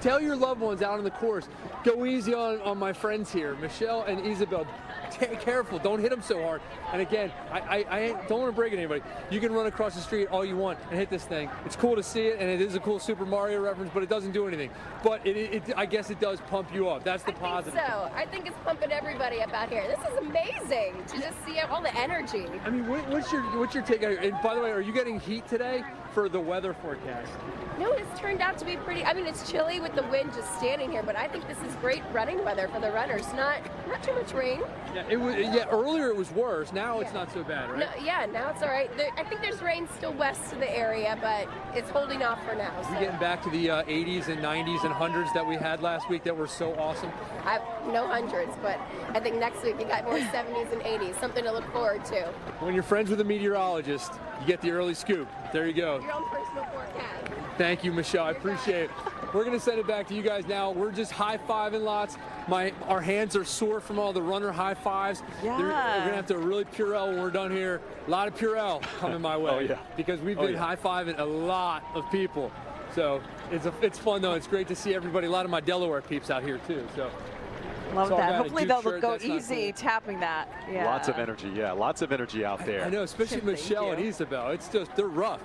Tell your loved ones out on the course, go easy on my friends here, Michelle and Isabel. Careful, don't hit them so hard. And again, I don't want to break it to anybody. You can run across the street all you want and hit this thing. It's cool to see it, and it is a cool Super Mario reference, but it doesn't do anything. But I guess it does pump you up. That's the positive. I think it's pumping everybody up out here. This is amazing to just see all the energy. I mean, what's your take out here? And by the way, are you getting heat today for the weather forecast? No, it's turned out to be pretty. I mean, it's chilly with the wind just standing here, but I think this is great running weather for the runners. Not too much rain. Yeah, earlier it was worse. Now it's not so bad, right? No, now it's all right. I think there's rain still west of the area, but it's holding off for now. We're getting back to the 80s and 90s and hundreds that we had last week that were so awesome. No hundreds, but I think next week you got more 70s and 80s. Something to look forward to. When you're friends with a meteorologist, you get the early scoop. There you go. Your own personal forecast. Thank you, Michelle. I appreciate it. We're going to send it back to you guys now. We're just high-fiving lots. Our hands are sore from all the runner high fives. Yeah. We're going to have to really Purell when we're done here. A lot of Purell coming my way. Oh, yeah. Because we've been high-fiving a lot of people. So it's fun, though. It's great to see everybody. A lot of my Delaware peeps out here, too. So. Love that. Hopefully they'll go easy tapping that. Yeah. Lots of energy, lots of energy out there. I know, especially Michelle and Isabel. It's just, they're rough.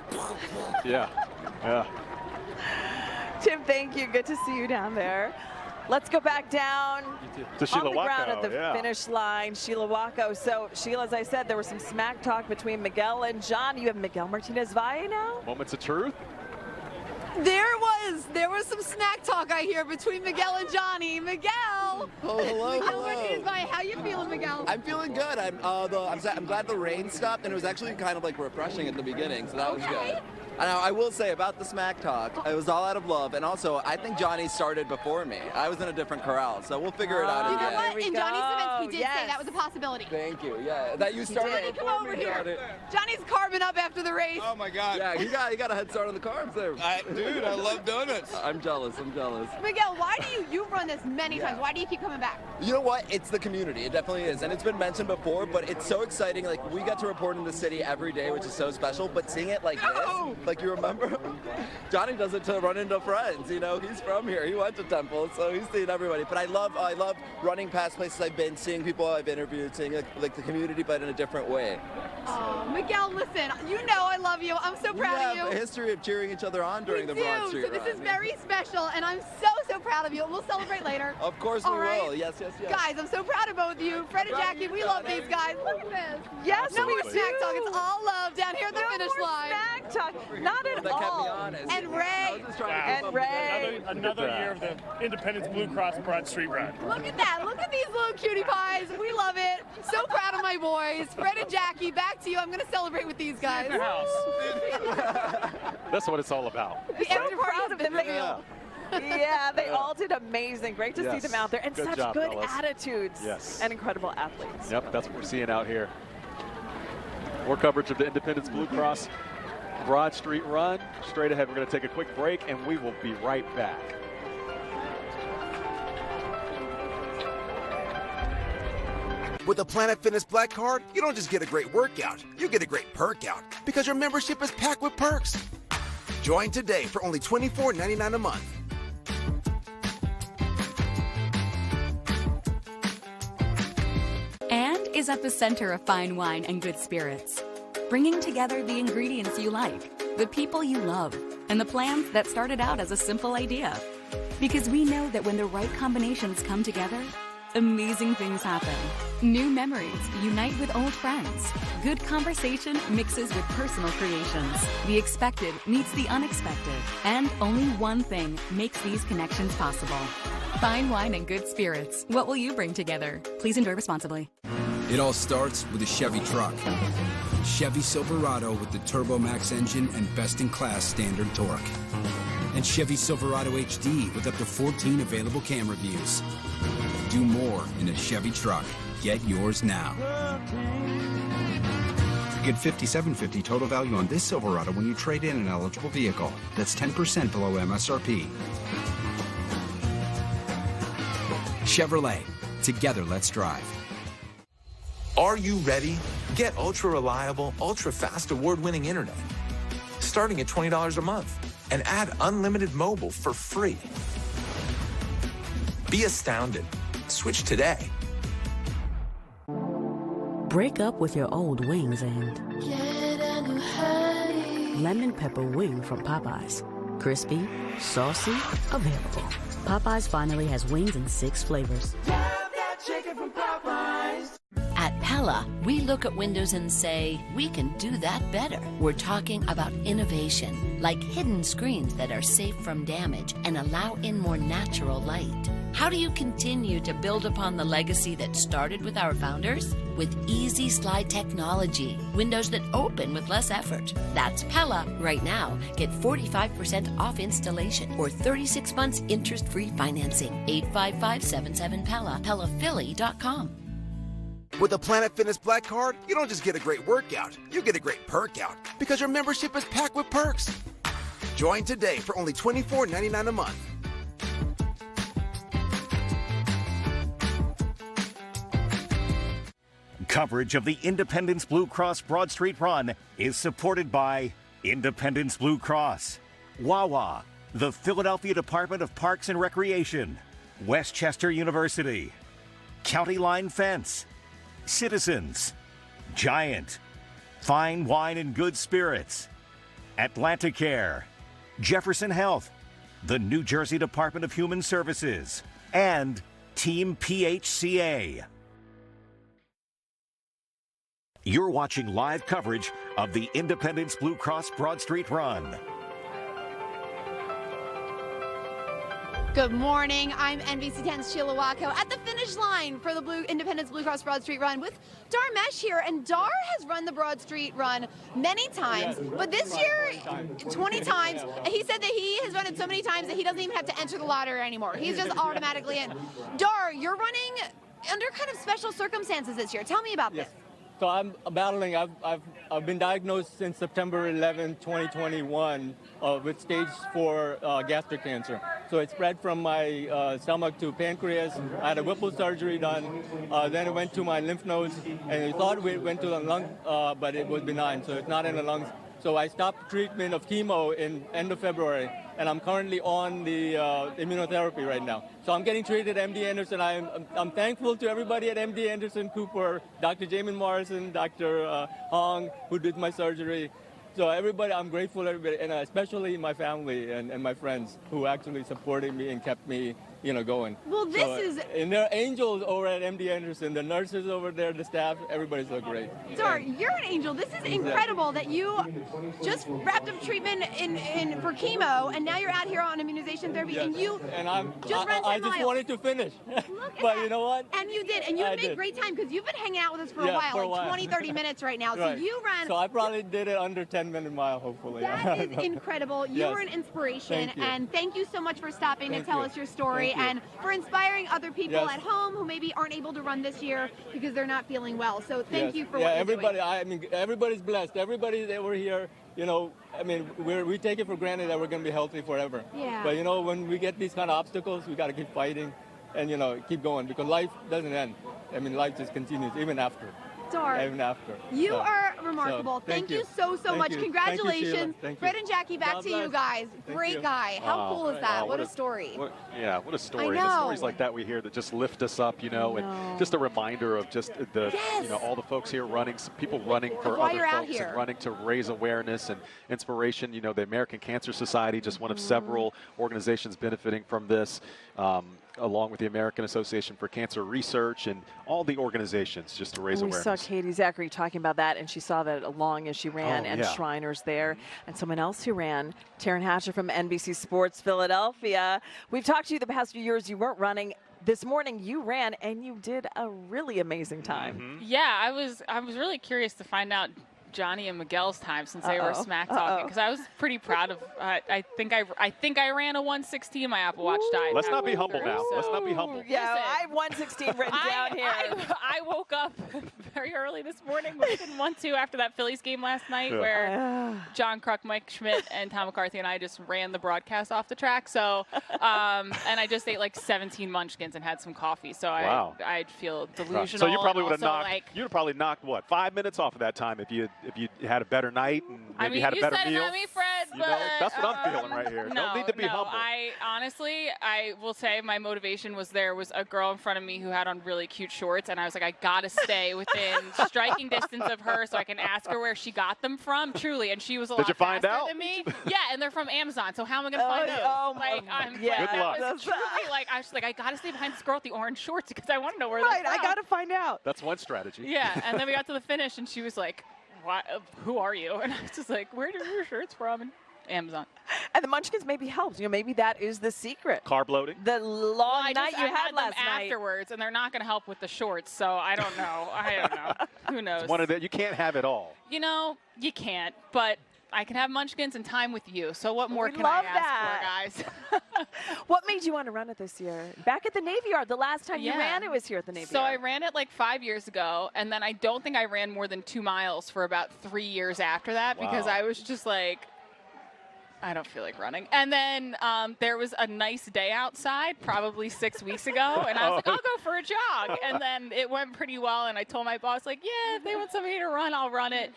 Yeah. Tim, thank you. Good to see you down there. Let's go back down to on the ground at the finish line. Sheila Waco. So, Sheila, as I said, there was some smack talk between Miguel and John. You have Miguel Martinez Valle now? Moments of truth. There was some snack talk I hear between Miguel and Johnny. Miguel. Oh, hello. Miguel Martinez Valle, how you feeling, Miguel? I'm feeling good. I'm glad the rain stopped, and it was actually kind of like refreshing at the beginning, so that was good. And I will say about the smack talk, it was all out of love, and also I think Johnny started before me. I was in a different corral, so we'll figure it out. You know what? In Johnny's defense, he did say that was a possibility. Thank you. Yeah, that you started Come before over me, here. Johnny. Johnny's carbing up after the race. Oh my God. Yeah, you got a head start on the carbs there. Dude, I love donuts. I'm jealous. Miguel, why do you've run this many times? Why do you keep coming back? You know what? It's the community. It definitely is. And it's been mentioned before, but it's so exciting. Like, we got to report in the city every day, which is so special. But seeing it like this, like you remember, Johnny does it to run into friends. You know, he's from here. He went to Temple, so he's seen everybody. But I love running past places I've been, seeing people I've interviewed, seeing like the community, but in a different way. Oh, Miguel, listen, you know I love you. I'm so proud of you. We have a history of cheering each other on during the Broad Street Run. So this is run. very special, and I'm so proud of you. We'll celebrate later. Of course we will. Yes. Guys, I'm so proud of both of you. Fred and Jackie, we love these guys. Look at this. Yes, no more we snack do. talk. It's all love down here at the finish line. Snack talk. Not at That all. kept me honest. And Ray. And Ray. Another year of the Independence Blue Cross Broad Street Run. Look at that. Look at these little cutie pies. We love it. So proud of my boys. Fred and Jackie, back to you. I'm going to celebrate with these guys. That's what it's all about. The after party has been real. Yeah, they all did amazing. Great to see them out there. And Good such job, good fellas. attitudes. Yes. And incredible athletes. Yep, that's what we're seeing out here. More coverage of the Independence Blue Cross Broad Street Run. Straight ahead, we're going to take a quick break, and we will be right back. With a Planet Fitness Black Card, you don't just get a great workout, you get a great perk out because your membership is packed with perks. Join today for only $24.99 a month. And is at the center of fine wine and good spirits, bringing together the ingredients you like, the people you love, and the plans that started out as a simple idea. Because we know that when the right combinations come together, amazing things happen. New memories unite with old friends. Good conversation mixes with personal creations. The expected meets the unexpected. And only one thing makes these connections possible. Fine wine and good spirits. What will you bring together? Please enjoy responsibly. It all starts with a Chevy truck. Chevy Silverado with the Turbo Max engine and best-in-class standard torque. And Chevy Silverado HD with up to 14 available camera views. Do more in a Chevy truck. Get yours now. Get $5,750 total value on this Silverado when you trade in an eligible vehicle. That's 10% below MSRP. Chevrolet. Together, let's drive. Are you ready? Get ultra-reliable, ultra-fast award-winning internet, starting at $20 a month, and add unlimited mobile for free. Be astounded. Switch today. Break up with your old wings and get a new honey. Lemon pepper wing from Popeyes. Crispy, saucy, available. Popeyes finally has wings in 6 flavors. At Pella, we look at windows and say, we can do that better. We're talking about innovation, like hidden screens that are safe from damage and allow in more natural light. How do you continue to build upon the legacy that started with our founders? With easy slide technology, windows that open with less effort. That's Pella right now. Get 45% off installation or 36 months interest-free financing. 855-77-PELLA, PellaPhilly.com. With the Planet Fitness Black Card, you don't just get a great workout, you get a great perk out because your membership is packed with perks. Join today for only $24.99 a month. Coverage of the Independence Blue Cross Broad Street Run is supported by Independence Blue Cross, Wawa, the Philadelphia Department of Parks and Recreation, Westchester University, County Line Fence, Citizens, Giant, Fine Wine and Good Spirits, Atlanticare, Jefferson Health, the New Jersey Department of Human Services, and Team PHCA. You're watching live coverage of the Independence Blue Cross Broad Street Run. Good morning. I'm NBC10's Sheila Wacko at the finish line for the Independence Blue Cross Broad Street Run with Dar Mesh here. And Dar has run the Broad Street Run many times, but this year, 20 times. He said that he has run it so many times that he doesn't even have to enter the lottery anymore. He's just automatically in. Dar, you're running under kind of special circumstances this year. Tell me about this. So I'm battling. I've been diagnosed since September 11, 2021, with stage 4 gastric cancer. So it spread from my stomach to pancreas. I had a Whipple surgery done. Then it went to my lymph nodes, and we thought it went to the lung, but it was benign, so it's not in the lungs. So I stopped treatment of chemo in end of February, and I'm currently on the immunotherapy right now. So I'm getting treated at MD Anderson. I'm thankful to everybody at MD Anderson Cooper, Dr. Jamin Morrison, Dr. Hong, who did my surgery. So everybody, I'm grateful to everybody, and especially my family and my friends who actually supported me and kept me, going. Well, and there are angels over at MD Anderson, the nurses over there, the staff, everybody's so great. Dar, you're an angel. This is incredible that you just wrapped up treatment for chemo, and now you're out here on immunization therapy, Yes. and you just ran 10 I just miles. wanted to finish. Look But you know what? And you did, and you made great time because you've been hanging out with us for a while, like 20, 30 minutes right now. Right. So you ran. So I probably did it under 10-minute mile, hopefully. That is incredible. You Yes. were an inspiration, Thank you. and thank you so much for stopping to Thank tell you. us your story Thank you. and for inspiring other people Yes. at home who maybe aren't able to run this year because they're not feeling well. So thank Yes. you for yeah, what you're everybody. doing. I mean, everybody's blessed. Everybody that we're here, I mean, we take it for granted that we're going to be healthy forever. Yeah. But when we get these kind of obstacles, we got to keep fighting, and keep going because life doesn't end. I mean, life just continues even after. Dar, Even after. you So- are remarkable. so, Thank you so Thank much. you. Congratulations. Thank you, Sheila. Thank you. Fred and Jackie, back God to you bless. guys. Thank Great you. guy. How cool is that? What a what story. What a story. I The know. stories like that we hear that just lift us up, and just a reminder of just the, Yes. all the folks here running, some people running for why other you're out folks here. and running to raise awareness and inspiration. The American Cancer Society, just one of several organizations benefiting from this. along with the American Association for Cancer Research and all the organizations just to raise awareness. We saw Katie Zachary talking about that, and she saw that along as she ran, and yeah. Shriners there. And someone else who ran, Taryn Hatcher from NBC Sports Philadelphia. We've talked to you the past few years. You weren't running. This morning you ran, and you did a really amazing time. Yeah, I was really curious to find out Johnny and Miguel's time since they were smack talking, because I was pretty proud of. I think I ran a 1:16. My Apple Watch died. Let's not be humble now. So. Let's not be humble. Yeah, I have 1:16 written down here. I woke up very early this morning, but I didn't want to after that Phillies game last night, where John Kruk, Mike Schmidt, and Tom McCarthy and I just ran the broadcast off the track. So, and I just ate like 17 munchkins and had some coffee. So I'd feel delusional. So you probably would have knocked. Like, you'd have probably knocked what, 5 minutes off of that time if you had a better night and maybe had a better meal. You said it, not me, Fred. You know, that's what I'm feeling right here. No, Don't need to be humble. I honestly, I will say my motivation was there was a girl in front of me who had on really cute shorts, and I was like, I gotta stay within striking distance of her so I can ask her where she got them from. Truly, and she was a lot faster than me. Yeah, and they're from Amazon. So how am I gonna find those? Good luck. I was like, I gotta stay behind this girl with the orange shorts because I want to know where they're from. I gotta find out. That's one strategy. Yeah, and then we got to the finish, and she was like, who are you? And I was just like, where are your shirts from? And Amazon. And the munchkins maybe helped. Maybe that is the secret. Carb loading. The long night you had last night. Afterwards, and they're not going to help with the shorts. So I don't know. Who knows? It's one of the, you can't have it all. You can't. But I can have munchkins and time with you. So what more can I ask for, guys? What made you want to run it this year? Back at the Navy Yard, the last time you ran it was here at the Navy Yard. So I ran it like 5 years ago, and then I don't think I ran more than 2 miles for about 3 years after that because I was just like, I don't feel like running. And then there was a nice day outside probably 6 weeks ago, and I was like, I'll go for a jog. And then it went pretty well, and I told my boss, like, yeah, if they want somebody to run, I'll run it.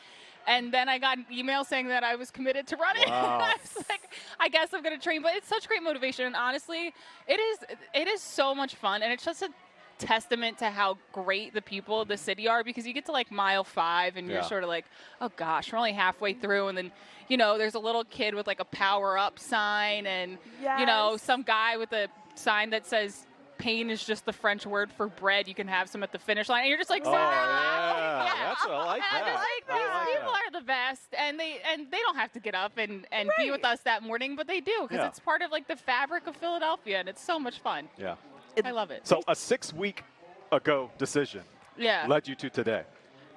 And then I got an email saying that I was committed to running. Wow. I was like, I guess I'm going to train. But it's such great motivation. And honestly, it is so much fun. And it's just a testament to how great the people of the city are, because you get to like mile 5 and you're sort of like, oh gosh, we're only halfway through. And then, there's a little kid with like a power up sign and, some guy with a sign that says, pain is just the French word for bread. You can have some at the finish line. And you're just like, I like that. These people are the best, and they don't have to get up and be with us that morning, but they do because it's part of like the fabric of Philadelphia, and it's so much fun. Yeah, I love it. So a 6 week ago decision led you to today.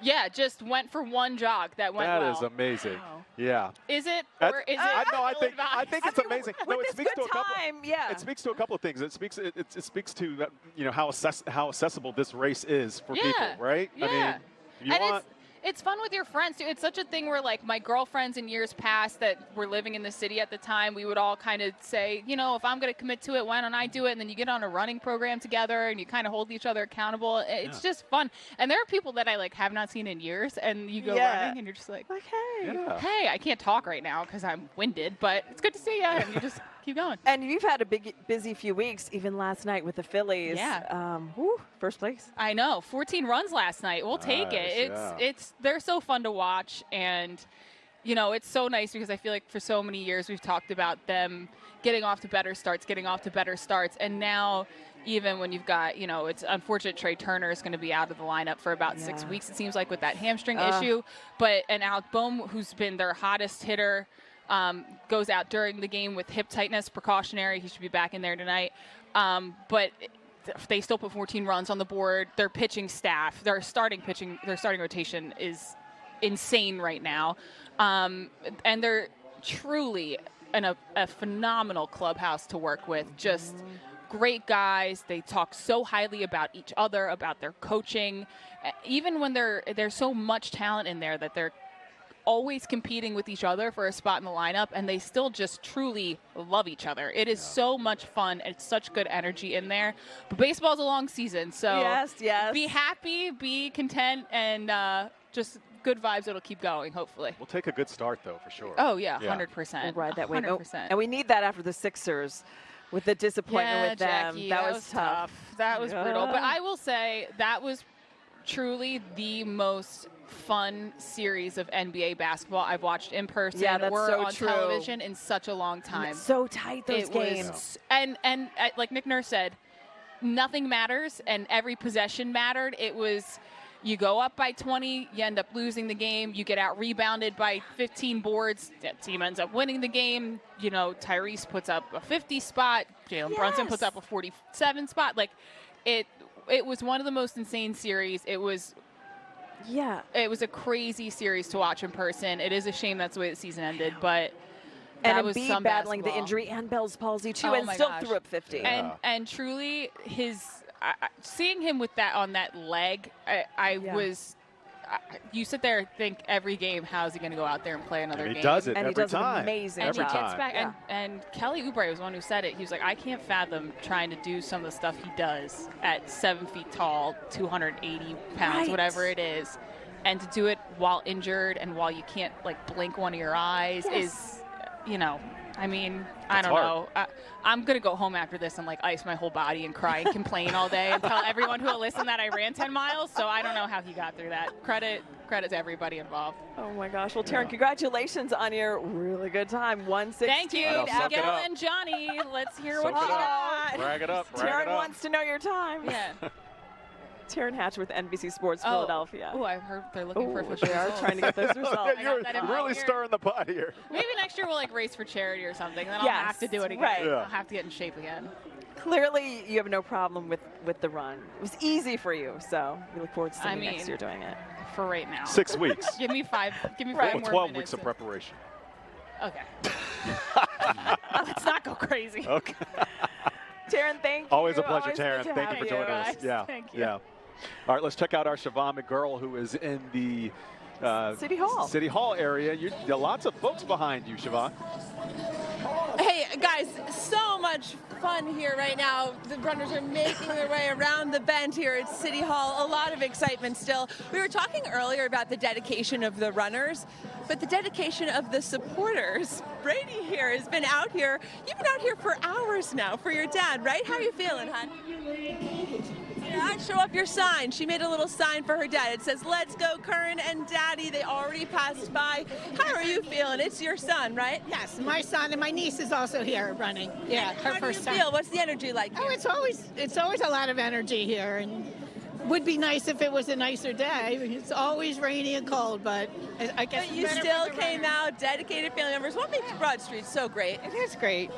Yeah, just went for one jog that went well. That is amazing. Wow. Yeah. Is it? Or is it? I think it's amazing. No, it speaks to a couple. It speaks to a couple of things. It speaks to how accessible this race is for people, right? Yeah. I mean, it's fun with your friends too. It's such a thing where like my girlfriends in years past that were living in the city at the time, we would all kind of say, if I'm going to commit to it, why don't I do it? And then you get on a running program together and you kind of hold each other accountable. It's just fun. And there are people that I like have not seen in years, and you go running and you're just like, hey, I can't talk right now because I'm winded, but it's good to see you. And you just keep going. And you've had a busy few weeks, even last night with the Phillies. Yeah. First place. I know. 14 runs last night. We'll take it. They're so fun to watch, and it's so nice because I feel like for so many years we've talked about them getting off to better starts, and now even when you've got, it's unfortunate Trey Turner is going to be out of the lineup for about 6 weeks, it seems like, with that hamstring issue, and Alec Boehm, who's been their hottest hitter, goes out during the game with hip tightness, precautionary. He should be back in there tonight. But they still put 14 runs on the board. Their pitching staff, their starting rotation is insane right now. And they're truly a phenomenal clubhouse to work with. Just great guys. They talk so highly about each other, about their coaching. Even when there's so much talent in there that they're always competing with each other for a spot in the lineup, and they still just truly love each other. It is so much fun. It's such good energy in there. But baseball's a long season, so be happy, be content, and just good vibes. It'll keep going, hopefully. We'll take a good start, though, for sure. Oh, yeah, 100%. We'll ride that way. 100%. And we need that after the Sixers with the disappointment with them. Jackie, that was tough. That was brutal. But I will say that was truly the most fun series of NBA basketball I've watched in person or on television in such a long time. It's so tight, those games. And like Nick Nurse said, nothing matters and every possession mattered. It was, you go up by 20, you end up losing the game. You get out rebounded by 15 boards. That team ends up winning the game. You know, Tyrese puts up a 50 spot. Jalen Brunson puts up a 47 spot. Like, it was one of the most insane series. It was a crazy series to watch in person. It is a shame that's the way the season ended, but and that was Embiid some battling basketball. the injury and Bell's palsy too, Oh and my still gosh. threw up 50. And truly, seeing him with that on that leg, you sit there and think every game, how's he going to go out there and play another game? He does it and every he does time. an amazing And job. he gets back, and Kelly Oubre was the one who said it. He was like, I can't fathom trying to do some of the stuff he does at 7 feet tall, 280 pounds, Right. whatever it is. And to do it while injured and while you can't, like, blink one of your eyes is, you know, I mean, I don't know. I'm going to go home after this and, like, ice my whole body and cry and complain all day and tell everyone who will listen that I ran 10 miles. So I don't know how he got through that. Credit to everybody involved. Oh, my gosh. Well, Taryn, congratulations on your really good time. 116. Thank you, Miguel and Johnny. Let's hear what you got. Brag it up. Taryn wants to know your time. Yeah. Taryn Hatch with NBC Sports Philadelphia. Oh, I've heard they're looking for official They are results. trying to get those results. You're really stirring the pot here. Maybe next year we'll, like, race for charity or something. Then I'll Yes, have to do it again. right. Yeah. I'll have to get in shape again. Clearly, you have no problem with the run. It was easy for you, so we look forward to seeing you next year doing it. For right now. 6 weeks. Give me five Well, more 12 minutes. weeks of preparation. Okay. Let's not go crazy. Okay. Taryn, thank you. Always a pleasure, Always Taryn. good to Thank you have for joining us. guys. Yeah. Thank you. Yeah. All right, let's check out our Siobhan McGurl, who is in the City Hall area. Lots of folks behind you, Siobhan. Hey, guys, so much fun here right now. The runners are making their way around the bend here at City Hall. A lot of excitement still. We were talking earlier about the dedication of the runners, but the dedication of the supporters. Brady here has been out here. You've been out here for hours now for your dad, right? How are you feeling, hon? Yeah, show up your sign. She made a little sign for her dad. It says, "Let's go, Curran and Daddy." They already passed by. How are you feeling? It's your son, right? Yes, my son and my niece is also here running. Yeah, her How first do you time. feel? What's the energy like? Oh, it's always a lot of energy here, and would be nice if it was a nicer day. It's always rainy and cold, but I guess. But you still came out, dedicated family members. What makes Broad Street so great? It is great.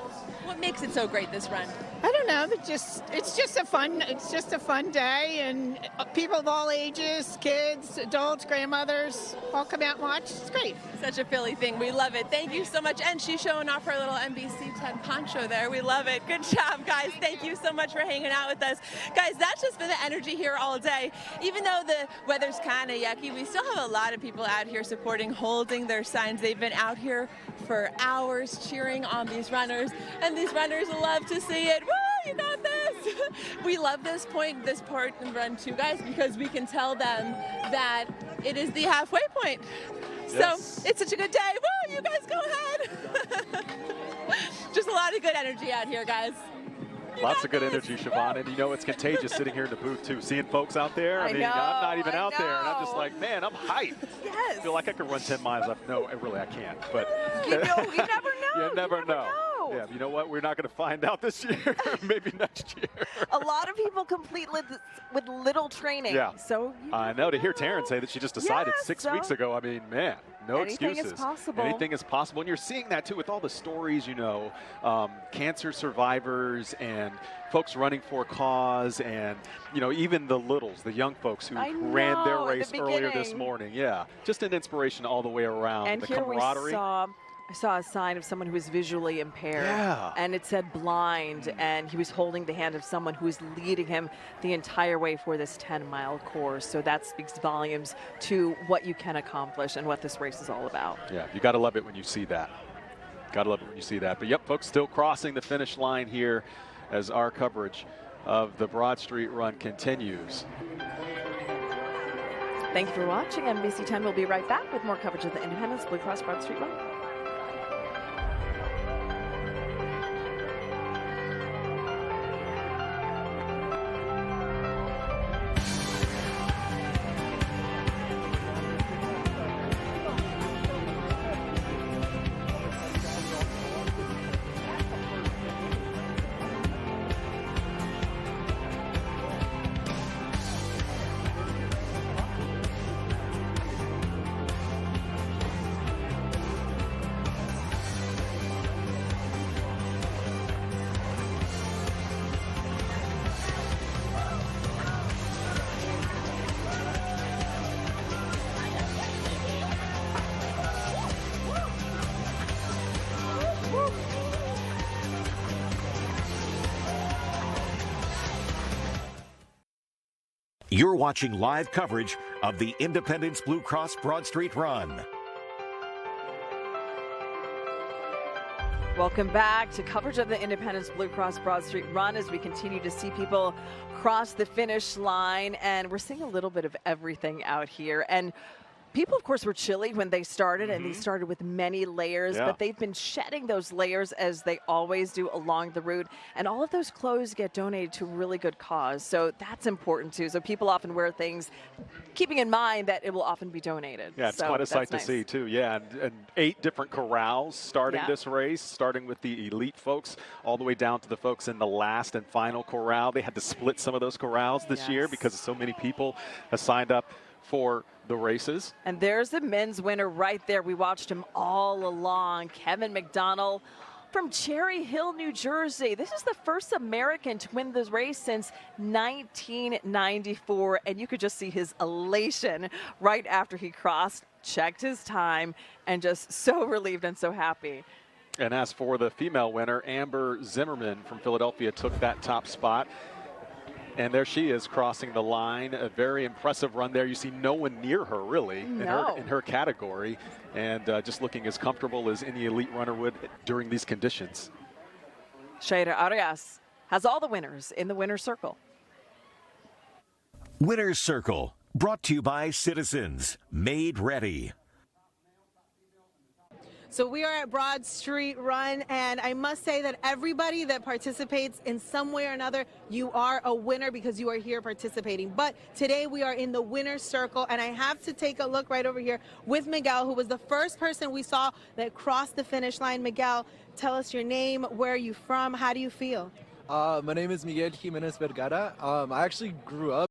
What makes it so great this run? I don't know. It's just a fun day, and people of all ages, kids, adults, grandmothers, all come out and watch. It's great. Such a Philly thing. We love it. Thank you so much. And she's showing off her little NBC 10 poncho there. We love it. Good job, guys. Thank you so much for hanging out with us. Guys, that's just been the energy here all day. Even though the weather's kind of yucky, we still have a lot of people out here supporting, holding their signs. They've been out here for hours cheering on these runners, and these runners love to see it. Woo, you got this. We love this part and run too, guys, because we can tell them that it is the halfway point. Yes. So it's such a good day. Woo, you guys go ahead. Just a lot of good energy out here, guys. Lots of good energy, Siobhan, and you know it's contagious sitting here in the booth too. Seeing folks out there, I mean, know, I'm not even I out there, and I'm just know. like, man, I'm hyped. Yes. I feel like I could run 10 miles up. No, really, I can't. But You never know. you never know. Yeah, you know what? We're not going to find out this year. Maybe next year. A lot of people complete with little training. Yeah. So I know to hear Taryn say that she just decided Yeah, 6 so weeks ago. I mean, man, no anything is excuses. possible. Anything is possible, and you're seeing that too with all the stories. You know, cancer survivors and folks running for a cause, and you know, even the littles, the young folks who ran their know, at race the earlier this beginning. morning. Yeah, just an inspiration all the way around. And the here camaraderie. I saw a sign of someone who was visually impaired. Yeah. And it said blind, and he was holding the hand of someone who was leading him the entire way for this 10-mile course. So that speaks volumes to what you can accomplish and what this race is all about. Yeah, you got to love it when you see that. Got to love it when you see that. But yep, folks still crossing the finish line here as our coverage of the Broad Street Run continues. Thank you for watching. NBC 10 will be right back with more coverage of the Independence Blue Cross Broad Street Run. You're watching live coverage of the Independence Blue Cross Broad Street Run. Welcome back to coverage of the Independence Blue Cross Broad Street Run as we continue to see people cross the finish line. And we're seeing a little bit of everything out here. And people, of course, were chilly when they started, and they started with many layers, but they've been shedding those layers as they always do along the route. And all of those clothes get donated to a really good cause. So that's important, too. So people often wear things keeping in mind that it will often be donated. Yeah, it's so quite a sight nice to see, too. Yeah, and 8 different corrals starting this race, starting with the elite folks all the way down to the folks in the last and final corral. They had to split some of those corrals this year because so many people have signed up for the races. And there's the men's winner right there. We watched him all along. Kevin McDonald from Cherry Hill, New Jersey. This is the first American to win this race since 1994. And you could just see his elation right after he crossed, checked his time, and just so relieved and so happy. And as for the female winner, Amber Zimmerman from Philadelphia took that top spot. And there she is crossing the line. A very impressive run there. You see no one near her, really, in her category. And just looking as comfortable as any elite runner would during these conditions. Shayda Arias has all the winners in the winner's circle. Winner's Circle, brought to you by Citizens, made ready. So we are at Broad Street Run, and I must say that everybody that participates in some way or another, you are a winner because you are here participating. But today we are in the winner's circle, and I have to take a look right over here with Miguel, who was the first person we saw that crossed the finish line. Miguel, tell us your name, where are you from, how do you feel? My name is Miguel Jimenez Vergara. I actually grew up